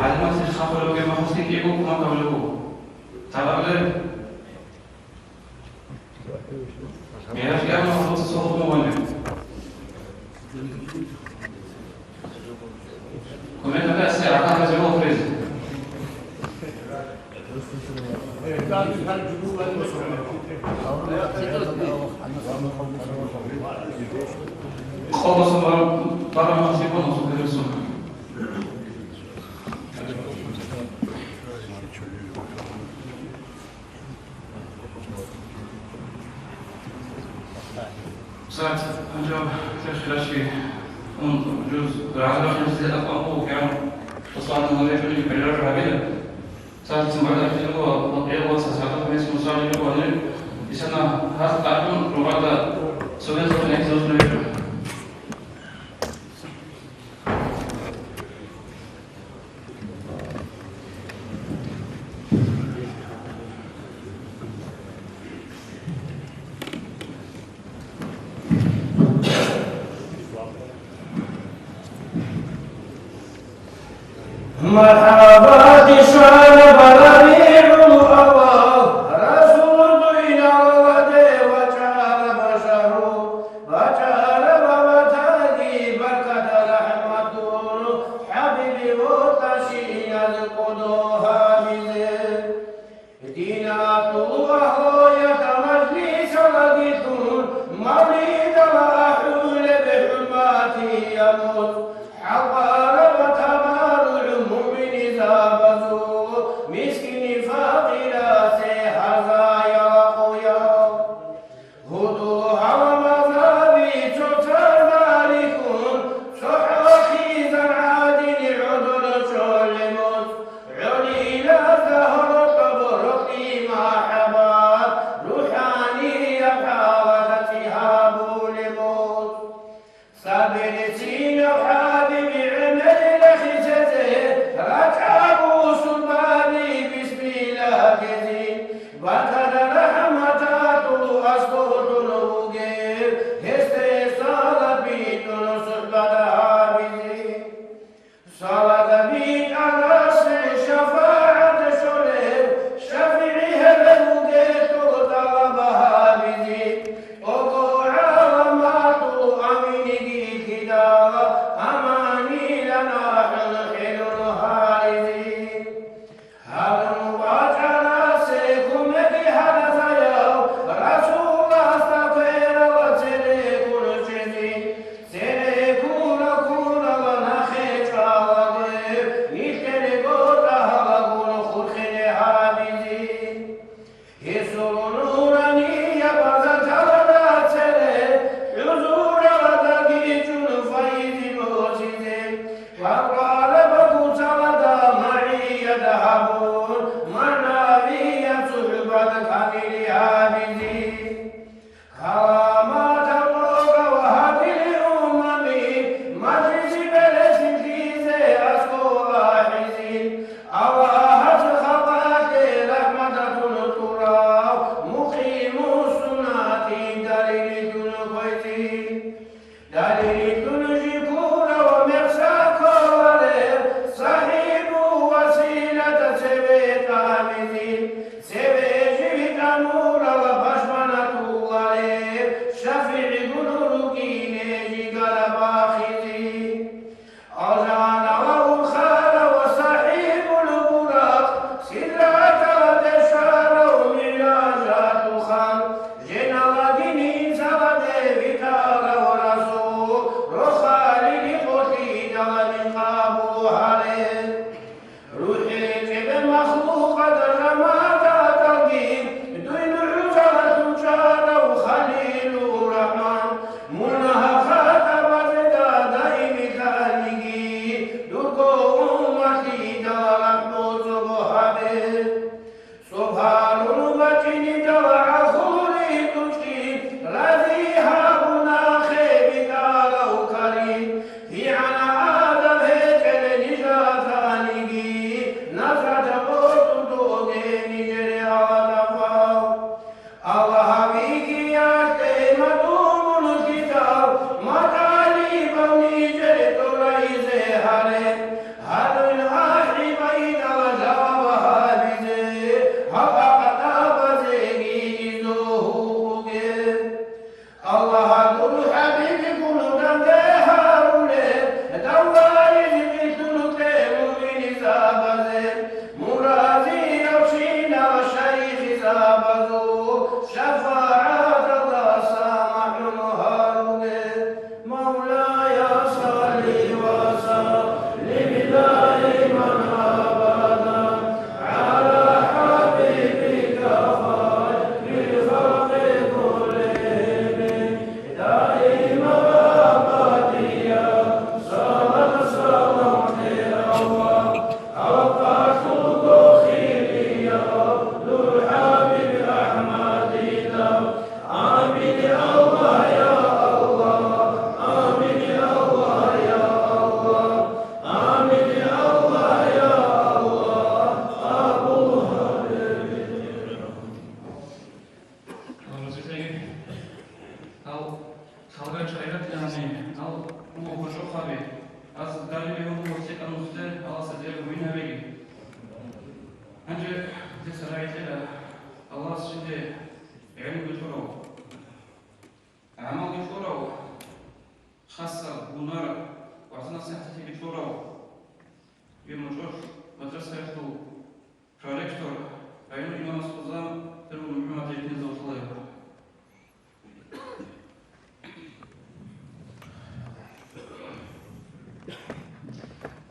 Speaker 9: هذا ما سيخافوا لو كما خسكي كيبو كما قبلوا تعال يا أخي أنا أخلص الصوت مولد كمان بقى الساعة هذا زي ما فريز خلص برا ما في بونص وكذا السنة ساعة أنجاب تخيل شيء جزء العادة خمسة أقوى كان وصلنا هذا يفعل يبرر رابعا ساعة سمعت أكثر وقيل وساعات من اسم صار يقولون بسنا هذا تعلم ربما سويت من أكثر من يفعل
Speaker 1: مرحبا تشعل بربيع الله رسول إلى ودي وجعل بشر وجعل بمتاقي بركة رحمته حبيبي وتشي القدوها بذل دينات الله يتمجلس لقيتون مريد وأحول بحرماتي يموت حقار مسكين فقيرة هزايا قويا هدوها ومذابي تتر مالكون صحاخي زنعادين عدل شلمت عليلا زهر تبرقي ما حبات روحاني حاولتها بولموت سبل سين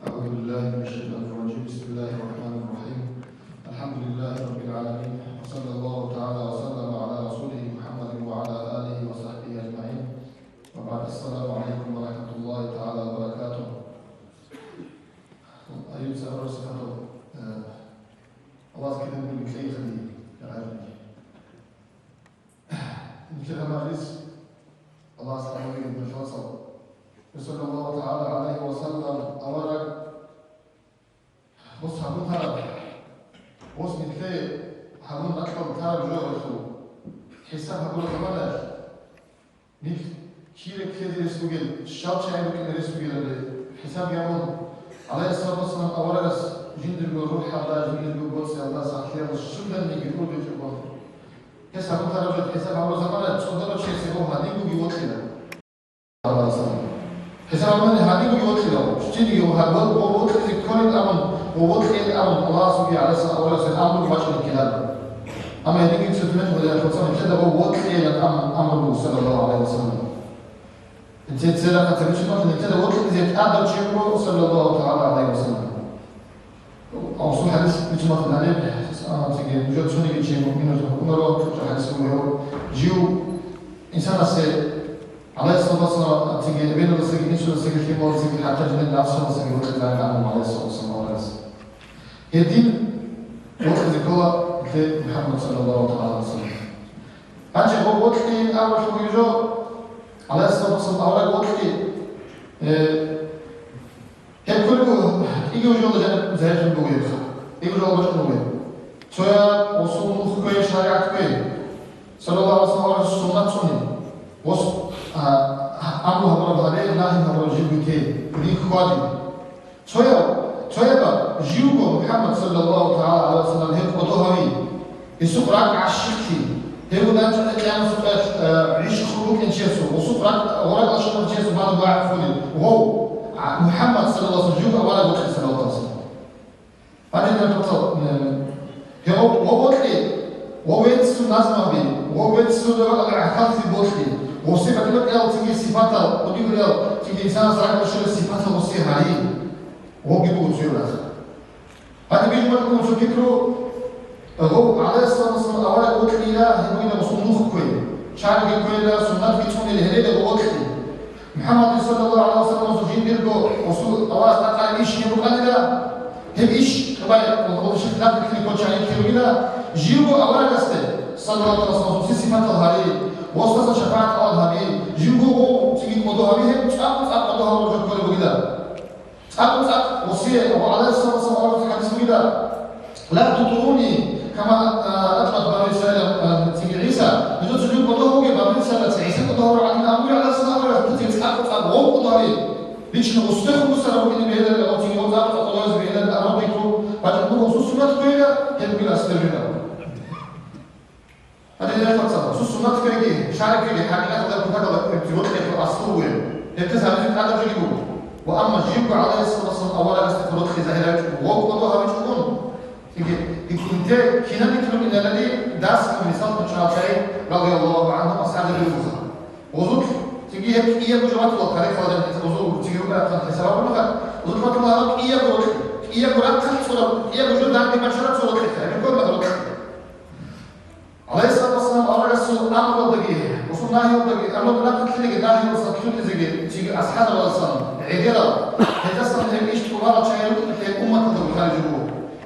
Speaker 8: أعوذ بالله من الشيطان الرجيم. بسم الله الرحمن الرحيم. الحمد لله رب العالمين، وصلى الله تعالى وسلم على رسوله محمد وعلى آله وصحبه أجمعين. وبعد، السلام عليكم ورحمة الله تعالى وبركاته. أيها السادة والسادة، الله كده من كي خلي يعرفني. إن كده ما الله سبحانه وتعالى وصلى الله تعالى سوجل الشاب شايف كده سوجل حساب يعمل عليه الصلاة والسلام أورس جند الروح الله جند القدس الله صحيح الشدة اللي يقول بيجوا حساب خرجت حساب عمر زمان تصدر شيء سووا هذيك ويقول كده الله صلى حساب من هذيك ويقول كده شتي وهذا وقول كده كل الأمر وقول كده الأمر الله سبحانه عليه الصلاة والسلام الأمر ماشي الكلام أما هذيك تسمعه ولا تصمم كده وقول كده الأمر صلى الله عليه وسلم انت تسأل حتى مش نقول انت لو قلت زي تقدر تشوفه صلى الله تعالى عليه وسلم او صح حديث مش نقول عليه تيجي وجود شنو يجي من روح حديث هو جيو انسان سي عليه الصلاه والسلام تيجي بين الرسول يشوف السكه في مول سكه حتى جن الناس شو سكه وقت كان عليه الصلاه والسلام الدين وقت ذكر محمد صلى الله تعالى عليه وسلم أجل هو وقت أول شو يجو على الصلاة والسلام أولا وقتي كان كله يجي وجود زهج البوية يجي وجود بشر البوية شوية وصول مخكوية شريعة كوية صلى الله عليه وسلم على السنة سنة وص أمره هبرة بهذه الله هبرة جيبوتي بدي خوادي شوية جيوبه محمد صلى الله تعالى عليه وسلم هيك قدوهوي يسوق راك عشقتي هيقول أنت الأيام سقط عيش خروج إنشاسه وسقط ورد أشرف إنشاسه بعد ضاع فولي وهو محمد صلى الله عليه وسلم أولا بكر صلى الله عليه وسلم هذا نقطة هو بكري وهو يتسو نازم به وهو يتسو الأحكام في بكري وصفة كلمة إله تيجي صفاتها ودي إله تيجي إنسان صار يشوف صفاتها وصيها هاي وهو بيقول شيء هذا بيجي مرة كم فكره هو عليه الصلاة والسلام أولا قلت لي لا هنا وصنوخ كوي شعر كوي لا سنات في تون الهريدة وقلت لي محمد صلى الله عليه وسلم وسجين ديركو وصول أولا تقع إيش يبقى لا هم إيش طبعا وشيء لا بكري كل شيء كيلو كده جيبوا أولا قصته صلى الله عليه وسلم في صفات الهاري وصلت شفاعة الهاري جيبوا هو تيجي موضوع هاري مش أقصد موضوع هاري رجل كله كده أقصد وصية وعليه الصلاة والسلام أولا تكلم كده لا تطروني كما أطلق بني إسرائيل تيجي عيسى يجوز سجود قدوه بني إسرائيل عيسى قدوه عن الأمر على الصلاة تيجي تحقق غوم قدوه ليش نستخدم مسألة وكذا بهذا أو تيجي وزارة الله بهذا الأمر بيكون بعد أنه خصوص سنة كويلة يبقى الأسترجنا هذا اللي نفسه خصوص سنة كويلة شعر كويلة حقيقة هذا كذا تقول لك الأصل يبتسم هذا جيبه وأما جيبه عليه الصلاة والسلام أولا استفرد خزائرات وغوم قدوه بيكون انت كنا نتكلم ان الذي داس مثال الشافعي رضي الله عنه اصحاب الرفقه وزوج تجي هيك هي بجوات الله تاريخ هذا وزوج تجي بقى حساب ولا وزوج ما الله هي بقول هي قرات صوره هي بوجود عندي بشرات صوره كده كل ما قلت عليه الصلاه والسلام امر الرسول امر الدقيق وصلنا هي الدقيق امر لا تتلقى داهي وصلت زي تيجي اصحاب الرسول عيدره هتصل هيك ايش تبارك شيء امه تدخل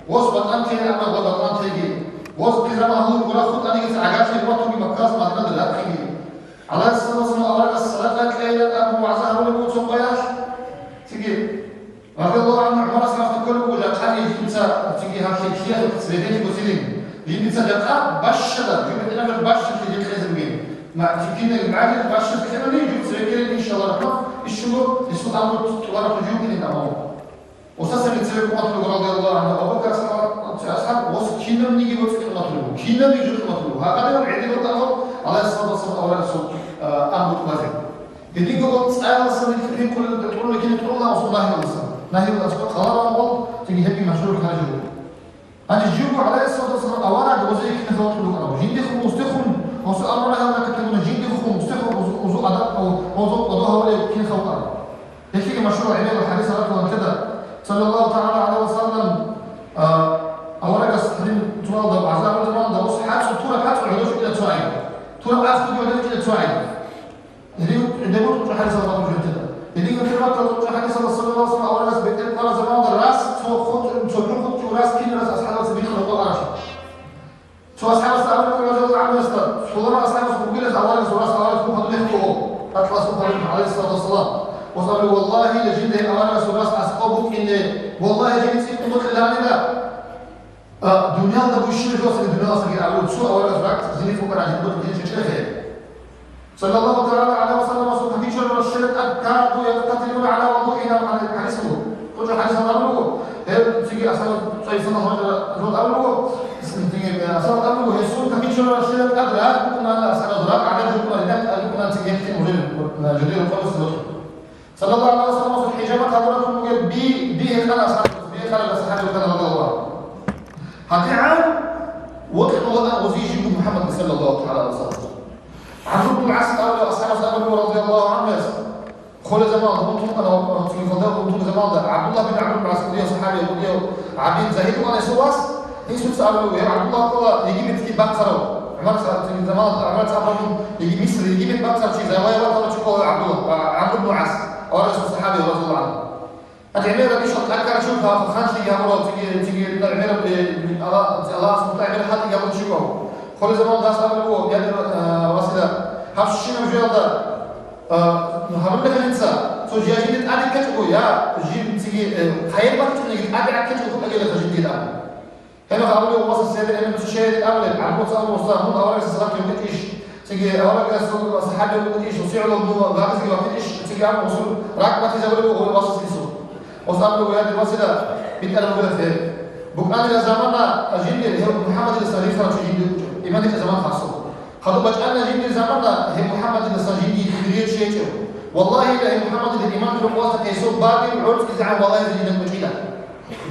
Speaker 8: وصبت أنت أما غضب أنت يجي وصبت زمان هو ولا خد أنا جالس عجاز في وقت من مكاس ما تقدر لا تيجي على الصلاة والسلام أولا الصلاة كليلة أبو وعزها ولا بوت سقياش تيجي رضي الله عنه عمر سمعت كل وجه كان يجلس تيجي هالشيء كثير تسبيحين بوسيلين يجلس جاء بشر يجيب لنا بشر في جلسة زمين مع تكين معاك بشر كثير اللي يجلس ذكر إن شاء الله رحمة الشغل يسوق أمر ولا تجيب من الأمر وساسا يتسبب مطلوب رضي الله عنه أبو بكر أصحاب وصف كنا من يجي وصف مطلوب كنا من يجي مطلوب هكذا العدل والتأمر على الصلاة والسلام أولا رسول أمر مازن يدي قلت سأل الصلاة في كل لكن تقول الله وصل الله عليه وسلم نهي الأسباب خلاص أول تيجي هبي مشهور خارجه أنا جيبوا على الصلاة والسلام أولا جوزي كنا ثلاث لغة جندي خم مستخم وصل أمر الله ولا كتبنا جندي خم مستخم وزو أداء أو وزو أداء ولا كنا خوار هيك مشهور عباد الحديث رضي كذا صلى الله تعالى عليه وسلم أولا قصدين تواضع بعزام التواضع وصحات طولة حتى العدوش إلى توعي طولة أخذ العدوش إلى توعي اللي يقول حديث الله عليه وسلم اللي يقول حديث الله صلى الله عليه وسلم أولا قصدين أنا زمان الراس تو راس كين راس أصحاب السبيل الله عرش تو أصحاب السبيل كل رجل عام يستر صورنا أصحاب السبيل أولا راس أولا سبوه هذول يخطوه أطلع سبحانه عليه الصلاة والسلام وصلوا والله لجد أولا سراس أسقبك إن والله جيت سيد مطلع لنا دنيا ده بوشير جوس الدنيا أصلا يعلو شو أولا سراس زين فوق على جنبك جيت شيء خير صلى الله تعالى عليه وسلم وسبحانه والشرك كادوا يقتتلون على وضوئنا وعلى حديثه كل حديث أمره تيجي أصلا شيء سنة هذا أمره تيجي أصلا أمره يسوع كميشون والشرك أدرى كنا أصلا ذراك على كنا هناك كنا تيجي مدير جدير خالص صلى الله عليه وسلم وسبحانه حضراتكم بي هنا أصلا بي خلق الصحابة وكذا رضي الله هذه عام وقت الله وزيج محمد صلى الله عليه وسلم عمرو بن العاص قال أصحاب أبي رضي الله عنه خل زمان كنتم أنا في فضاء كنتم زمان عبد الله بن عمرو بن العاص وديه صحابي وديه عبيد زهيد وأنا سواس يسوع سألوا يا عبد الله قال يجيب تكي بكرة عمر في زمان عمر سألهم يجيب مصر يجيب بكرة شيء زي ما يقول شو عبد الله عمرو بن العاص أو رسول صحابي رضي الله عنه العميرة دي شرط أكثر شوفها خانش يا مرة تيجي العميرة الله سبحانه وتعالى حتى قبل شوفه خل زمان ده سألوا يعني وسيلة هفشين مجرد هرب لك الإنسان سو جاهزين أدي كتبوا يا جيل تيجي خير ما تقول أدي كتبوا أجل خجيل كده هنا قالوا وصل سيد أنا مش شاهد أولد عم بوصل وصل هم أول السلام يوم إيش تيجي أول كسر صحابي يوم إيش وسيعوا له بعد كده وقت إيش تيجي عم وصل راك ما تزوجوا هو وصل سيسو وصلوا ويا الوسيلة بيتكلموا كده في بكرة إلى زماننا جيل محمد الصليب صار جيل إيمان في زمان خاصه خذوا بجأنا جيل زماننا هي محمد الصليب يدير شيء والله إذا محمد الإيمان في القوة كيسوب باقي عرض إذا والله يزيد المجيلة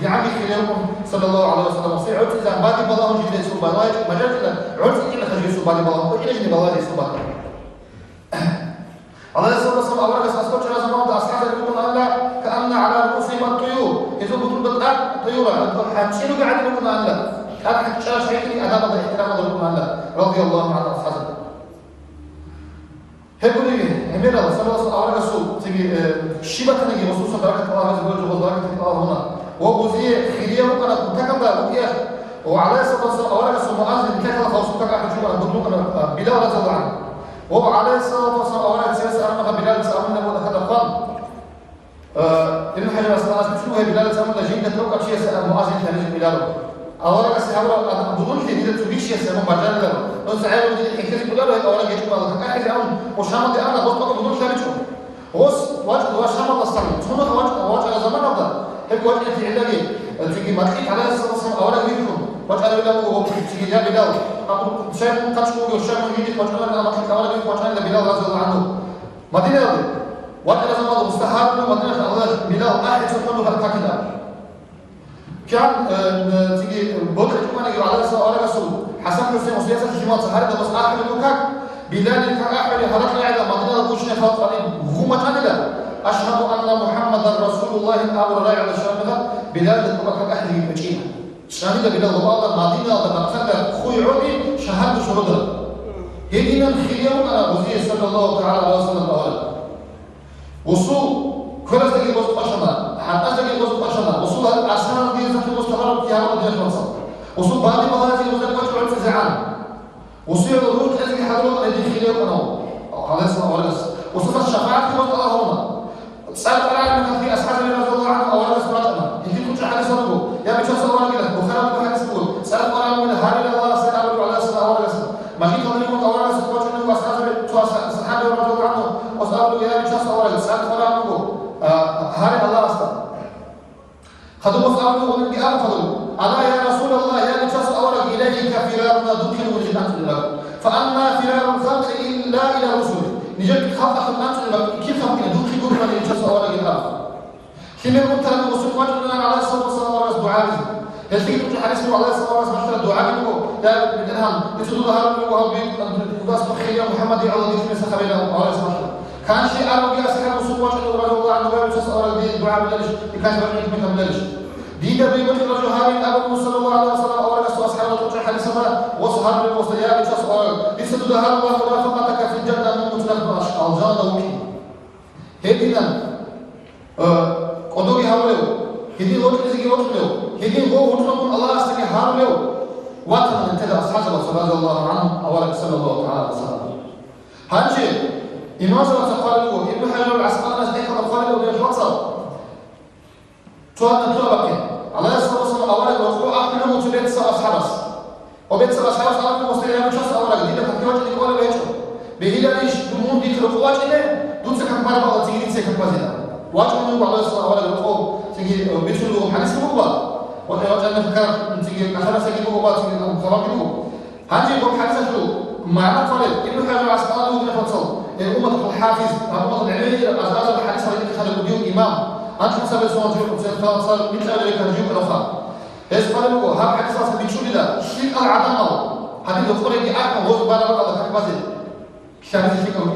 Speaker 8: إذا عم يخليهم صلى الله عليه وسلم وصي عرض إذا باقي بالله جيل يسوب باقي مجال إذا عرض إذا خرج يسوب باقي بالله وإذا جيل بالله يسوب باقي الله يسوع صلى الله عليه وسلم أسكت زمان أصحاب يقولون الله كأن على رؤوسهم الطيور إذا بطل بالأرض طيورا حمشينوا قاعد يقولون الله هذا حكي شيء أداب الاحترام يقولون الله رضي الله عنه أصحابه هيقول لي أمير الله صلى الله عليه وسلم تيجي شبكة نجي وصوصا بركة الله عز وجل وبركة الله هنا وبوزي خيرية وكان متكبر وكيا وعلى الصلاة والسلام أولا رسول مؤذن كذا فوسطك أحد شو أنا بقول أنا بلال رضي الله عنه وعلى الصلاة والسلام أولا سياسة أنا بلال سأمنا ولا هذا قام ابن حجر أصلا شو هي بلال سأمنا جيدة لو كان شيء مؤذن كان بلال أولا الصحابة بدون حديدة تبيش يسمون مجال له لو سعيروا بدي الحكاية بلال هي أولا يجوا الله كأحد يوم وشامل دي أنا بس بدون شامل وس واجد وشامل أصلا ثم واجد زمان هذا هيك واجد في علاجي تيجي ما تيجي على الصلاة والسلام أولا يجيكم واجد بلال هو تيجي جاب بلال أقول شيء تشكو وشامل يجي واجد أنا ما تيجي أولا يجيك واجد بلال رضي الله عنه ما تيجي واجد زمان مستحاب له ما تيجي الله بلال أحد سبحانه وتعالى كان تيجي بكرة كمان يجوا على رسول حسن حسين وسياسة الجماعة صحاري ده بس أحمد المكاك بلال كان أحمد هذا العيلة ما تنا لقوشنا خاطر عليه غومة ثانية أشهد أن محمد رسول الله أمر راعي على الشام بلال المكاك أحد المجيء شامل بلال الله مدينة بمقصد خوي عمي شهاد شهودة هنا الخيار على وزير صلى الله تعالى عليه وسلم أولا وصول كل زي بس باشنا حتى زي بس باشنا وصول أسرار دي زي بس تهرب في هذا الدين المصر وصول بعد ما هذا زي بس باشنا في زعان وصول الروح الذي حضروا الذي خليه كانوا على اسم أولس وصول الشفاعة في وقت الله هنا سأل على من في أصحاب النبي رضي الله عنه أولس باشنا يجي كل حاجة سنقول يا بشر صلى الله عليه وسلم وخرج بحاجة سنقول سأل على من هاري الله سأل على اسم أولس ما جيت أقول لكم أولس باشنا وأصحاب الصحابة رضي الله عنه وسأل يا بشر صلى الله عليه وسلم سأل على هاري الله أصلا خذوا مسألة ومن بأم فضلوا ألا يا رسول الله يا نجاس أورق إليك فرارنا دخل وجهات لك فأما فرار الخلق إلا إلى رسول نجد خلق الناس كيف ممكن دخل قرنا لنجاس أورق الأرض كما قلت لنا رسول وجدنا على الصلاة والسلام ورسول دعاء يلتقي كل حديث على الصلاة والسلام مثل الدعاء منه لا بدنهم يسدوا ظهر منه وهو بيقاس بخير محمد يعوض يجمع سخبينه على الصلاة كان شيء أرى بيا سحر رسول وجدنا رضي الله عنه ويجلس أورق الدعاء بلش يكاد برنيك من بلش دين بيقول الرجل هاري أبو صلى الله عليه وسلم أورق أصحاب الرجل حديثنا وصحاب الموصيات يجلس أورق يسدوا ظهر الله ورافقتك في الجنة من مطلق الجنة وكي هدينا قدوي هارلو هدي غوت لزيجي وطلو هدي غو وطلو الله أستغي هارلو واتنا انتدى أصحاب رضي الله عنهم أورق صلى الله عليه وسلم هنجي إمام صلى الله عليه وسلم ابن حجر العسقلاني نسبيك الخالد وبيش وصل توهنا توبك على الصلاة والسلام أولا وقوع أحمله وتبيت سوى أصحابس وبيت سوى أصحابس أولا ومستيقظ من شخص أولا دينا فكيوش لكوالا بيشو بهيلا ليش
Speaker 11: جمهور دي خلق واجنة دون سكان باربا تيجي سكان بازينا واجنة من بعض الصلاة ولا الخوف تيجي بيشلوا حديث بقى ولا واجنة فكرة تيجي كثرة سكين بقى تيجي خبر كده هذه يقول حديث شو معنى فرد إنه حاجة عسكري ولا فصل الأمة الحافظ الأمة العلمية أزواج الحديث اللي خلق بديهم إمام أنت حسب السؤال صار مثل ذلك الجيوب الأخرى يسألوا هذا حديث أصلا بيشوف ده شيء العدم هذه الأخرى اللي أحكم هو بارك الله فيك بازل شامل الفكر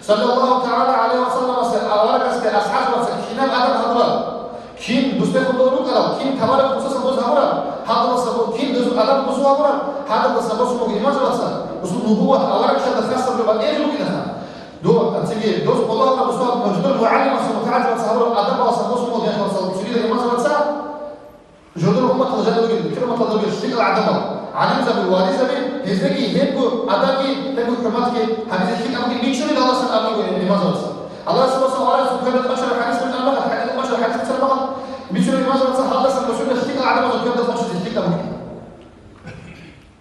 Speaker 11: صلى الله تعالى عليه وسلم أورك أصحاب وسكينة أدم هبرا كين دوستي خدورو كلام كين تمارك خصوصا بوز هبرا هذا السبب كين دوز أدم بوز هبرا هذا السبب سمو إيمان جلسة وسمو نبوة أورك شد خاصة ببعض إيه لو كده دو تيجي دوز الله رب سبحانه موجود المعلم سمو تعالى وسهبرا أدم وسبب سمو ده خاصة سجل إيمان جلسة جودر أمة الجنة كلمة الجنة شكل عدم علم زبي والي زبي هزكي هبو أداكي هبو كماتكي هذه الشيء أمك بيشون إلى الله سبحانه وتعالى الله سبحانه وتعالى سبحانه بشر حديث من الله حديث بشر حديث من الله بيشون إلى الله سبحانه وتعالى سبحانه الشيء عدم وكيف ده مش الشيء أمك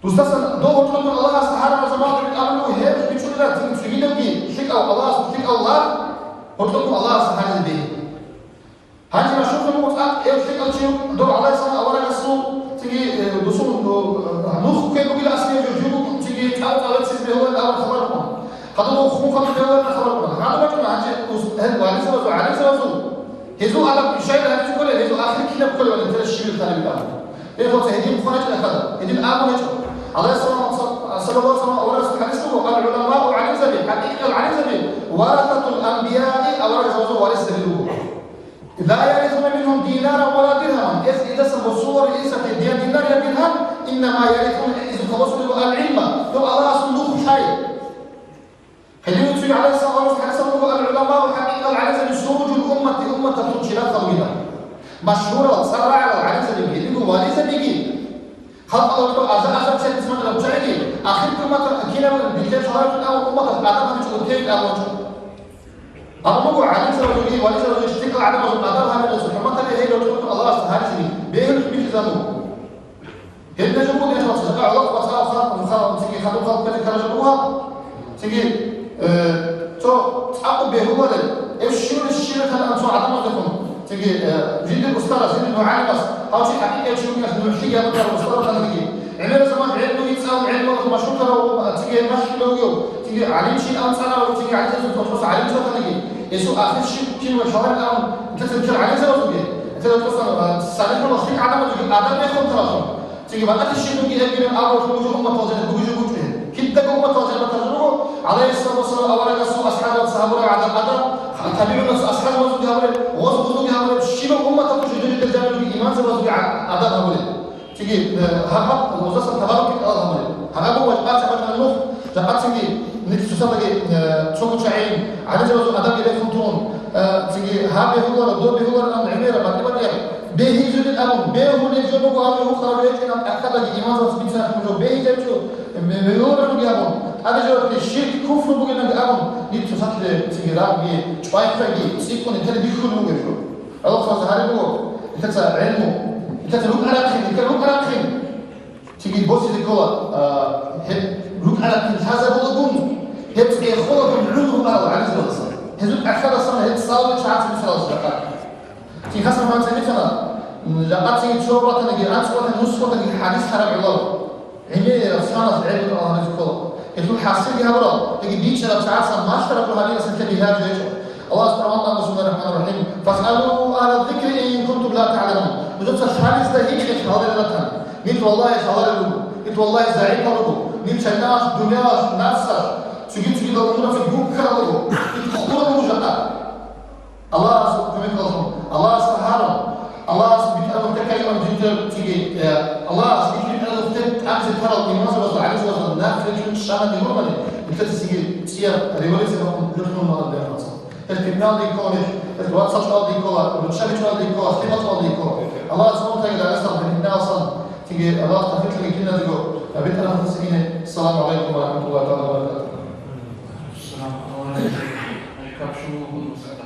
Speaker 11: تستثنى دو وطلب من الله سبحانه وتعالى من أمره هب بيشون إلى تسجيله بي شيء أو الله شيء الله وطلب من الله سبحانه وتعالى هذه ما شفنا موقع إيه شيء أشياء دو على سنة أولا كسر تيجي دوسون نخ كيف بقول أصلي يجيبوا تيجي تعال على سيد هو الأول خبركم هذا هو خوف هذا هو خبركم هذا ما كنا عايز هل وعلي سوى علي سوى هذو على شيء هذا كله هذو آخر كلام كله ولا ترى الشيء الثاني بالأول إيه هو هذه مخانة الأخذ هذه الآب ونجوا على صلى الله عليه وسلم أولا حديث قال العلماء وعلي زبي حقيقة العلي زبي ورثة الأنبياء أولا زوجوا وارث دليلهم لا يرثون منهم دينارا ولا درهما إذا سموا صور ليست دينار يا درهم إنما يرثون إذا توصلوا العلم لو الله صندوق شيء خلينا نتفق على الصلاة والسلام العلماء وحقيقة العجز سروج الأمة تنشرات طويلة مشهورة صراع على العجز اللي وليس بيجي خلق الله أزال شيء اسمه لو شيء آخر كلمة كنا بنتكلم شهر الأول أمة الأدب مش أوكي الأول أمره عجز رجلي وليس رجل اشتكى على الأدب هذا الرسول ما ترى هي لو تقول الله سبحانه وتعالى بيهم بيجي زمو هنا جبوا لي خلاص تبع الله وصار تيجي خلوا خلق كذا كذا جبوها تيجي تو تعقب به هو ده الشيء كان أنتوا عدم لكم تيجي جد الأستاذ جد المعلم أو شيء حقيقي شو كان المحيي هذا الأستاذ كان يجي عمل زمان علمه يتساوي علمه مشهور ترى تيجي ماشي لو تيجي علم شيء أو سنة تيجي علم شيء تخصص علم شيء كان يجي يسوع آخر شيء كلمة شهر الآن أنت تذكر علم شيء وتجي أنت توصل سنة ولا شيء عدم تجي آدم ياخذ تراهم تيجي بعد الشيء تجي أبين أول شيء هم توزن بوجود كده هم توزن بترجمه عليه الصلاة والسلام أولا رسول أصحاب الصحابة على الأدب تابعون أصحاب وزوج هؤلاء وزوج هؤلاء شبه أمة تجد الجامع الإيمان زوج أدب هؤلاء تيجي هم وزوج تبارك الله هؤلاء هذا هو الأساس من النور جاءت تيجي نتسوسا تيجي شوك شعين على زوج أدب إلى فنتون تيجي هذا هو الدور هو العميرة ما تبغى به جد الأمم به هو اللي جنبه وهذا هو خرج يجينا أكثر الإيمان زوج بيتنا كله به جنبه بيقول لهم يابون هذا جو الشرك كفر بقول لهم يابون نتسوسا تيجي شوي فرقي سيكون انت اللي بيكون موجود الله خلاص هذا هو انت علمه انت لوك على خين تيجي بوسي الكولا لوك على خين هذا هو الجون هتبقى خلق من عذر الله عليه الصلاه هذول اكثر اصلا هي تصاوب شعات في الصلاه في خاصه ما تنفنا لقد تشوفوا تنجي انصوا نصوا تنجي حديث حرام الله عمي صارت علم الله عليه الكولا يقول حاسين بها برا تجي بيتش لو ساعات ما اشتركوا هذه سنتين هذا الله سبحانه وتعالى بسم الله الرحمن الرحيم فاسألوا أهل الذكر إن كنتم لا تعلمون بدون الحديث ده هيك هذا المثل نيت والله شهادة له نيت والله زعيم له نيت شناش دنيا نفسه تجي دورنا في جوك كله خطوة موجودة الله سبحانه الله سبحانه الله سبحانه وتعالى تيجي الله سبحانه وتعالى أمس ترى الإيمان وصل عليه وصل الناس في الشهر النورمال أنت تيجي سير ريوليسي نحن ما نقدر الكتاب دي كله الواتساب دي كله والشبكة دي كله الخطط دي كله الله سبحانه وتعالى أصلا بإننا أصلا تيجي الله تفكر لي كنا تقول أبيت أنا مسكين السلام عليكم ورحمة الله تعالى وبركاته
Speaker 9: السلام عليكم شو مسألة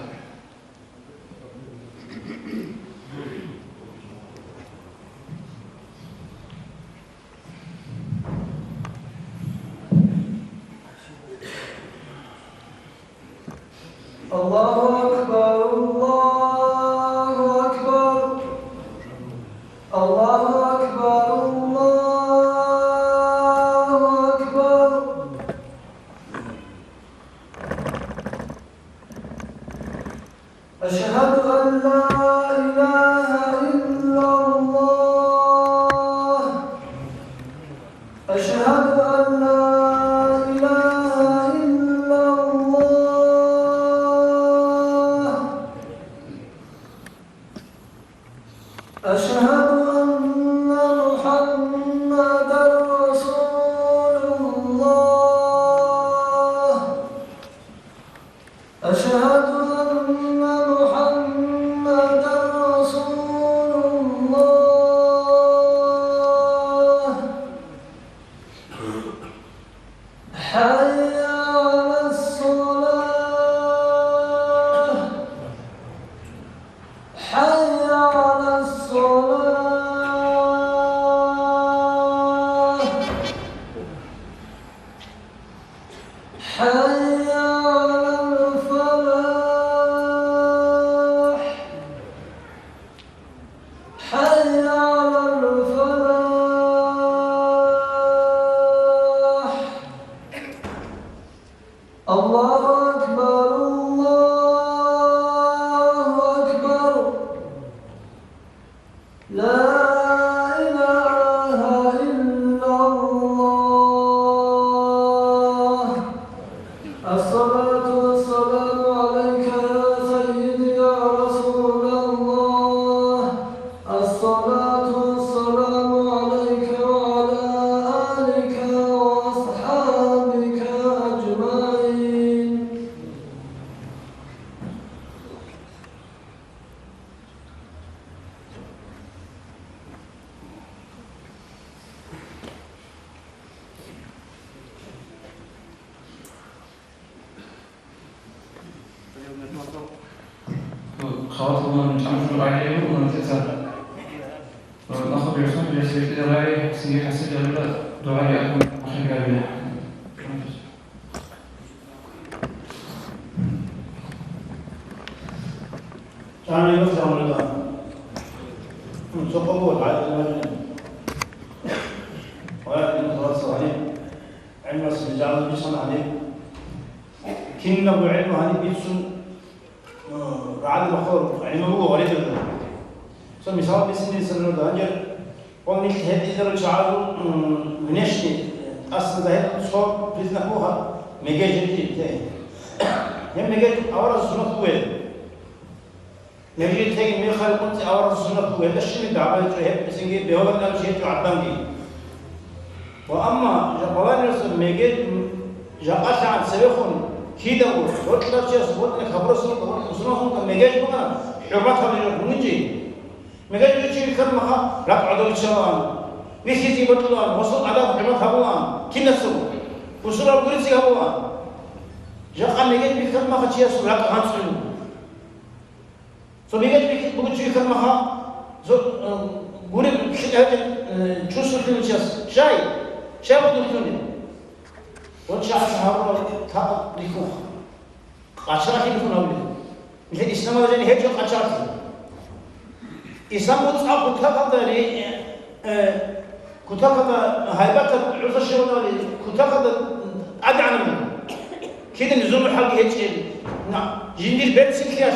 Speaker 6: الله أكبر الله أكبر الله أكبر الله أكبر أشهد أن لا إله إلا الله أشهد أن لا إله إلا الله أشهد أن محمدا رسول الله أشهد أن محمدا رسول الله حي على الصلاة حي على الصلاة حي على الفلاح حي على الفلاح الله أكبر الله أكبر لا إله إلا الله الصلاة والسلام عليك يا سيدي يا رسول الله الصلاة والسلام عليك وعلى آلك وأصحابك أجمعين
Speaker 9: خواتم تعمل عليه ونتسع ناخذ يوسف يسير دراي سيح سجل دعاء يكون أخي قابل
Speaker 1: كان يوسف الله من سقوط على المجنون ولكن الرسول عليه علم السجال بيصنع عليه كنا بعلم هذه بيتسون رعد الخور علمه ورده سو مثال بسني سنة دانجر ومن هذه الرجال منشني أصل ذهب صور بزنا هوها مجاجتي تاني هم مجاج أورا سنة قوي نجيل تاني من خلق كنت أورا سنة قوي الشيء دعوة تهب بسنجي بهذا الشيء تعباني وأما جبلان رسول مجاج جاءت عن سبيخون كيدا وطلع شيء صوتنا خبر سنة مجاج بقى حرمتها من نجي مجاج يجي كرمها رب عدل الشوان ويسيتي بطلان وصل على حرمتها بوان كنا سو وصل على كل شيء بوان جاء مجاج بكرمها شيء صور رب هانسون سو مجاج بيجي كرمها زو غوري هذا شو سوتين شيء شيء بدوتوني وشاء صحابه تا ليكوه قاشرة كيفون أولي مثل الإسلام هذا جاني هيك قاشرة الإسلام وتصعب كتاب هذا كتاب هذا هايبات عرض الشيوخ هذا كتاب هذا عاد عنه كده نزول الحلقة هيك نعم جندير بيت سكياش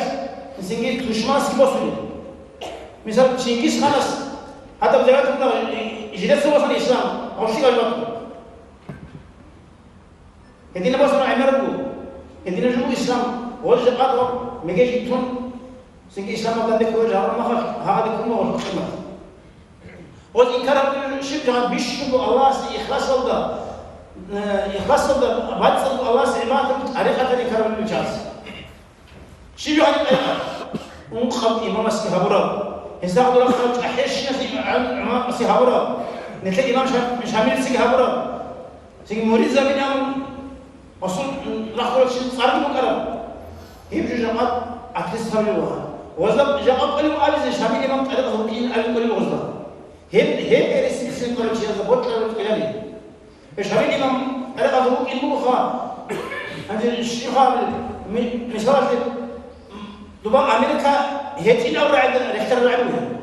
Speaker 1: سنجيل تشماس كبوسوني مثال شينجيس خانس هذا بجانب كنا جديد سوى صن الإسلام أو شيء غيره كدينا بس أنا عمرو كدينا جو إسلام وجه قادر مجيء تون سنك إسلام ما تدك وجه ما خل هذا كله وجه قيمة وإن كان شيء جان بيشوف الله سي إخلاص ولا إخلاص ولا بعد سب الله سي ما تبت عريقة تاني كلام الجالس شيء يعني خم إمام سيهابورا إذا قدر خرج أحيش نسي إمام سيهابورا نتلاقي إمام مش عامل سيهابورا سيك مريض زمين وصل رخول شيء صار بكرة يبجو جماعة أكيس تبلوها وزب جماعة قليل على شامل إمام قليل هوكين على قليل وزب هم إرسل سين قليل شيء زبط قليل قليل شامل إمام على هوكين مخا عند الشيخ مثال دوبا أمريكا هيتين أو رعد رختار العلوية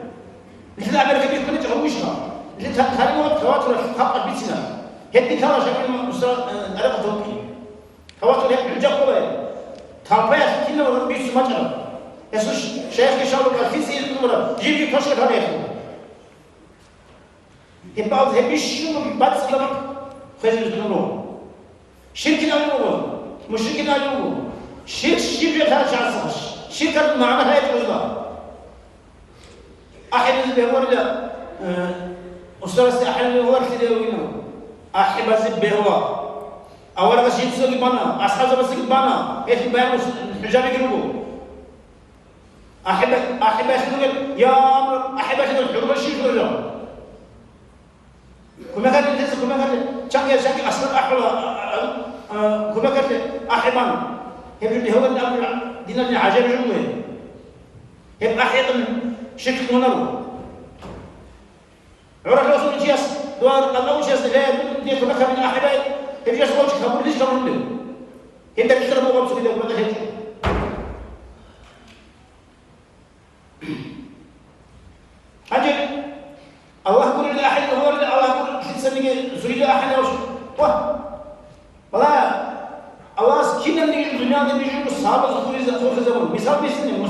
Speaker 1: مثل أمريكا بيكون تغويشنا اللي تخلينا تواتر حق بيتنا هدي ترى شكل مستوى علاقة توكي تواتر هيك حجة قوية تابعه كنا ولا بيس مجرى يسوع شيخ يشاور قال في سير نمرة جيبي كشك هذا يبقى هبيش شنو بعد سلامك خير تنو شركنا اليوم مشركنا اليوم شرك هذا شخص شركة معنا هاي الوظيفة أحد البهور لا أستاذ أحد البهور كده وينه أحب أزيد بهوا أول بس يتسوي بنا أصحاب بس يبنا إيش بيان الحجاب يقولوا أحب أشتغل يا أمر أحب أشتغل حروب الشيء كله كم كان الناس كم كان شاكي أصلا أحوال كم كان أحبان هبل هو الأمر دينا عجيب جمله هب أحيانا شكل منور عرف لو صار جياس دوار الله جياس لا دي كم كان من أحبائي هب جياس وجه خبر ليش كمان له هند كثر ما قام سويته ولا هيك أجل الله يقول لأحد هو الله يقول في سنة زريد أحد واه والله الله كنا نيجي الدنيا نيجي مصاب زخوري زمان مثال بيسني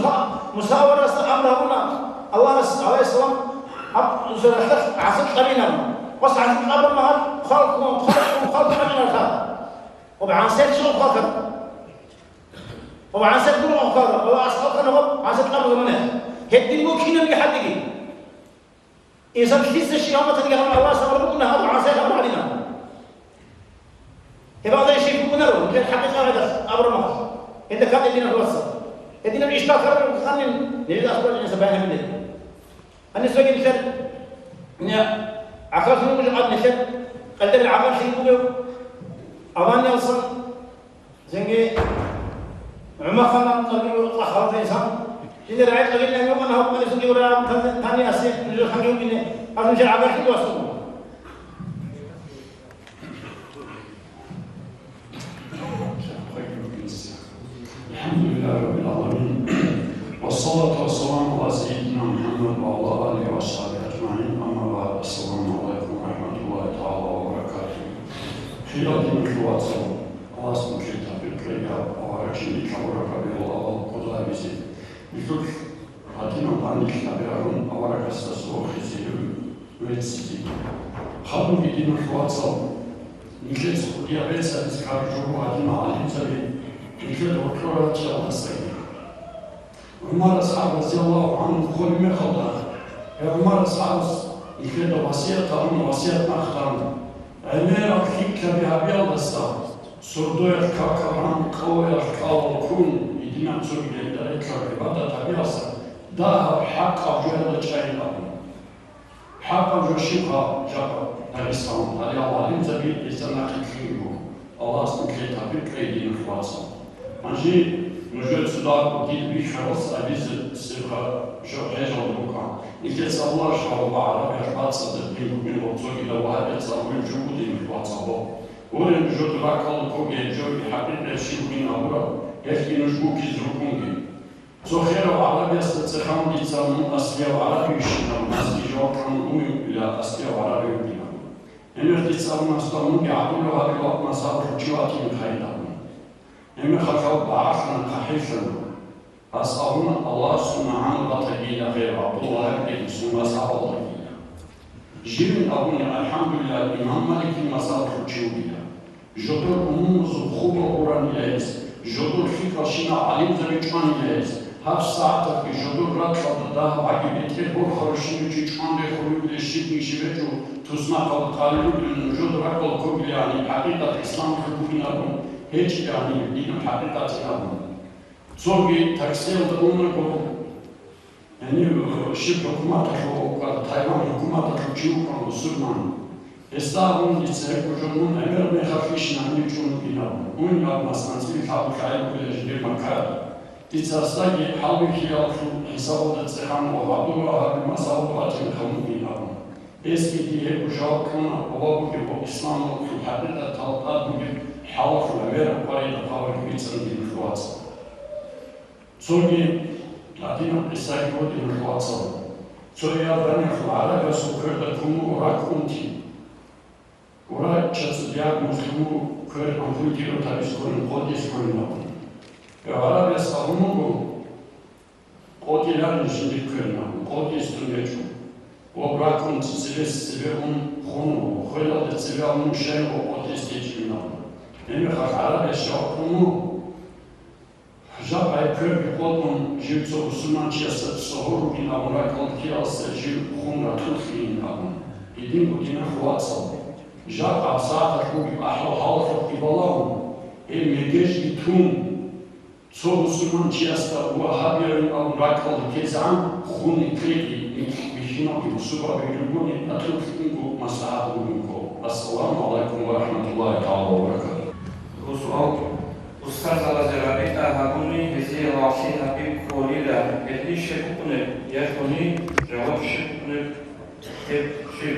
Speaker 1: مصاب ورث أمر هنا الله عليه السلام زرعت عصر قبيلنا وصعد قبل ما خلق قبيلنا وبعنسات شو خلق وبعنسات كل خلق الله أصلا هو عنسات قبل زمانه هدي مو كنا بيحدقي إذا كيس الشيء هم تلقى الله سبحانه وتعالى هذا عنسات أمر علينا هذا هذا الشيء يكون نرو لكن الحقيقة هذا أمر ما إذا كان الدين الوسط الدين الإشكال خرب خلنا نريد أخبار الناس بينهم منه الناس بيجي مثل إن عقارات نقول عاد مثل قلت العقار شيء يقولوا أوان يوصل زنجي عمر خلنا نقول الله خلاص إنسان إذا رأيت قلنا يوم أنا هو من يسوي ولا ثاني أسير نقول خلنا يوم إنه هذا مش العقار شيء يوصل
Speaker 12: الحمد لله رب العالمين والصلاة والسلام على سيدنا محمد وعلى آله وصحبه أجمعين أما بعد السلام عليكم ورحمة الله تعالى وبركاته خلال من الواتساب الله سبحانه وتعالى وعرفني كورا الله قدر بيزي بيقول هاتنا بانك تبعون أورك استسوء خزير ويتسيدي خلوا بدين الواتساب نجلس يا بيت سأذكر جروح هاتنا عليهم سبيل يجد وكرة شاء السيد عمر أصحاب رضي الله عنه خل مخضر عمر أصحاب يجد وصية أختار أمير أخيك بها بيضستا سردوية كاكران قوية كالكون يدينا تسوي لدريك عبادة بيضستا داها حق جهد شايلة حق جشيقها جاء الإسلام هذه الله ينزل إذا نحكيه الله سبحانه وتعالى دين الخلاصة Anji, nous jouons cela qui lui chasse à bise sur Georges Jean-Luc. Il fait savoir que je vais voir la base de une autre qui doit être ça, une jour d'une fois ça va. Ou un jour de la calme comme un jour qui a été chimé à moi, est-ce qu'il nous joue qui se reconnaît. Sokhir العربية ستتخام لتسامون أسلية وعربي وشينا ونسكي جوكرا نؤمن إلى أسلية وعربي وبينا. إنه تسامون أستامون يعطون هذه الوقت مسار رجواتي من خيرنا. إما خلقوا بعثنا خحيفا أسألنا الله سبحانه وتعالى غير عبد الله بن سلمى سعود جيل أبوني الحمد لله الإمام مالك مسار رجوبيا جدول أموز خبر أوران إليس جدول فكرة شنا عليم زميشان إليس هف ساعتك جدول راتشا ده بعد بيتر بور خرشين جيشان بخلود الشيء نشيبتو تسمع قالوا إن جدول ركول كوبي يعني حقيقة الإسلام خلودنا بون هيك يعني دين الحقيقة تنام. زوجي تكسير دون كل يعني شبه حكومة تايوان حكومة تجيبون مسلمان. استعملوا لسه كجنون أمير ما يخافيش نعمل جنون بينهم. وين يوم مثلاً في كابو كاين كل جديد مكان. تتصدق حاول يخلو حساب الزخم وعدو هذا المساو قاتل خلو بينهم. بس كده يبجاو كنا وابو الإسلام في الحقيقة تلقى حاول في الأمير قرية قاول كبيرة من الفواز. Zorgi Latino Isai Gott in Schwarzer. Zoya Daniel Flara, das so gehört Kumu Orakunti. Ora Chatsya Muslimu gehört am Kulti und Tabiskun Gottes Gründung. Ja, das auch Mungu. Gott lernen nicht können, Gott ist du nicht. Обратно себе хуну, хойло себе мушево отестичина. Нема хахара шокуну. Жабай көр потом живцо усманчеса сору и намра колтиаса жив хуна тухина. Идим бутина хватса. Жаб абсата хуби ахла халфа кибалам. Мегеш итун. Цо усманчеса уахабир намра колтизан хуни креди. Бихинам суба бирюгуни натурфинго масаадугунго. Ассаламу алейкум ва рахматуллахи таала ва баракатух.
Speaker 9: Гусуал Устаз Алазераби Ахабуни Вези Ласи Хабиб Колида Эдни Шекупне Яхони Жаваб Шекупне Теб Шир.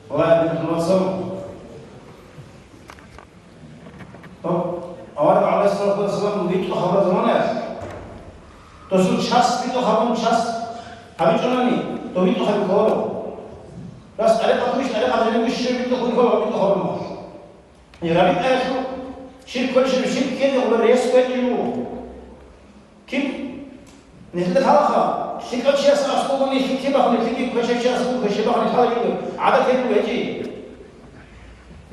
Speaker 1: Olá, informação. Então, a hora que Allah sallallahu alaihi wasallam dito khabar zamana तो सुन छास भी तो हम छास अभी चुना नहीं तो भी तो हम खोलो बस अरे पत्नी अरे आदमी भी शिर भी तो कोई खोलो भी तो खोलो मत ये रबी का ऐसा शिर कोई शिर के लिए वो रेस पे क्यों किम निकल था खा शिर का शिर से असको को नहीं शिर बाहर निकल के कोई शिर से कोई शिर बाहर निकाल के आदत है वो जी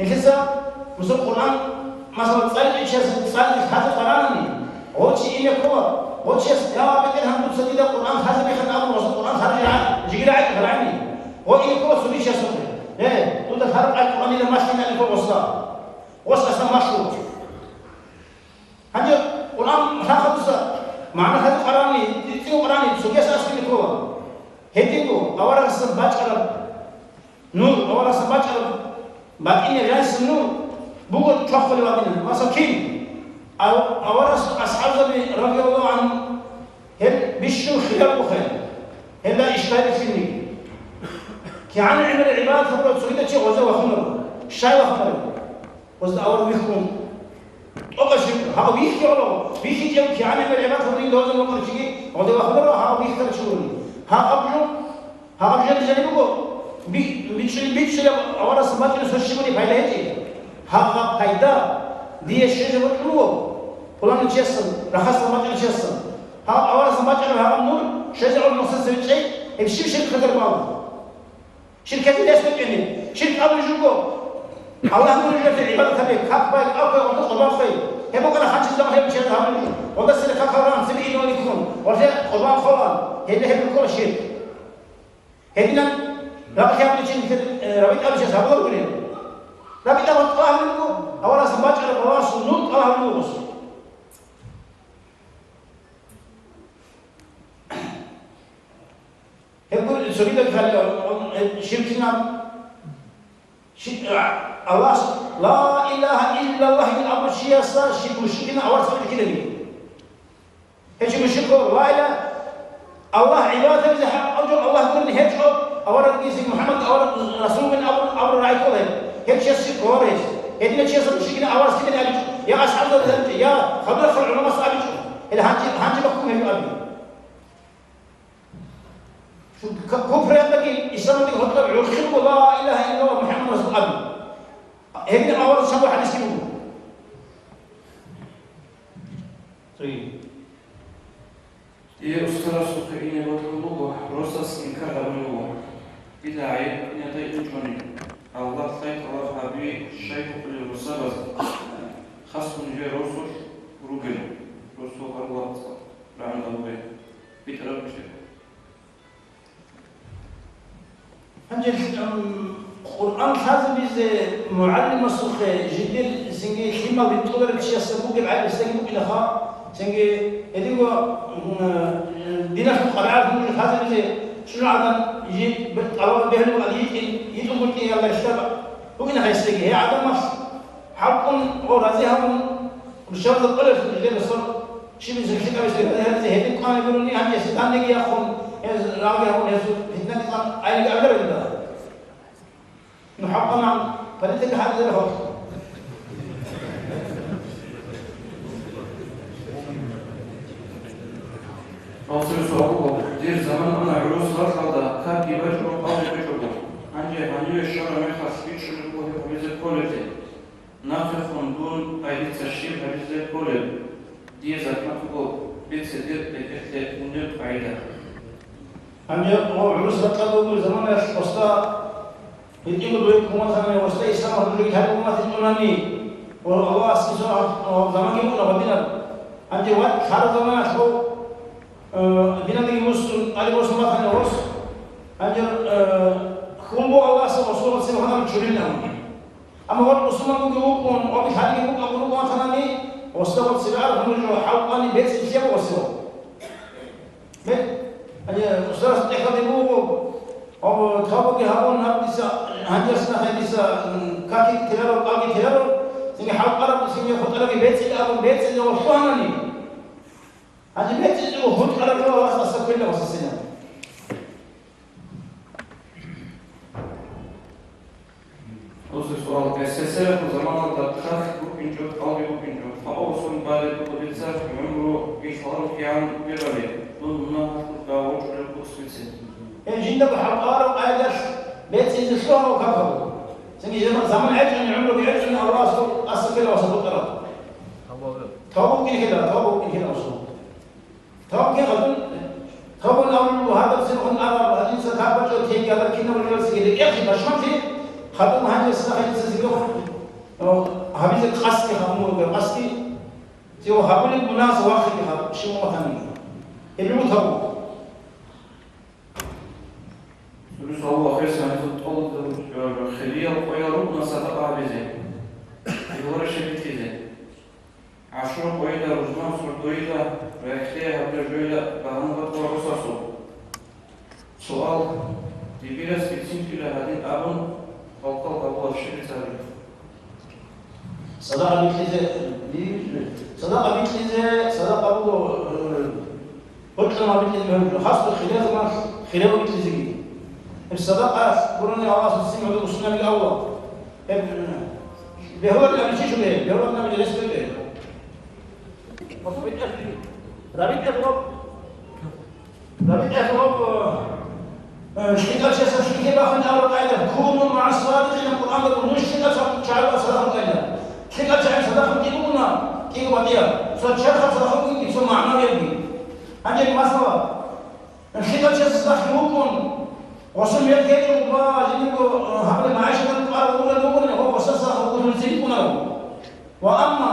Speaker 1: निकल सा मुझे कुरान मसलन साल शिर साल हाथ कुरान नहीं और चीज़ ये को وشيس يا بدين هم تسديد القرآن هذا بيخدم الرسول القرآن هذا جيرة غراني هو يقول سوي شيء سوي إيه تود الفرق القرآن إذا ماشي من الفوق وصل أصلا مشروع هذا القرآن هذا خلص معنى هذا القرآن تيجي القرآن سوي أساس في الكوا هديكو أولا رسم باجر نور أولا رسم باجر بعدين يجلس نور بقول تأخذ بعدين مساكين أولا أصحاب رضي الله عنهم هم بيشوا خيار وخير هم لا إشكال فيني كأن عمل العباد فبرد سويدا شيء وزا وخمر شاي وخمر وزا أول بيخون أقشر ها بيخي الله بيخي جم كأن عمل العباد فبرد دوزا وخمر شيء وزا وخمر ها بيخي شغل ها أبجو لجانبه بيشل أولا سماتنا سوشيبني فايدة هيجي ها فايدة دي الشيء جبت له فلان يجسم رخص ما تجي يجسم ها أول سماج على هذا النور شجع المسلسل شيء يمشي شركة خطر بعض شركة ليش بتعني شركة أبو جوجو الله نور يجي في العبادة تبيك خاف بايك أوكي وانت قربان خير هم ممكن حاجة زمان هم شيء هذا ولا سلك خران سبي إنه يكون ولا قربان خران هم كل شيء هدينا لا بخير من شيء ربيت أبو شيء هذا ولا ربيت أبو طلع منه أول سماج على براس النور طلع منه بس يقول سوريا شركنا الله لا إله إلا الله من أمر شيء صار شيء مشكلة أول سبب كده ليه هيك مشكلة لا إله الله عبادة إذا أوجب الله يقول هيك أول رئيس محمد أول رسول من أول رأي كله هيك شيء كوارث هذه شيء صار مشكلة أول كده يا أصحاب يا خبر العلماء صعب إذا هنجي بكم هيك أبي كفر يبقى إسلام يقول عرخب لا إله إلا الله محمد رسول الله هذه أول سبب حديث كده طيب
Speaker 9: يا أستاذ سكرين وطلبوا رصاص إنكار بلوه بداعي يدي إجمالي الله خير الله حبي شيخ كل رصاص خاص من جاي رسول روجل رسول الله رحمه الله بيتربى شيء
Speaker 1: هنجي القرآن هذا بيز معلم السوق جديد سنجي خيمة بتقول لك شيء سبوق العالم سنجي إلى خا سنجي يديكوا دينا في القرآن بيقول هذا بيز شنو عدم يجي بالقرآن بيهلو عليه يدخل كي الله يشتبه وهنا هيستجي هي عدم مصر حقهم أو رزقهم بشرط القلب في غير الصر شيء بيز كذا بيز هذا هذي القرآن يقولون لي هم يستان نجي يأخذ راوي هون يسوع فتنة كان أي قبل ولا نحقق نعم فلتك هذا الهوس
Speaker 9: Olsun soğuk bir zaman ana Ruslar kaldı. Kalbi var çok az bir çok. Ancak hani şöyle bir hasbi şunu bu bize koledi. Nasıl fondun ayet taşır bize koled. Diye zaten bu bir sedir etle ünlü fayda.
Speaker 1: Ancak o Ruslar kaldığı zaman usta itu duit kumasan usta İslam hakkında her umat Yunani. O Allah askısı o zaman gibi olabilir. Ancak what her zaman şu binadaki Müslüman Ali Müslüman hani os ancak kumbu Allah Subhanahu Subhanahu çürüyor. Ama what Müslüman bu yokun o bir hali bu kabul bu atanani usta bu silah bunu havani bes şey bu usta. Ben ancak usta tekrar bu o tabu ki havun habisa hangisine hadisa kaki tirar kaki tirar sehingga hal sehingga khutbah lagi bet sih o şu anani. Hadi bet o khutbah lagi o asas kulla wasasina.
Speaker 9: Olsun soğuk. Sesler bu zamanlarda kalk bu pinço, kalbi bu pinço. Ama olsun bari bu bilse ömrü bir falan fiyan bir öyle. Bununla da o çocuk bu süresi.
Speaker 1: الجن ده حقاره وقاعد بيت سيد الشهر وكفر سنجي زمان عجل ان عمره بيعجل ان الله اصل كده وصل القرار توبوا كده وصل توبوا كده غدن توبوا الاول وهذا بصير ان ارى هذه سكابه جو تيجي على كنا ولا سيدي يا اخي باش ما في خدم هذه السنه سيدي هذه القصه خمور قصدي سيو هقول الناس واخد شو مثلا اللي متوب
Speaker 9: Rus Allah versen tutuldu خليه ويروح نصدق عبزه يورا شبكته عشرة قيدا رجمان سردويدا ويختيها برجويدا بهم بطور رصاصه سؤال دبيرس بتسين كلا هذين أبن وقال الله الشيء تعرف
Speaker 1: صدق صدق أبو قلت لما بيتلزم خاصة خلاف بيتلزم الصدقة قرون الله سبحانه وتعالى الأول بهو اللي مشي شو به بهو اللي مجلس به رابط أخرب اشتغل شيء باخذ أول قاعدة كونوا مع الصادقين القرآن يقول مش اشتغل شعار صدقة قاعدة اشتغل شعار صدقة كيبونا كيبو بديا صار شرخ صدقة كيبو معناه يبي عندي مسألة اشتغل شيء صدقة ممكن وصل يدك الله جنبه حبل معاشة الأرض ولا نقول هو وسوسة وقول نسيبنا له وأما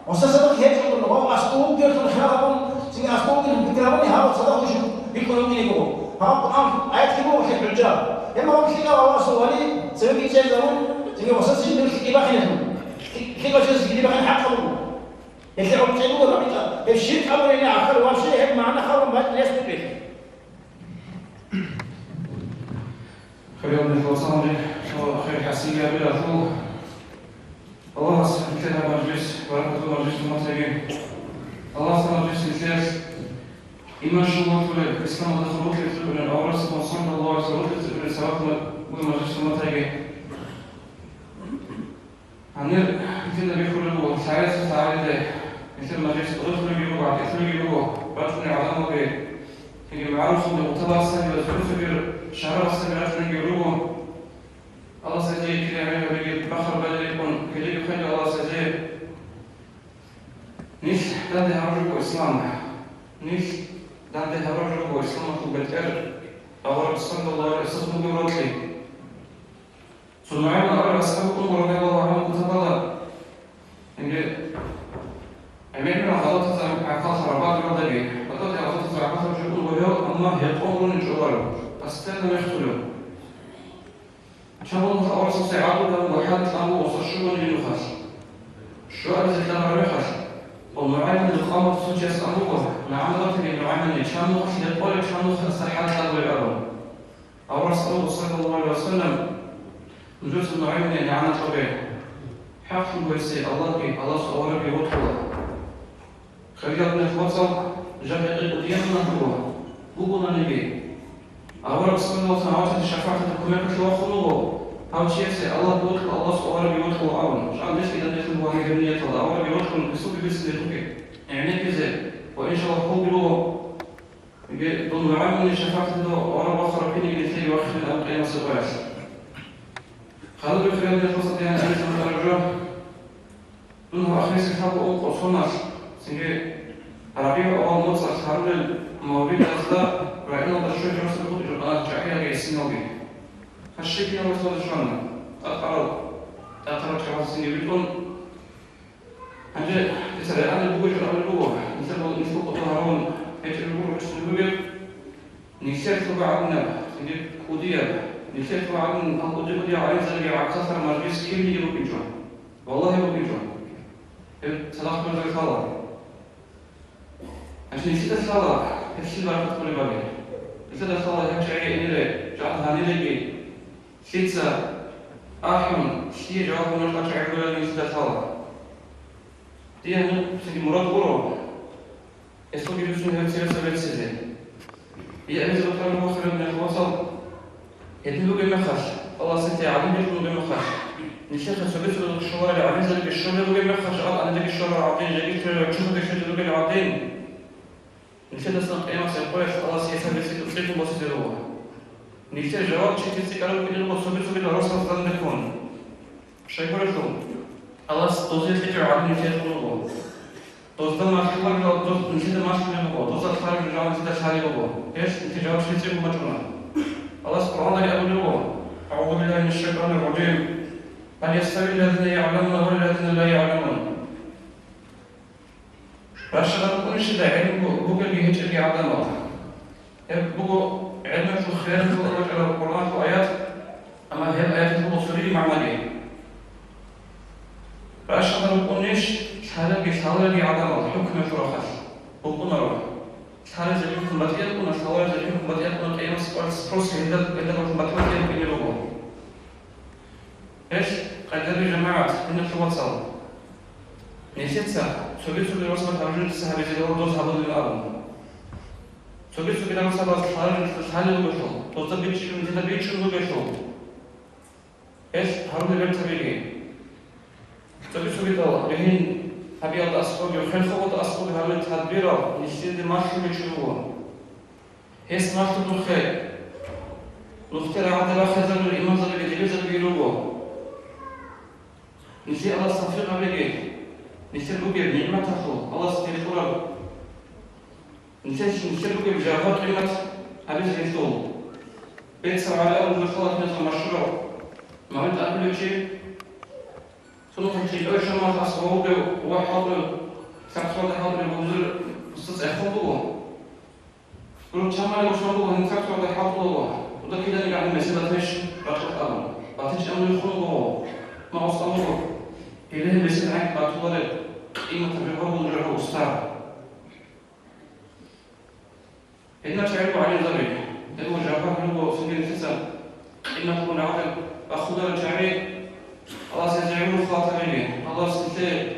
Speaker 1: وسوسة هيك هو أسطول كيف الخيارهم سين أسطول كيف بكرامي هذا صدق وش بيكون يمكنه هذا القرآن آيات كبيرة وحيد الرجال إما هو كذا الله سوالي سوي كذا زمان سين وسوسة جنبه كذا بخينه كذا شيء كذا بخين حقه يصير عم تقول ربيك الشيء أول إني آخر وشيء هيك معنا خالهم بعد ليش بيه
Speaker 9: خير من الوصول خير حسية بلا فوق الله سبحانه وتعالى مجلس بركة مجلس المتاجين الله سبحانه مجلس الثالث إما شاء الله في الإسلام ودخلوك من الأورس وصلنا الله وصلوك من سواقنا ومجلس المتاجين هنر مثل بيقول له ساعات مثل مجلس أدخل يبقى أدخل يبقى رجل علامة به يجي معروف من مقتضى السنة والزلفة شهر السنة عشان يقولوا الله سجى كذا عليه بيجي بخر بدل يكون كذا يخلي الله سجى نيش دان ده هرجو إسلام نيش دان ده هرجو إسلام تو بتر أول السنة الله يسوع مجرد لي سنعين أول أسباب أمور الله عنه متطلع إن أمين غلط عقل خرابات يضلي غلط عقل شغل ويا الله يقوم الجوار أستنى يختلون شغل أورس سعادة وحد أمو وصشون للنخاش شو أرز النخاش والنوعين الخامة سجس أموه نعم ذلك النوعين اللي كانوا يقول كانوا صحات هذا الأمر أورس الله صلى الله عليه وسلم نجوز النوعين اللي عنا طبيعي حق ويسي الله صورة بوطوة خلينا نتوصل جمع القديمة هو بقولنا نبي أورا بسم الله تعالى الشفاعة تكون كشوا خلوه هم شيء الله بيوت الله صورة بيوت هو أول شان ليش إذا نحن هو هجرنية الله أورا بيوت بسوق بس نتوكي يعني كذا وإن شاء الله هو بيلوه أني شفعت له وأنا بخر فيني قلت لي وأخي أو قيام الصباح خلوا بخير الفرصة يعني أن يتمرجوا دونها أخي سيحبوا أوق وصنع سنجي عربية أول مصر حرب المواضيع الأصداء رأينا ضرشوا جرس الخط القناة الشعبية جيسين وبي هالشيء كنا مرسول شوانا أقرأ شوانا سنجي بيكون هنجي تسأل عن البوجة أو البوجة نسأل قطوها هون هيك البوجة تسأل نسيت بعضنا سنجي كودية نسيت بعضنا أقول كودية على زلمة على كسر مرجس كل يجيبوا بيجون والله يجيبوا بيجون صلاح بن زكاة عشان نسيت الصلاة الشيء اللي أخذت كل باقي نسيت الصلاة هيك شيء إني لي جعلها نيجي سيتسا أحيان شيء جواب من القطع يقول نسيت الصلاة دي هنا سنجي مراد قرو يسوي بيجون هيك سيرة سيزي يأمز بطل المخرج من الوصل يدلو بمخش الله سنتي عظيم يدلو بمخش نشيخ سبيت له الشوارع عميز لك الشوارع بمخش أنا لك الشوارع عظيم جيت تشوف لك شيء تقول عظيم نشيخ أصلا قيمة سيقولش الله سيسمى سيكون بسيط له نشيخ جواب شيء تسكروا كده لو سبيت له رأس أصلا نكون شيء كله الله توزيع تجري عظيم نشيخ له توزيع ما في الله لو نشيخ ما في منه توزيع خارج الجواب نشيخ شاري له إيش نشيخ جواب شيء تسكروا مجموعة الله سبحانه وتعالى يقول أعوذ بالله من الشيطان الرجيم هل يستوي الذين يعلمون والذين لا يعلمون راشد كل شيء علم بوجل يهجر يعلم الله بوجو علم في الخير في الله على القرآن وآيات أما هي الآيات البصرية معملية راشد كل شيء حالة يعلم الله حكم فرخص بقول نروح حالة زي كم بديت كنا حالة زي كم بديت كنا أيام سبورس هيدا كم بديت بيني لوجو إيش قدر الجماعة إن في وصل نسيت ساعة سويت الوصل الأرجل السحابة زي هو دوز هذا الأرض سويت الوصل الحال الوصل توصل بيتش من هنا بيتش من الوصل إيش هارون البيت تبيجي سويت الله لهين أبي الله أسقط يخل فوق أسقط هذا التدبير نسيت ما شو بيشوفه هيس ما شو تخيل نختار عدل خزن الإمام زل بيجي بيلوه نسي الله صفيق بيجي نسي بوجي نعمة تخو الله سبحانه وتعالى نسي بوجي بجافة قيمة أبي زيتون بيتسر على أول الخلاط نزل مشروع ما أنت أقول شيء ثم تحكي أول شيء ما تصوره وحاضر سكتوا حاضر الوزير أستاذ أخوه قلت شمال وشمال هنسكتوا حاضر وده كده نرجع للمسألة تيش رقم أمر بعدين أمر الخلق ما أصله إليه المسألة عنك بعطوله قيمة الرقم ونرجعه أستاذ إننا تعرفوا عن ذلك هو جابه هو سجن الحسن قيمة تكون عقل أخذ الجميع الله سيجعله خاطرين الله سيجعله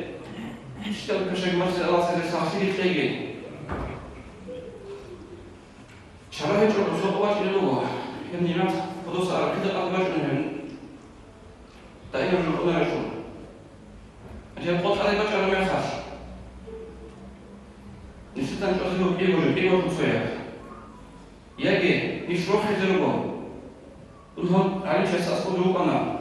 Speaker 9: اشتغل كشك مرسل الله سيجعله تلاقي شرائط الصوت اللغة يعني ما فدوس على كده أربع منهم دائما يقولون يشون عشان قط على بشر ما يخاف نسيت أن أقول إيجو مسوية يجي نشروح يزرقون ولهم على شيء أسقط جوبنا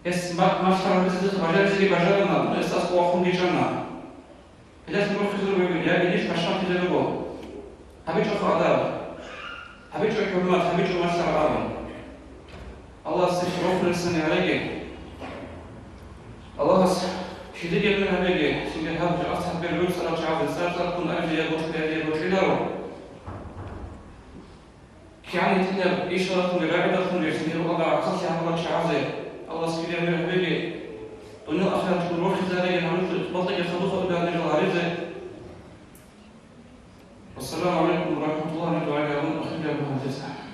Speaker 9: بس ما شرط بس بجار زي بجارنا بس أسقط أخون ديجانا إذا نروح يزرقون يجي ليش مشروح يزرقون هبيت شوف عذاب هبيت شوف حرمات هبيت شوف مشروع عظيم الله سيشرف لسني عليك الله شديد من هبيك سيجي هبج أصحاب بالعود صلاة شعب السادة كن أرجي يبوش بيدي يبوش لارو يعني تنب إيش رأتم ببعيدة خنجر سنيرو الله خلصي عمرك شعازي الله سيجي من هبيك ونو أخيرا تكون روح ذلك نعمل بطيء يخلوخ بهذه الغريزة والسلام عليكم ورحمة الله وبركاته وأخيرا بها الجزاء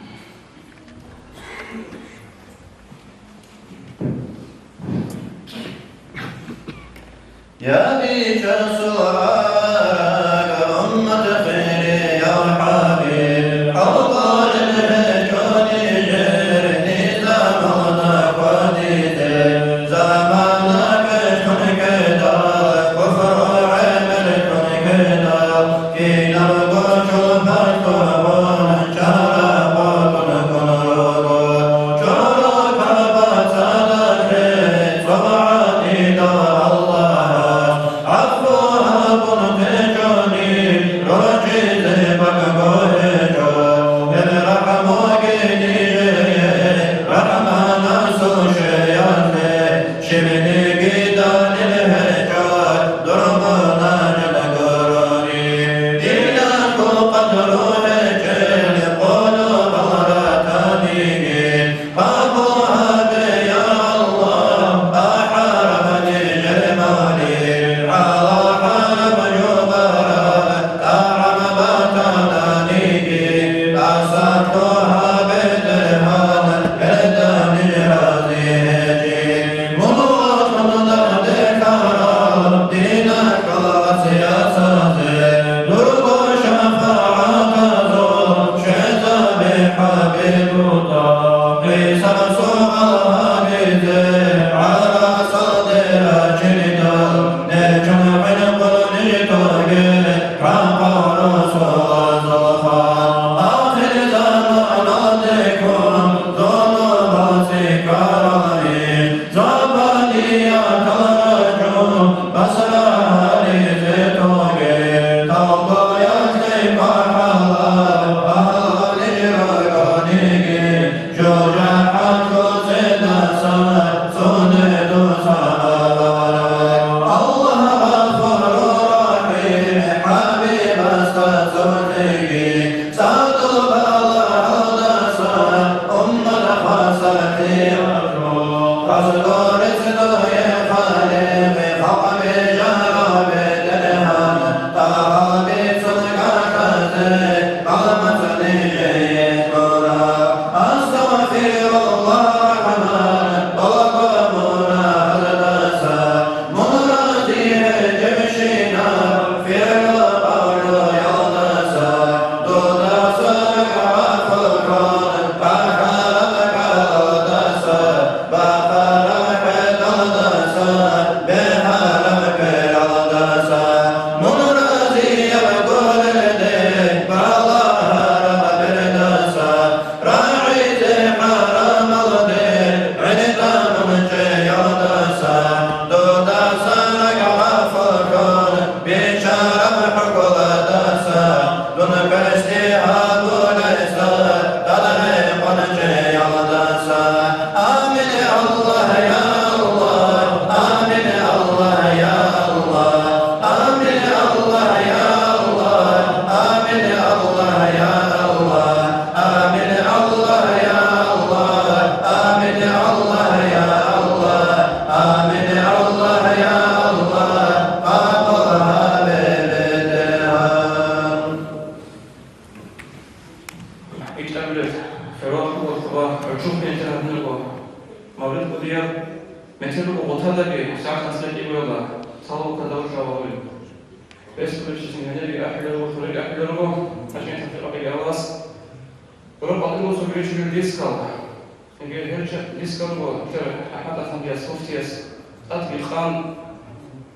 Speaker 7: يا بيت سؤالك أمة خير يا حبيب حقول الهجون جرني زمانك وديت زمانك كن كدا كفر عمل كن كدا كي نرجو شوفك وانشاء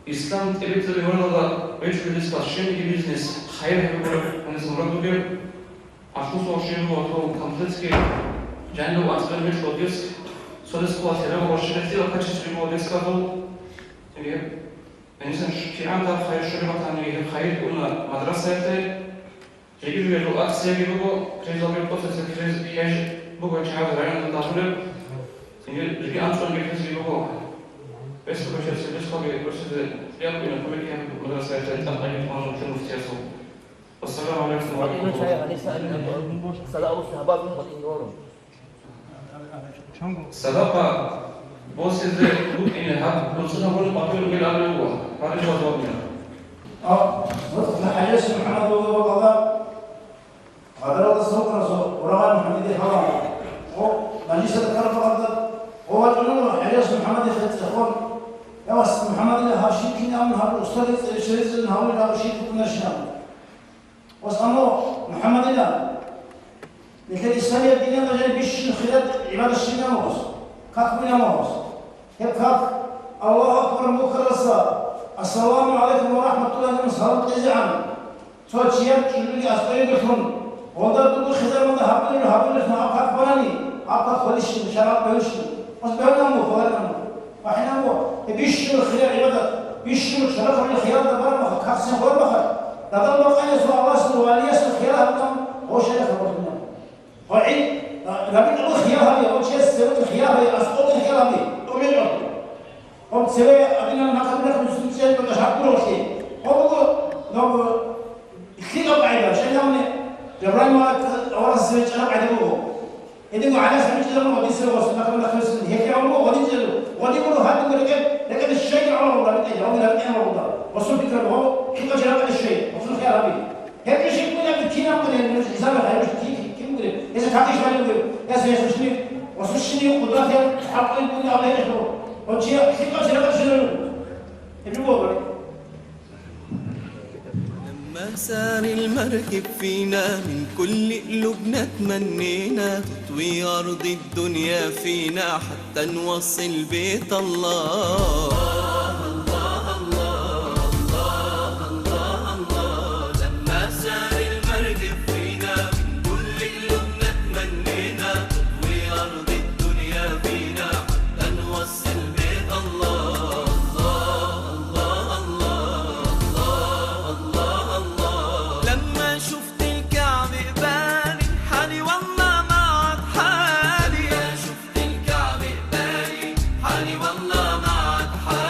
Speaker 9: İslam devletleri orada beş şimdi business hayır yapıyor hani sonra duruyor. Aşkı soğuşuyor bu oto kompletski cennet aslan beş oluyoruz. Sonra sıkıntı var o şirketi o kaç sürü o diskato. Yani insan ki anda hayır şöyle bakan yani hayır ona madrasaydı. Çekiyor o aksiye gibi bu kriz oluyor prosesi kriz hiç bu kadar çağda rayonda dağılıyor. Yani bir an sonra bir kriz gibi bu. بس كل شيء بس قبل بس يلا كل كان مدرسة تلقى يفهم شنو في تيسو والسلام عليكم ورحمة الله سبب بوس إذا ممكن هذا نصنا هو المقبول من الأمر هو هذا هو جوابنا
Speaker 1: حاجة سبحان الله والله هذا هو الصوت ورغم محمد الحرام ومجلس الكرم هو الأمر حاجة محمد الخطاب يا محمد الله هاشي كنا من هذا الأستاذ شريز النهار لا هاشي كنا شنام واسمه محمد الله مثل الإسلام يبدين مجال بيش خلال عبادة الشيء موس كاتبنا موس يبقى الله أكبر مكرسة السلام عليكم ورحمة الله وبركاته تزعم صوت شيء كل أسبوع يدخلون وده تقول خزر من هابل إحنا أبغى فلاني أبغى خليش شراب بيش وسبحان الله فلان وحنا هو بيشتري خيار عبادة بيشتري شرف على خيار ده برا خاصين غير بخير ده الله قال يسوع الله سبحانه وتعالى يسوع خيار هذا هو شرف ربنا وعيد لكن الله خيار هذه أول شيء سبب الخيار هذه أسقط الخيار هذه ومن هم سبب أبينا نقبل نقبل سبب وتشعبوا وشيء هو لو خيار بعيدا شيء يعني جبران ما أورا سبب شرف عدوه إذا على سبيل الله ودي سوى سمك من خمس هيك يعملوا ودي جلوا ودي يقولوا هذا لكن الشيء على الله لا بتأجر ولا بتأمر الله وصل فكرة هو كيف جرى الشيء وصل خير أبي هيك الشيء من الكينا من الإنسان هاي مش كيف مقدر إذا كاتيش ما يقدر يا سيد شنو وصل شنو قدرات حق يقول الله يحلو وشيء كيف جرى الشيء يبغوا
Speaker 2: لما سار المركب فينا من كل قلوبنا تمنينا تطوي أرض الدنيا فينا حتى نوصل بيت الله الله الله الله الله الله لما سار المركب فينا من كل قلوبنا تمنينا تطوي أرض الدنيا فينا حتى نوصل بيت الله حالي والله ما عاد حالي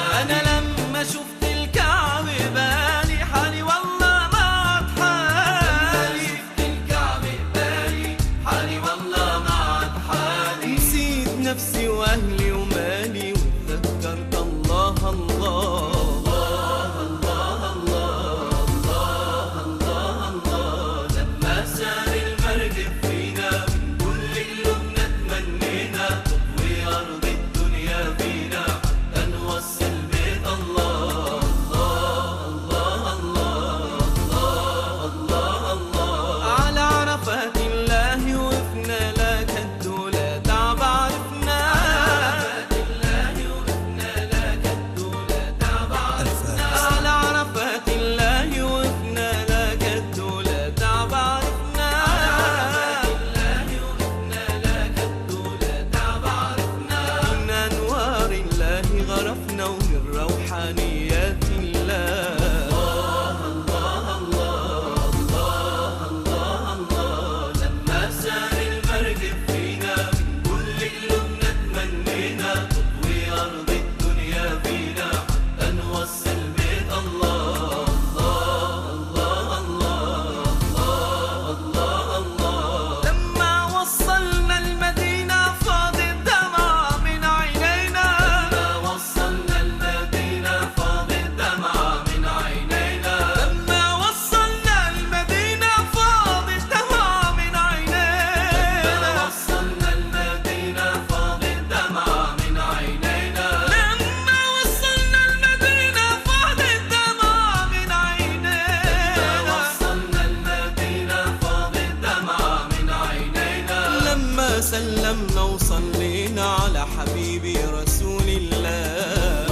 Speaker 2: سلمنا وصلينا على حبيبي رسول الله.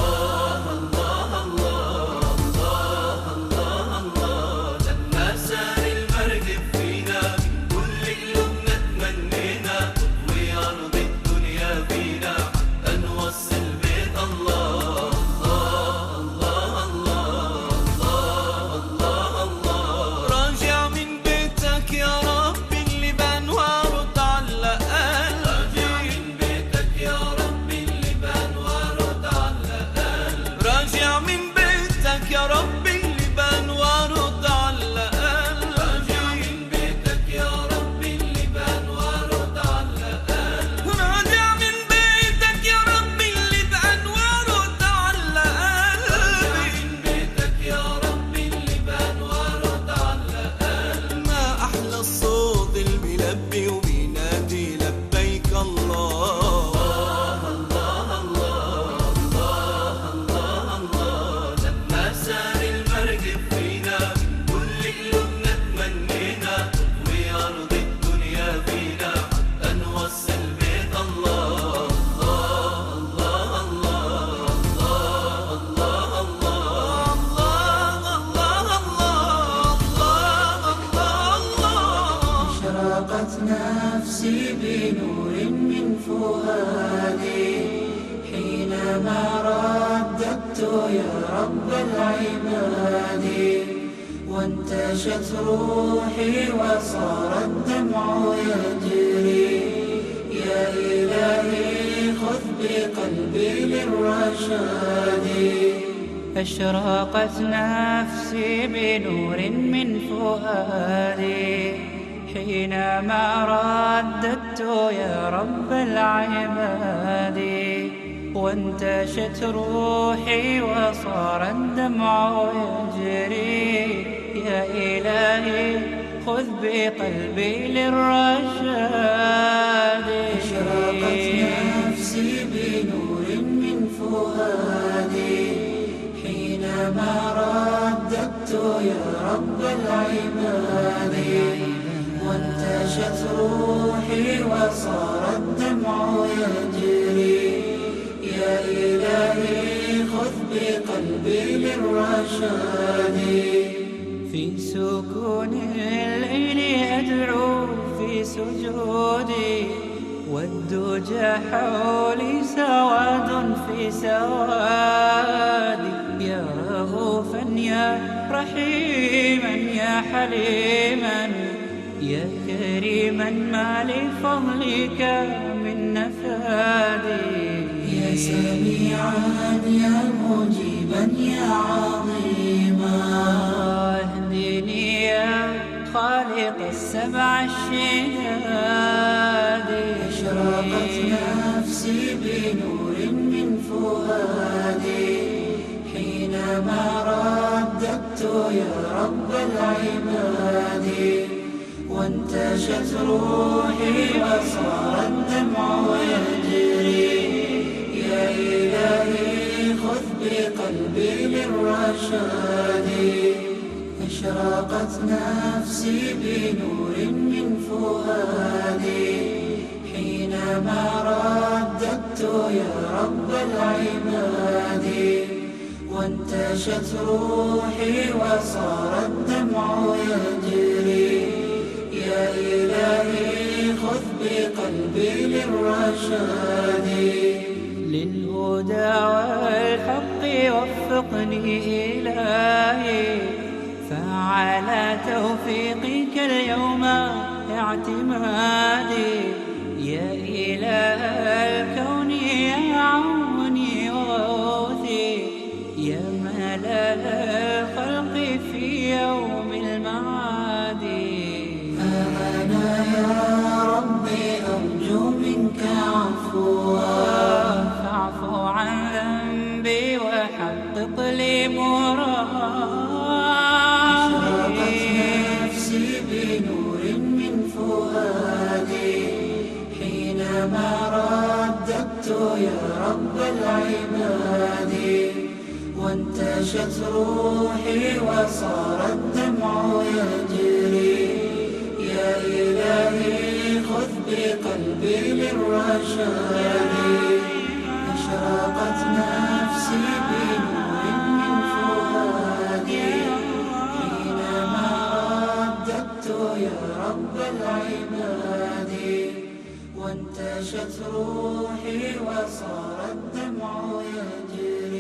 Speaker 13: نفسي بنور من فؤادي حينما رددت يا رب العباد وانتشت روحي وصار الدمع يجري يا إلهي خذ بقلبي للرشاد أشرقت نفسي بنور من فؤادي حينما رددت يا رب العباد وانتشت روحي وصار الدمع يجري يا إلهي خذ بقلبي للرشاد أشرقت نفسي بنور من فؤادي حينما رددت يا رب العباد وانتشت روحي وصار الدمع يجري يا إلهي خذ بقلبي للرشاد في سكون الليل أدعو في سجودي والدجى حولي سواد في سوادي يا رؤوفا يا رحيما يا حليما يا كريما ما لفضلك من نفادي يا سميعا يا مجيبا يا عظيما اهدني يا خالق السبع الشداد أشرقت نفسي بنور من فؤادي حينما رددت يا رب العباد وانتشت روحي وصار الدمع يجري يا إلهي خذ بقلبي للرشاد أشرقت نفسي بنور من فؤادي حينما رددت يا رب العباد وانتشت روحي وصار الدمع يجري يا إلهي خذ بقلبي للرشاد للهدى والحق وفقني إلهي فعلى توفيقك اليوم اعتمادي يا إله الكون يا عوني وغوثي يا ملل الخلق في يوم المعاد أنا يا ربي أرجو منك عفوا فاعف عن ذنبي وحقق لي مرادي نفسي بنور من فؤادي حينما رددت يا رب العباد وانتشت روحي وصار الدمع يجري يا إلهي خذ بقلبي سبيل الرشاد أشرقت نفسي بنور من فؤادي حينما رددت يا رب العباد وانتشت روحي وصار الدمع يجري